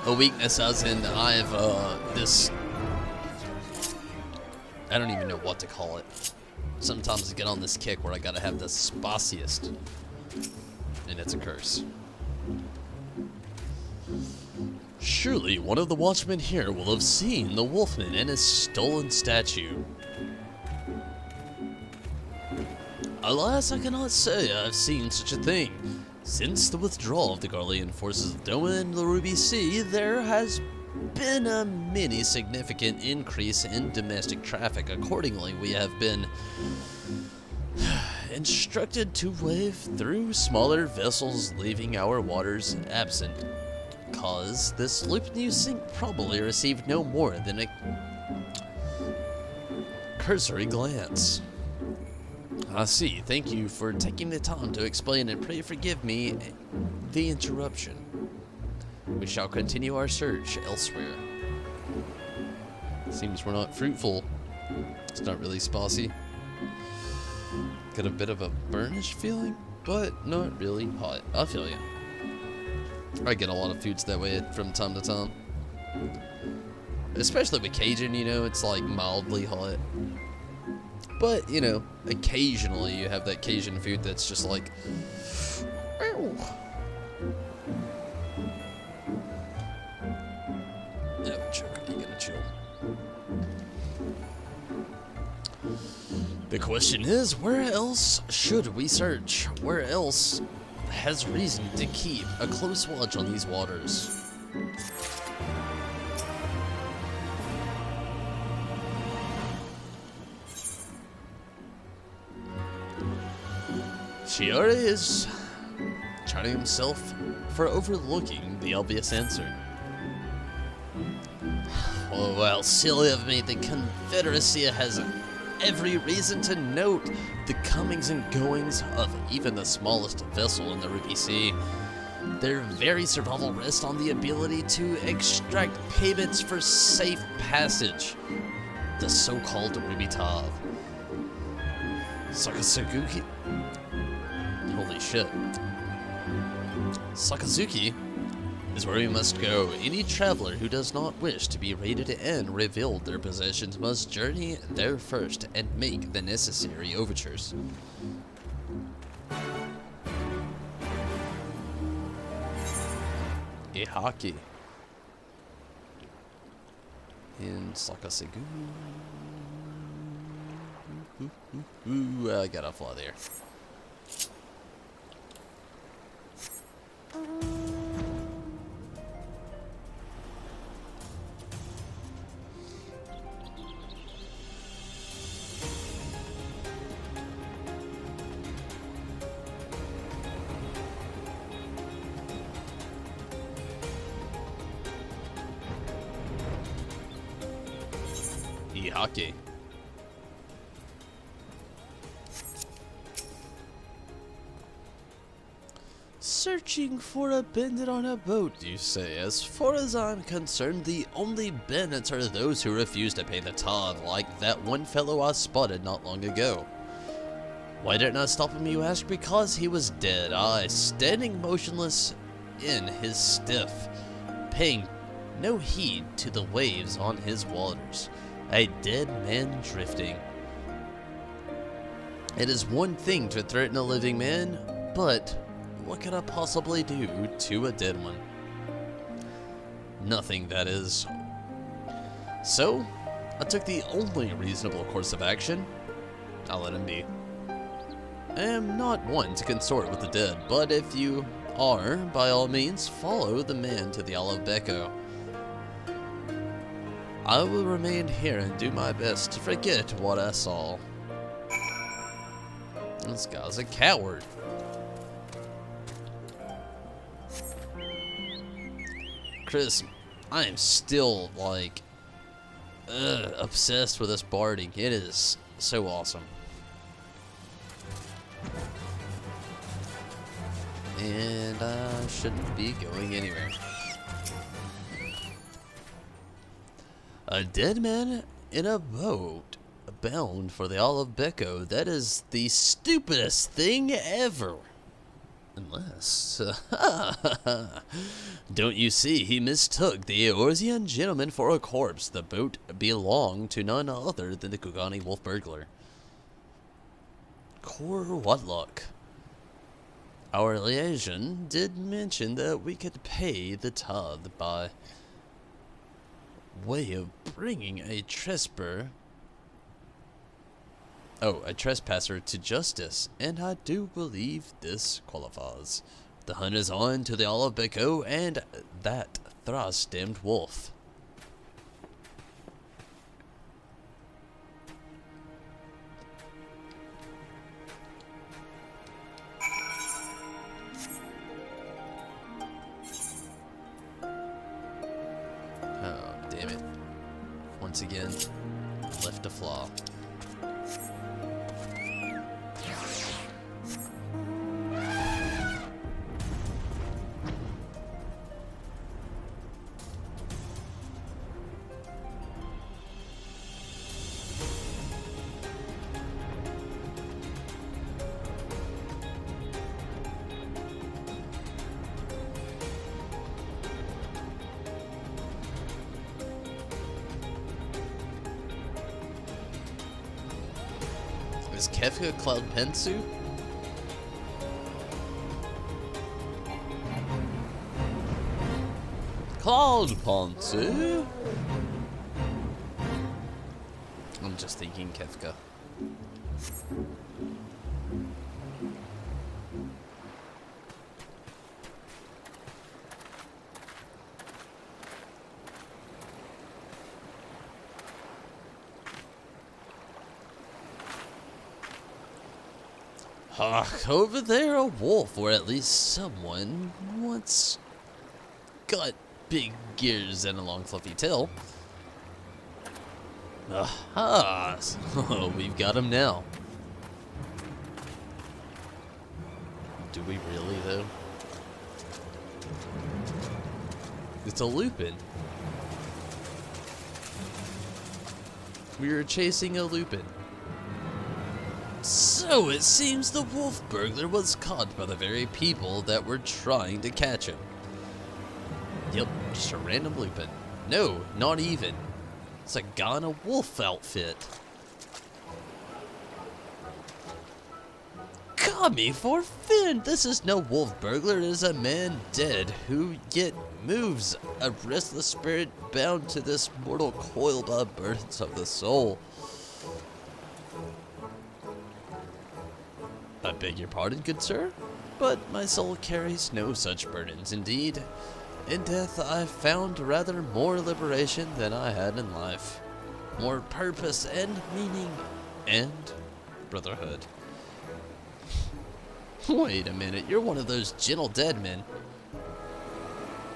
A weakness as in I have this, I don't even know what to call it. Sometimes I get on this kick where I gotta have the spiciest, and it's a curse. Surely one of the watchmen here will have seen the wolfman and his stolen statue. Alas, I cannot say I've seen such a thing. Since the withdrawal of the Garlean forces of Doma and the Ruby Sea, there has been a many significant increase in domestic traffic. Accordingly, we have been instructed to wave through smaller vessels leaving our waters absent, cause this sloop you sink probably received no more than a cursory glance. I see. Thank you for taking the time to explain, and pray forgive me the interruption. We shall continue our search elsewhere. Seems we're not fruitful. It's not really spicy. Got a bit of a burnish feeling, but not really hot. I feel you. I get a lot of foods that way from time to time. Especially with Cajun, you know, it's like mildly hot. But, you know, occasionally you have that Cajun food that's just like, ew. No, Choker, you gotta chill. The question is, where else should we search? Where else has reason to keep a close watch on these waters? chiding himself for overlooking the obvious answer. Oh, well, silly of me, the Confederacy has every reason to note the comings and goings of even the smallest vessel in the Ruby Sea. Their very survival rests on the ability to extract payments for safe passage. The so-called Ruby Tav. Sakazuki? Holy shit. Sakazuki is where we must go. Any traveler who does not wish to be raided and revealed their possessions must journey there first and make the necessary overtures. Ihaki. In Sakazuki. Ooh, I gotta fly there. Ihaki. Searching for a bandit on a boat, you say? As far as I'm concerned, the only bandits are those who refuse to pay the Tav, like that one fellow I spotted not long ago. Why didn't I stop him, you ask? Because he was dead, aye, standing motionless in his skiff, paying no heed to the waves on his waters. A dead man drifting. It is one thing to threaten a living man, but what could I possibly do to a dead one? Nothing, that is. So, I took the only reasonable course of action. I let him be. I am not one to consort with the dead, but if you are, by all means, follow the man to the Isle of Becco. I will remain here and do my best to forget what I saw. This guy's a coward. Chris, I am still, like, obsessed with this barding. It is so awesome. And I shouldn't be going anywhere. A dead man in a boat bound for the Isle of Becco. That is the stupidest thing ever. Unless... Don't you see, he mistook the Eorzean gentleman for a corpse. The boat belonged to none other than the Kugani wolf burglar. Core what luck. Our liaison did mention that we could pay the tithe by way of bringing a trespasser to justice, and I do believe this qualifies. The hunt is on to the Isle of Becco and that thrash-stemmed wolf. Oh, damn it. Once again, left a flaw. Is Kefka Cloud Pensu? Cloud Pensu? I'm just thinking Kefka. Over there, a wolf, or at least someone, once got big gears and a long fluffy tail. Aha! So we've got him now. Do we really, though? It's a lupin. We are chasing a lupin. So it seems the wolf burglar was caught by the very people that were trying to catch him. Yep, just a random lupin. No, not even. It's a guy in a wolf outfit. Got me for Finn. This is no wolf burglar. It is a man dead who yet moves, a restless spirit bound to this mortal coil by burdens of the soul. I beg your pardon, good sir, but my soul carries no such burdens. Indeed, in death I found rather more liberation than I had in life, more purpose and meaning, and brotherhood. Wait a minute, you're one of those gentle dead men.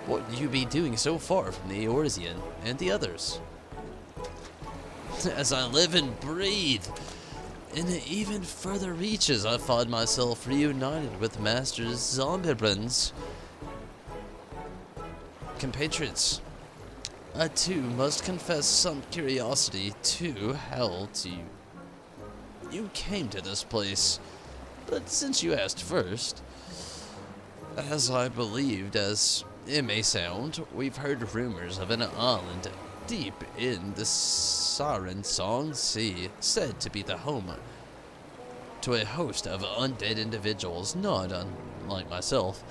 What would you be doing so far from the Eorzean and the others? As I live and breathe, in even further reaches, I find myself reunited with Master Zombiebrand's compatriots. I too must confess some curiosity to how you came to this place. But since you asked first, as I believed, as it may sound, we've heard rumors of an island deep in the Siren Song Sea, said to be the home to a host of undead individuals, not unlike myself.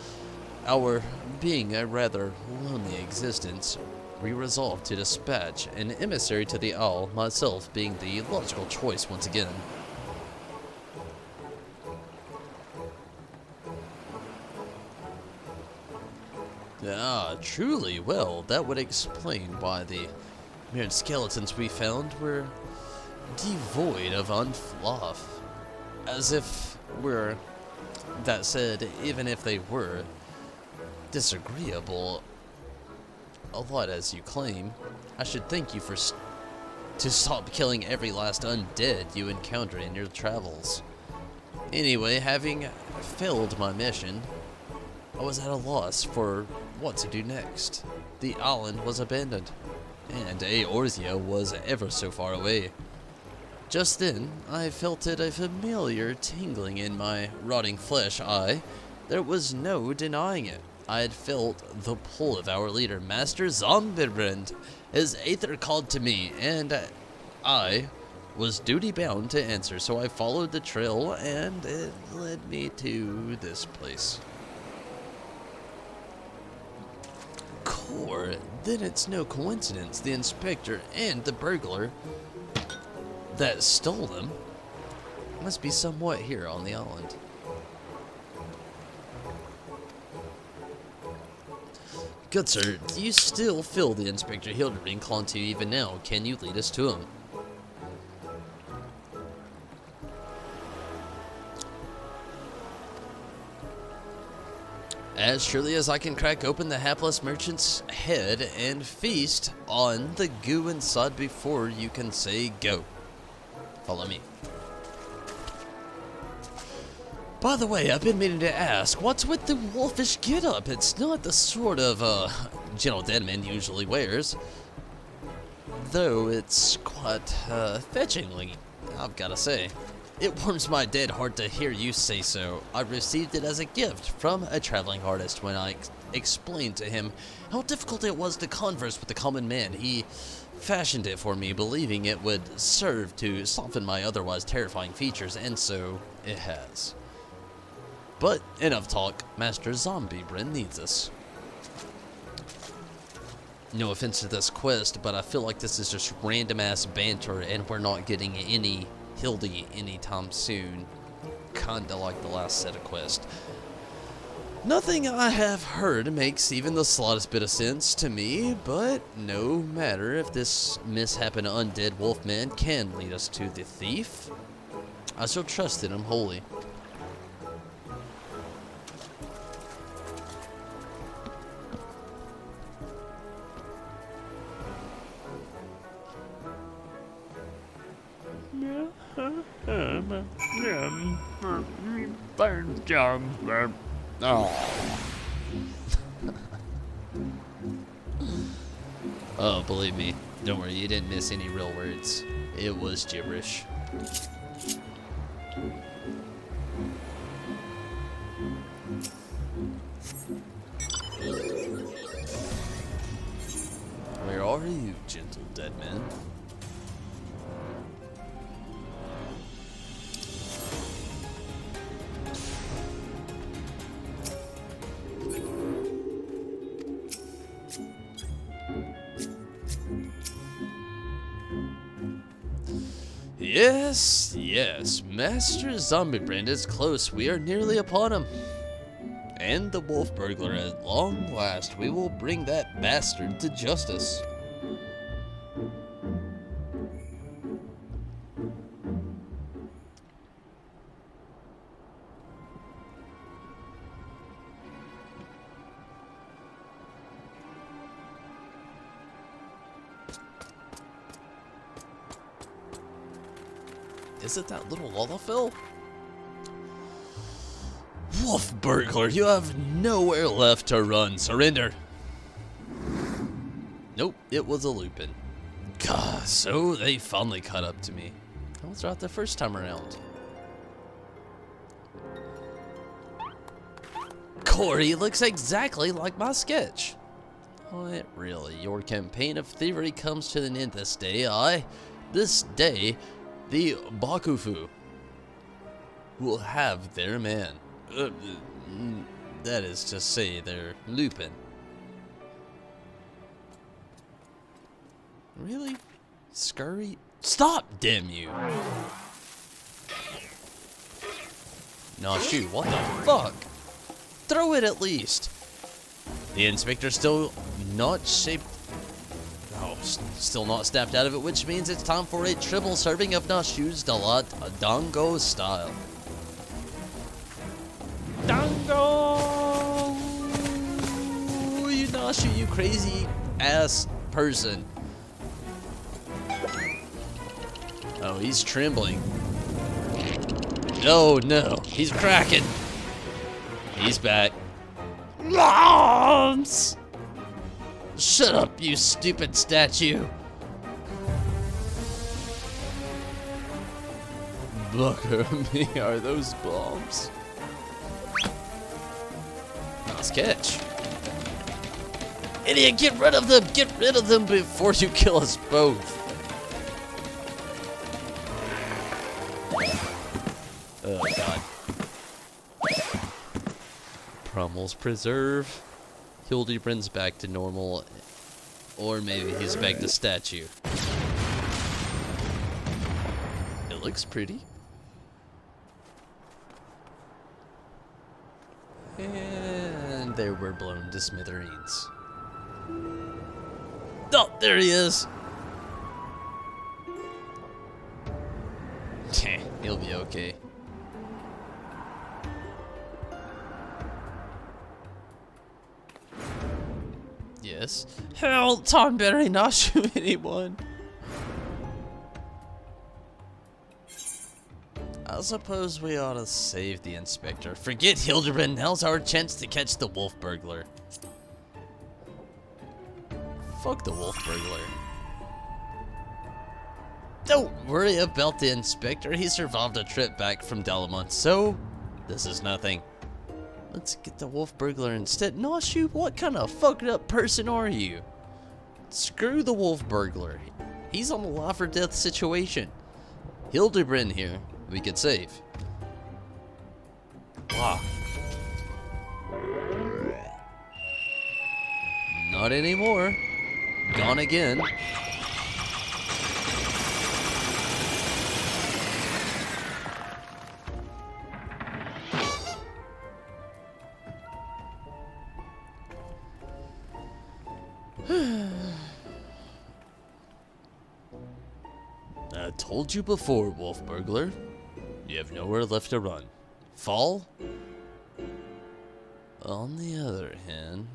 Our being a rather lonely existence, we resolved to dispatch an emissary to the Isle, myself being the logical choice once again. Ah, truly. Well, that would explain why the mere skeletons we found were devoid of unfluff. As if we're... That said, even if they were disagreeable, a lot as you claim, I should thank you for to stop killing every last undead you encounter in your travels. Anyway, having failed my mission, I was at a loss for what to do next. The island was abandoned, and Eorzea was ever so far away. Just then, I felt a familiar tingling in my rotting flesh. There was no denying it. I had felt the pull of our leader, Master Zombiebrand. His aether called to me, and I was duty-bound to answer, so I followed the trail, and it led me to this place. Then it's no coincidence the inspector and the burglar that stole them must be somewhat here on the island. Good sir, do you still feel the Inspector Hildi calling to you even now? Can you lead us to him? As surely as I can crack open the hapless merchant's head and feast on the goo inside before you can say go. Follow me. By the way, I've been meaning to ask, what's with the wolfish getup? It's not the sort of, gentle deadman usually wears. Though it's quite, fetchingly, I've gotta say. It warms my dead heart to hear you say so. I received it as a gift from a traveling artist when I explained to him how difficult it was to converse with the common man. He fashioned it for me, believing it would serve to soften my otherwise terrifying features, and so it has. But enough talk. Master Zombiebrand needs us. No offense to this quest, but I feel like this is just random-ass banter, and we're not getting any Hildi anytime soon. Kinda like the last set of quests. Nothing I have heard makes even the slightest bit of sense to me, but no matter if this misshapen undead wolfman can lead us to the thief, I shall trust in him wholly. Oh. Oh, believe me. Don't worry, you didn't miss any real words. It was gibberish. Where are you, gentle dead man? Yes, yes, Master Zombie Brand is close. We are nearly upon him. And the wolf burglar, at long last, we will bring that bastard to justice. Is it that little Lullafil? Wolf burglar, you have nowhere left to run. Surrender. Nope, it was a Lupin. God, so they finally caught up to me. I was right the first time around. Corey looks exactly like my sketch. What, really? Your campaign of thievery comes to an end this day. This day, the Bakufu will have their man. That is to say, their Lupin. Really? Scurry? Stop, damn you! Nah, shoot, what the fuck? Throw it at least! The inspector's still not shaped. Oh, still not snapped out of it, which means it's time for a triple serving of Nashu's Dalat Dango style. Dango! You Nashu, you crazy ass person. Oh, he's trembling. Oh no, he's cracking. He's back. Moms! Shut up, you stupid statue. Look at me, are those bombs? Nice catch. Idiot, get rid of them! Get rid of them before you kill us both. Oh god. Prommel's Preserve. Hildi brings back to normal, or maybe he's back to statue. It looks pretty. And they were blown to smithereens. Oh, there he is. He'll be okay. Yes. Hell, Tom better not shoot anyone. I suppose we ought to save the inspector. Forget Hildebrand, now's our chance to catch the wolf burglar. Fuck the wolf burglar. Don't worry about the inspector, he survived a trip back from Delamont, so this is nothing. Let's get the wolf burglar instead. No, shoot, what kind of fucked up person are you? Screw the wolf burglar. He's on a life or death situation. Hildebrand here, we could save. Wow. Not anymore. Gone again. I told you before, wolf burglar. You have nowhere left to run. Fall? On the other hand...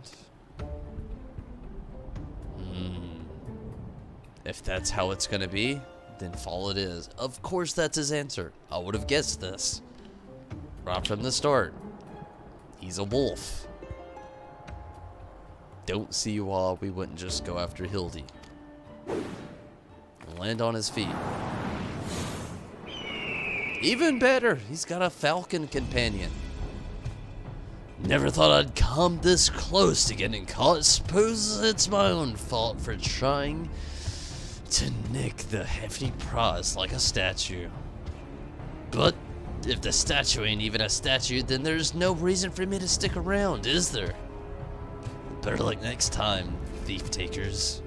if that's how it's gonna be, Then fall it is. Of course that's his answer. I would have guessed this. Right from the start. He's a wolf. Don't see why we wouldn't just go after Hildi. Land on his feet. Even better, he's got a falcon companion. Never thought I'd come this close to getting caught. Suppose it's my own fault for trying to nick the hefty prize like a statue. But if the statue ain't even a statue, then there's no reason for me to stick around, is there? Better luck next time, thief takers.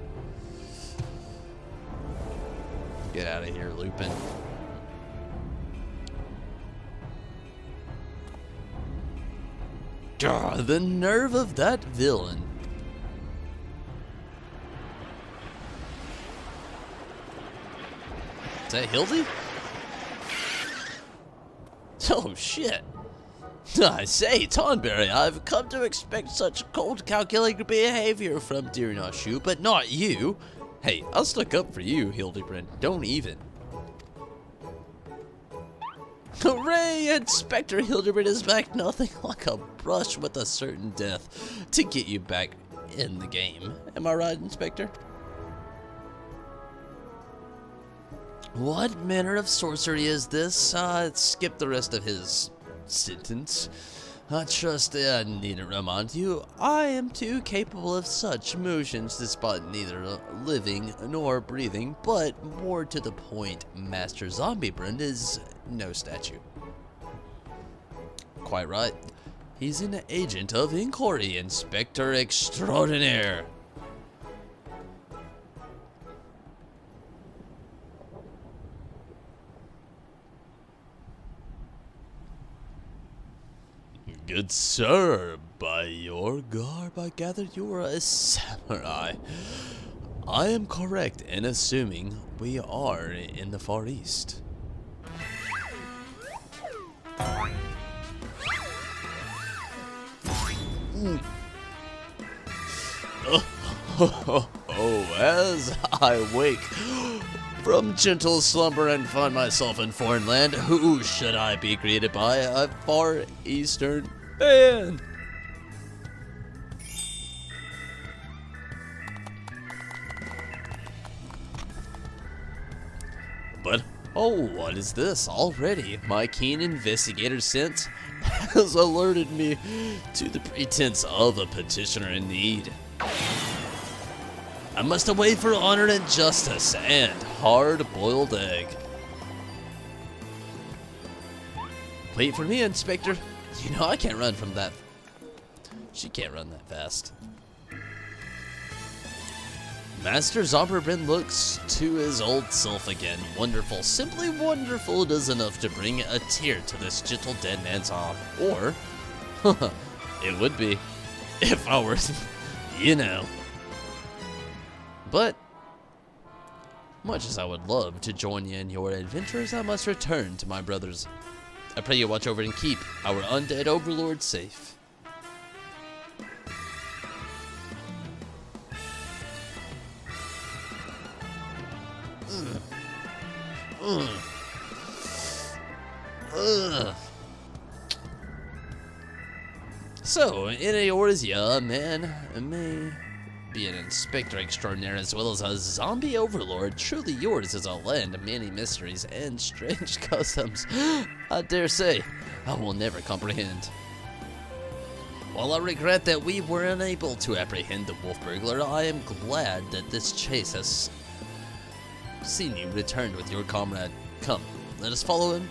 Get out of here, Lupin. God, the nerve of that villain. Is that Hildi? Oh shit. I say, Tonberry, I've come to expect such cold, calculated behavior from dear Nashu, but not you. Hey, I'll stick up for you, Hildebrand. Don't even. Hooray! Inspector Hildebrand is back. Nothing like a brush with a certain death to get you back in the game. Am I right, Inspector? What manner of sorcery is this? Skip the rest of his sentence. I trust I need to remind you, I am too capable of such motions despite neither living nor breathing, but more to the point, Master Zombiebrand is no statue. Quite right. He's an agent of inquiry, Inspector Extraordinaire. Good sir, by your garb I gather you are a samurai. I am correct in assuming we are in the Far East. Oh, as I wake from gentle slumber and find myself in foreign land, who should I be greeted by? A Far Eastern man. But, oh, what is this? Already, my keen investigator sense has alerted me to the pretense of a petitioner in need. I must await for honor and justice and hard-boiled egg. Wait for me, Inspector. You know I can't run from that. She can't run that fast. Master Zombiebrand looks to his old self again. Wonderful, simply wonderful does enough to bring a tear to this gentle dead man's eye. Or, it would be, if I were, you know. But, much as I would love to join you in your adventures, I must return to my brothers. I pray you watch over and keep our undead overlord safe. So, in a Orzia, man may be an inspector extraordinaire as well as a zombie overlord. Truly yours is a land of many mysteries and strange customs I dare say I will never comprehend. While I regret that we were unable to apprehend the wolf burglar, I am glad that this chase has seen you returned with your comrade. Come, let us follow him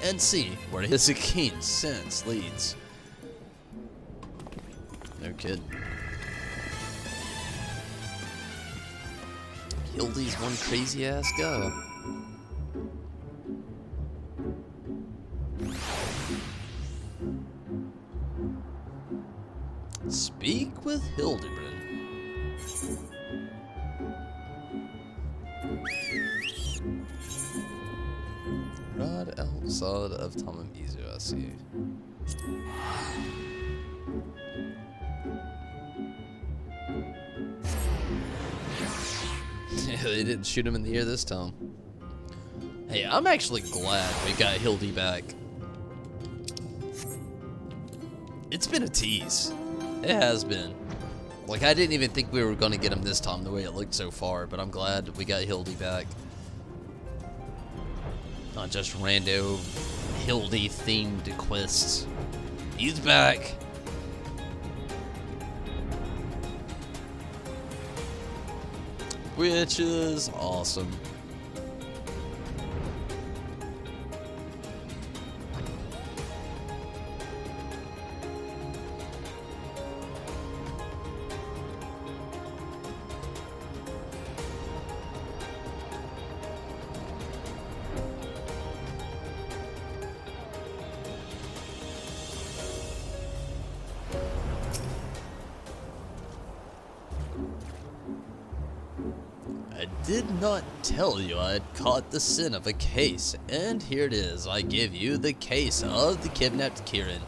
and see where his keen sense leads. No kidding. Hildi's one crazy ass guy. Speak with Hildebrand. Right outside of Tamamizu, I see. They didn't shoot him in the ear this time. Hey, I'm actually glad we got Hildi back. It's been a tease. It has been. Like, I didn't even think we were going to get him this time the way it looked so far, but I'm glad we got Hildi back. Not just rando Hildi themed quests. He's back. Which is awesome. I did not tell you I had caught the sin of a case, and here it is. I give you the case of the kidnapped Kieran.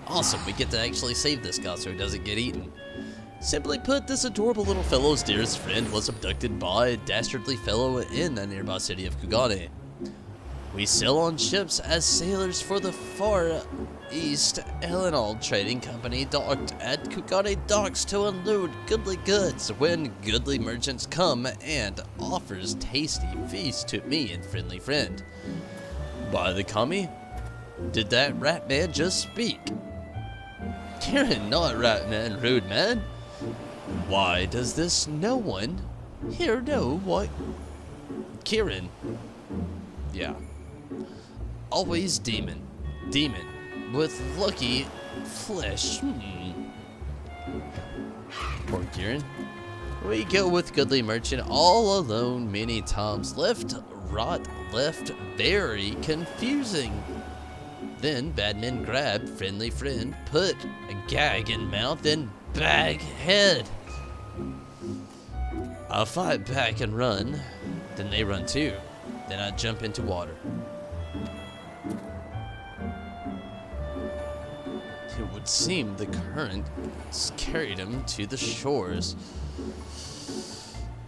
Awesome, we get to actually save this guy so he doesn't get eaten. Simply put, this adorable little fellow's dearest friend was abducted by a dastardly fellow in the nearby city of Kugane. We sail on ships as sailors for the Far East Elenol Trading Company docked at Kugane docks to unload goodly goods when goodly merchants come and offers tasty feast to me and friendly friend. By the kami, did that rat man just speak? Kieran, not rat man, rude man. Why does this no one here know what? Kieran. Yeah. Always demon. Demon. With lucky flesh. Poor Kieran. We go with goodly merchant all alone many times. Left, rot, left, very confusing. Then bad men grab friendly friend, put a gag in mouth, and bag head. I fight back and run. Then they run too. Then I jump into water. It would seem the current carried him to the shores.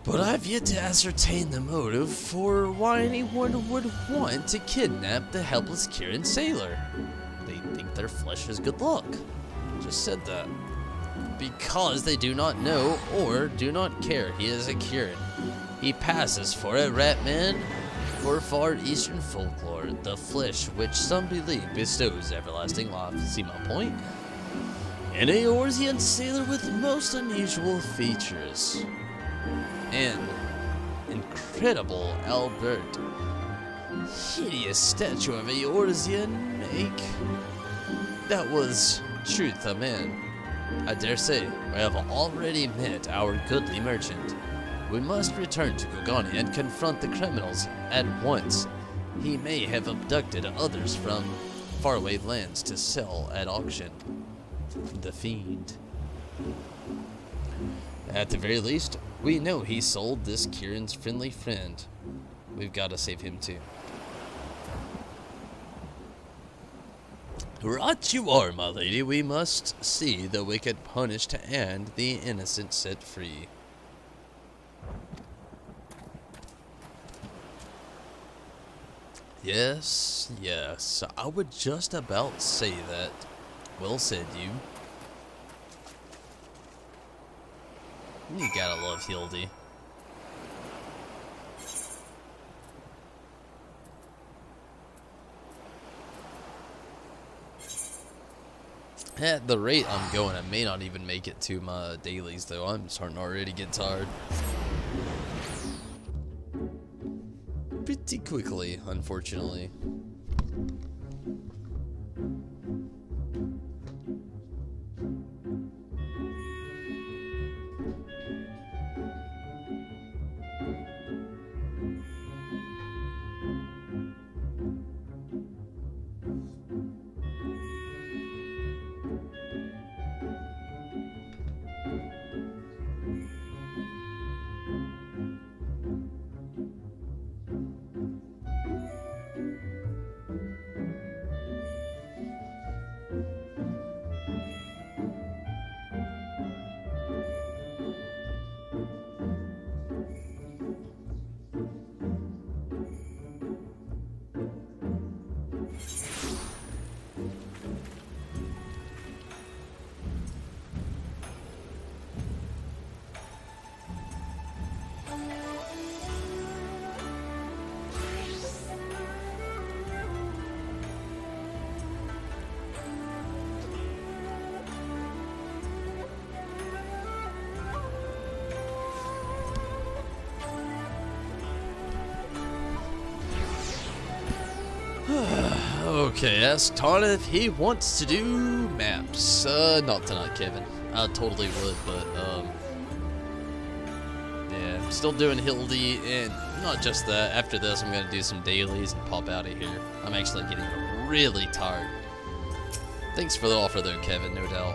But I've yet to ascertain the motive for why anyone would want to kidnap the helpless Kieran sailor. They think their flesh is good luck. Just said that. Because they do not know or do not care he is a Kieran. He passes for a rat man for Far Eastern folklore, the flesh which some believe bestows everlasting life. See my point? An Eorzean sailor with most unusual features. An incredible Albert. Hideous statue of Eorzean make. That was truth a man. I dare say we have already met our goodly merchant. We must return to Kugane and confront the criminals at once. He may have abducted others from faraway lands to sell at auction. The fiend. At the very least, we know he sold this Kieran's friendly friend. We've got to save him too. Right you are, my lady. We must see the wicked punished and the innocent set free. Yes, yes, I would just about say that. Well said, you. You gotta love Hildi. At the rate I'm going, I may not even make it to my dailies, though. I'm starting to already get tired. Pretty quickly, unfortunately. Okay, ask Todd if he wants to do maps. Not tonight, Kevin. I totally would, but, yeah, I'm still doing Hildi, and not just that. After this, I'm gonna do some dailies and pop out of here. I'm actually getting really tired. Thanks for the offer, though, Kevin, no doubt.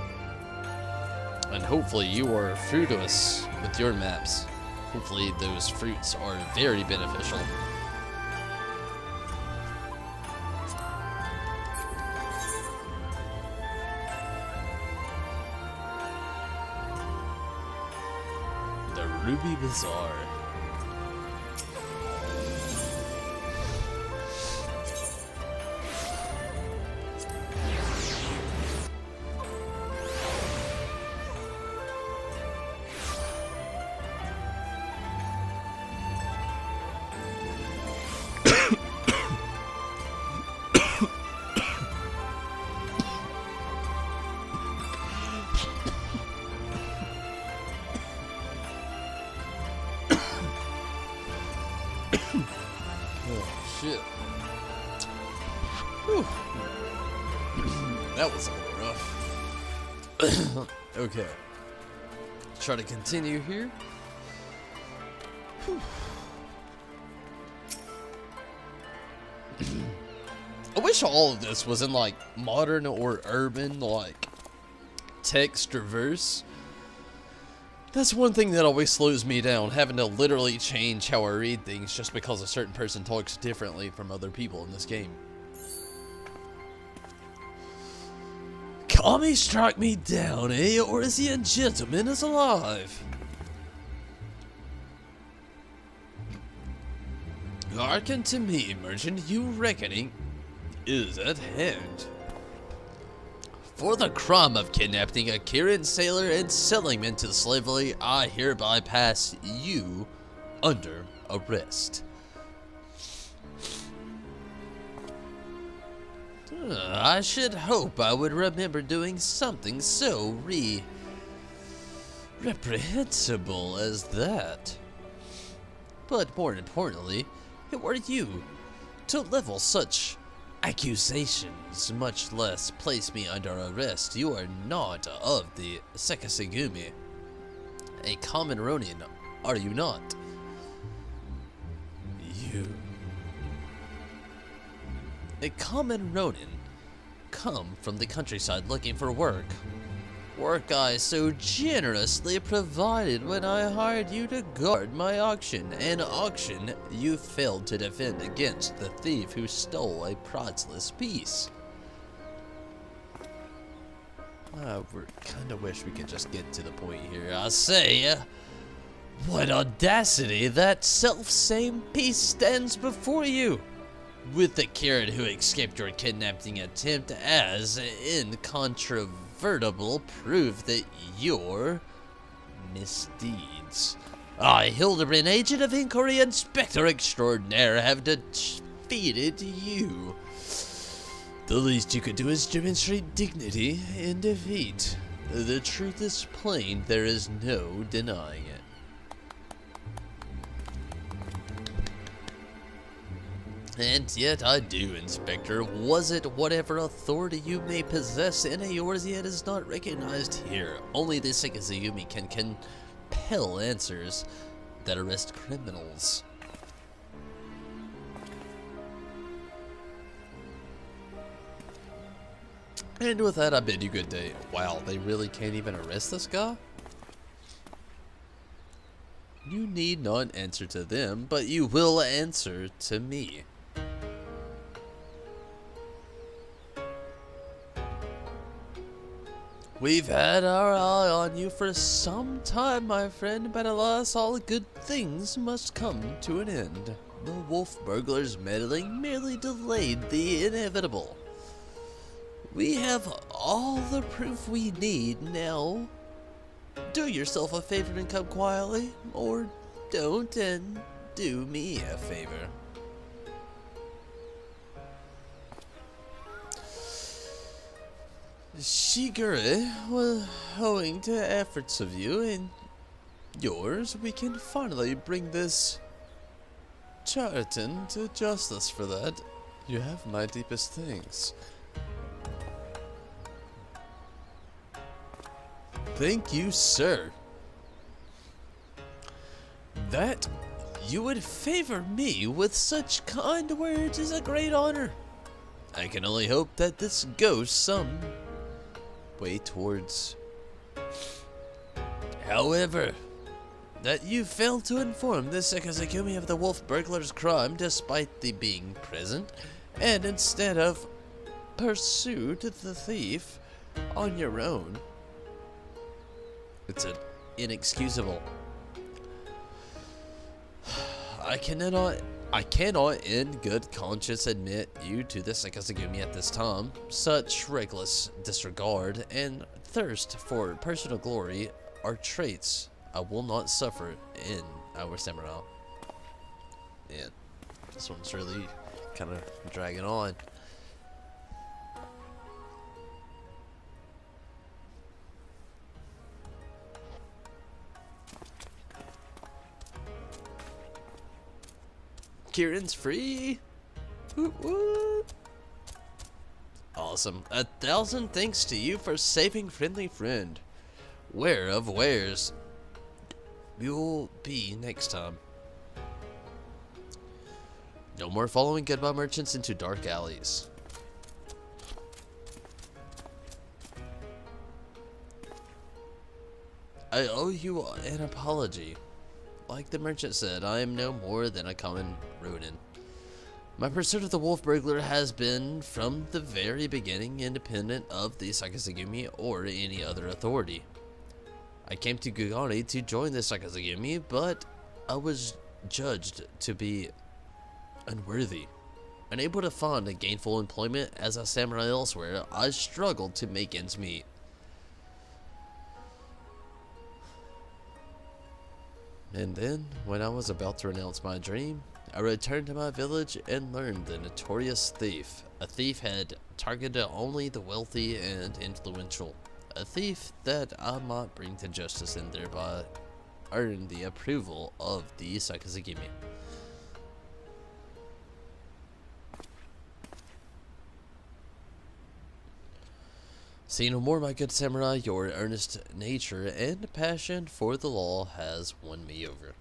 And hopefully you are fruitous with your maps. Hopefully those fruits are very beneficial. The Ruby Bazaar. Shit. Whew. That was a little rough. Okay. Try to continue here. Whew. I wish all of this was in like modern or urban, like text or verse. That's one thing that always slows me down, having to literally change how I read things just because a certain person talks differently from other people in this game. Kami struck me down, eh? Or is he a gentleman is alive? Hearken to me, merchant, you reckoning is at hand. For the crime of kidnapping a Kirin sailor and selling him into slavery, I hereby pass you under arrest. I should hope I would remember doing something so reprehensible as that. But more importantly, who are you to level such accusations, much less place me under arrest? You are not of the Sekisegumi. A common Ronin, are you not? You. A common Ronin, come from the countryside looking for work. Work I so generously provided when I hired you to guard my auction. An auction you failed to defend against the thief who stole a priceless piece. I kinda wish we could just get to the point here. I say, what audacity, that self-same piece stands before you, with the Kirin who escaped your kidnapping attempt as incontrovertible proof that your misdeeds. I, Hildebrand, agent of inquiry, inspector extraordinaire, have defeated you. The least you could do is demonstrate dignity in defeat. The truth is plain, there is no denying it. And yet I do, Inspector. Was it whatever authority you may possess in yours yet is not recognized here? Only the Sekisegumi can compel answers that arrest criminals. And with that, I bid you good day. Wow, they really can't even arrest this guy? You need not answer to them, but you will answer to me. We've had our eye on you for some time, my friend, but alas, all good things must come to an end. The wolf burglar's meddling merely delayed the inevitable. We have all the proof we need now. Do yourself a favor and come quietly, or don't and do me a favor. Shigure, well, owing to efforts of you and yours, we can finally bring this charlatan to justice for that. You have my deepest thanks. Thank you, sir. That you would favor me with such kind words is a great honor. I can only hope that this goes some way towards. However, that you failed to inform the Sekazakumi of the wolf burglar's crime despite the being present, and instead of pursued the thief on your own. It's inexcusable. I cannot in good conscience admit you to the Sekazagumi at this time. Such reckless disregard and thirst for personal glory are traits I will not suffer in our samurai. Yeah, this one's really kind of dragging on. Kieran's free. Woot woot. Awesome. 1,000 thanks to you for saving friendly friend. Where of wares you'll be next time. No more following goodbye merchants into dark alleys. I owe you an apology. Like the merchant said, I am no more than a common rodent. My pursuit of the wolf burglar has been, from the very beginning, independent of the Sakazagumi or any other authority. I came to Gugani to join the Sakazagumi, but I was judged to be unworthy. Unable to find a gainful employment as a samurai elsewhere, I struggled to make ends meet. And then, when I was about to renounce my dream, I returned to my village and learned the notorious thief. A thief had targeted only the wealthy and influential. A thief that I might bring to justice and thereby earn the approval of the Sakazagimi. See no more, my good samurai. Your earnest nature and passion for the law has won me over.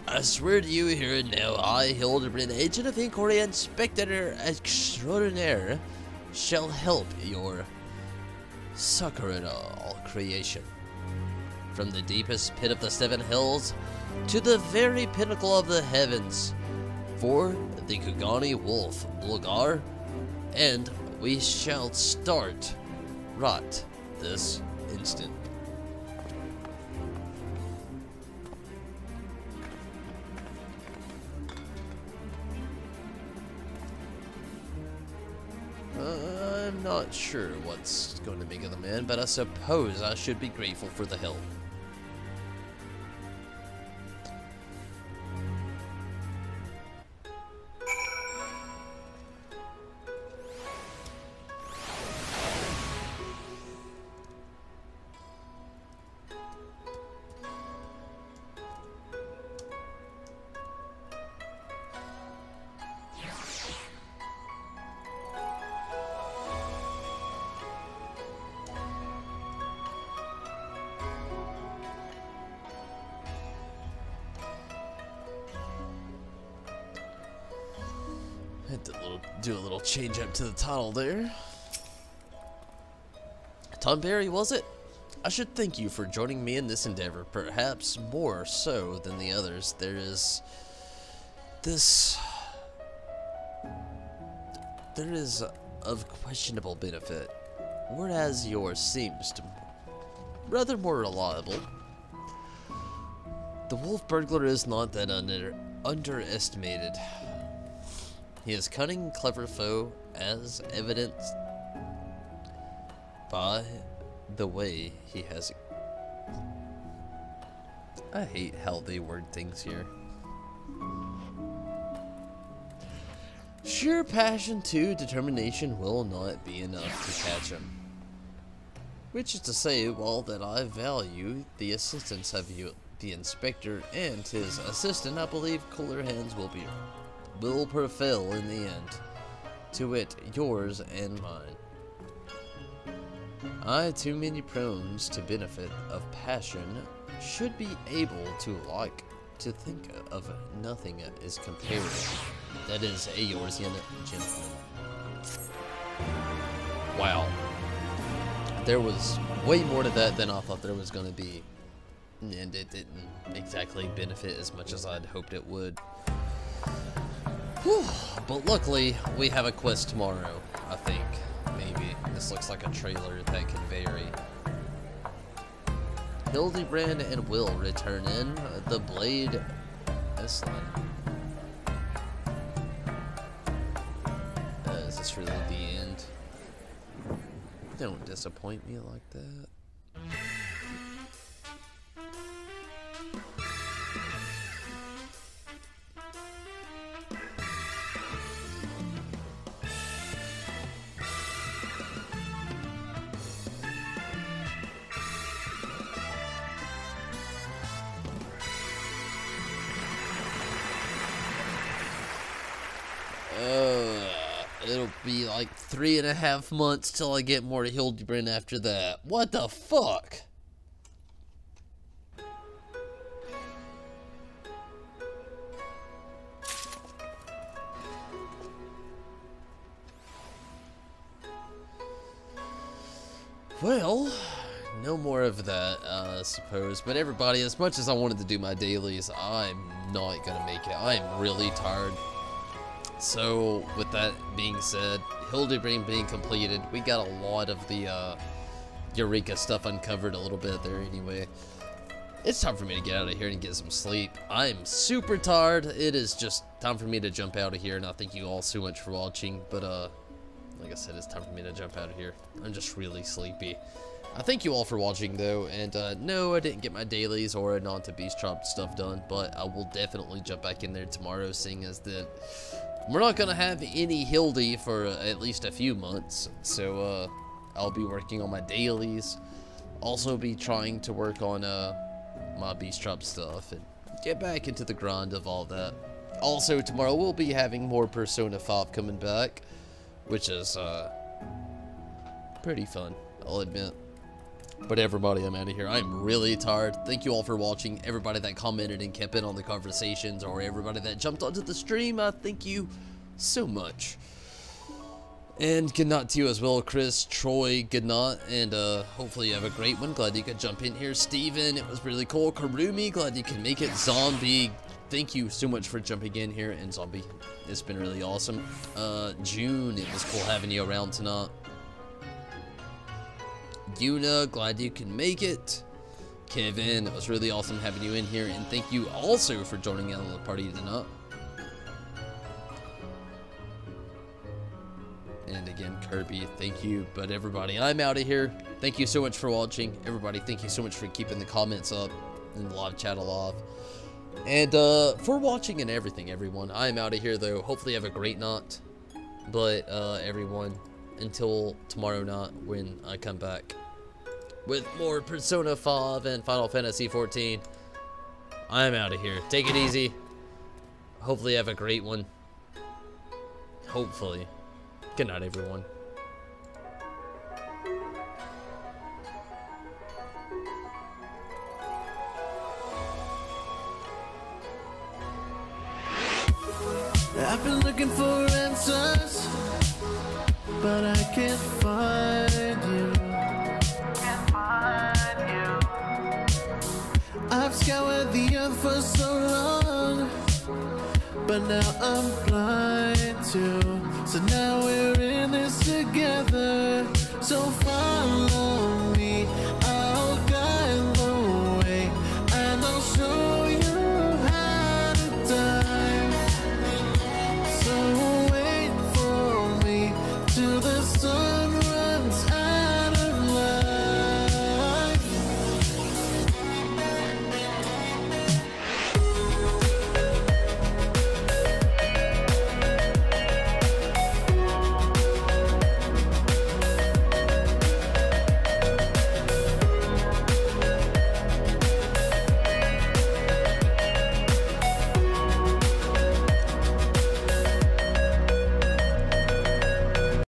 I swear to you here and now, I, Hildebrand, agent of inquiry and spectator extraordinaire, shall help your succor in all creation. From the deepest pit of the 7 hills to the very pinnacle of the heavens, for the Kugani Wolf Bulgar, and we shall start right this instant. I'm not sure what's going to make of the man, but I suppose I should be grateful for the help. Had to do a little change up to the title there. Tonberry, was it? I should thank you for joining me in this endeavor, perhaps more so than the others. There is of questionable benefit, whereas yours seems to rather more reliable. The wolf burglar is not that underestimated. He is cunning and clever foe, as evidenced by the way he has. I hate how they word things here. Sheer passion to determination will not be enough to catch him. Which is to say, while that I value the assistance of you the inspector and his assistant, I believe cooler hands will prevail in the end. To wit, yours and mine. I, too many prones to benefit of passion, should be able to think of nothing is compared. That is a yours and gentleman. Wow. There was way more to that than I thought there was going to be. And it didn't exactly benefit as much as I'd hoped it would. Whew. But luckily, we have a quest tomorrow, I think. Maybe. This looks like a trailer that can vary. Hildebrand and Will return in the Blade Eslan. Is this really the end? Don't disappoint me like that. It'll be like 3.5 months till I get more to Hildebrand after that. What the fuck? Well, no more of that, I suppose. But everybody, as much as I wanted to do my dailies, I'm not gonna make it. I am really tired. So, with that being said, Hildebrand being completed, we got a lot of the Eureka stuff uncovered a little bit there anyway. It's time for me to get out of here and get some sleep. I'm super tired. It is just time for me to jump out of here, and I thank you all so much for watching. But, like I said, it's time for me to jump out of here. I'm just really sleepy. I thank you all for watching, though, and no, I didn't get my dailies or a non-to-beast drop stuff done, but I will definitely jump back in there tomorrow, seeing as that we're not going to have any Hildi for at least a few months, so I'll be working on my dailies, also be trying to work on my beast drop stuff, and get back into the grind of all that. Also, tomorrow we'll be having more Persona 5 coming back, which is pretty fun, I'll admit. But everybody, I'm out of here. I'm really tired. Thank you all for watching. Everybody that commented and kept in on the conversations, or everybody that jumped onto the stream, I thank you so much. And good night to you as well, Chris, Troy, good night, and hopefully you have a great one. Glad you could jump in here. Steven, it was really cool. Karumi, glad you can make it. Zombie, thank you so much for jumping in here. And Zombie, it's been really awesome. June, it was cool having you around tonight. Yuna, glad you can make it. Kevin, it was really awesome having you in here, and thank you also for joining out of the party tonight. And again, Kirby, thank you. But everybody, I'm out of here. Thank you so much for watching. Everybody, thank you so much for keeping the comments up and the live chat alive. And for watching and everything, everyone. I'm out of here, though. Hopefully you have a great night. But everyone, until tomorrow night when I come back with more Persona 5 and Final Fantasy 14. I'm out of here. Take it easy. Hopefully you have a great one. Hopefully. Good night, everyone. I've been looking for answers, but I can't find you. I've scoured the earth for so long, but now I'm blind too. So now we're in this together. So follow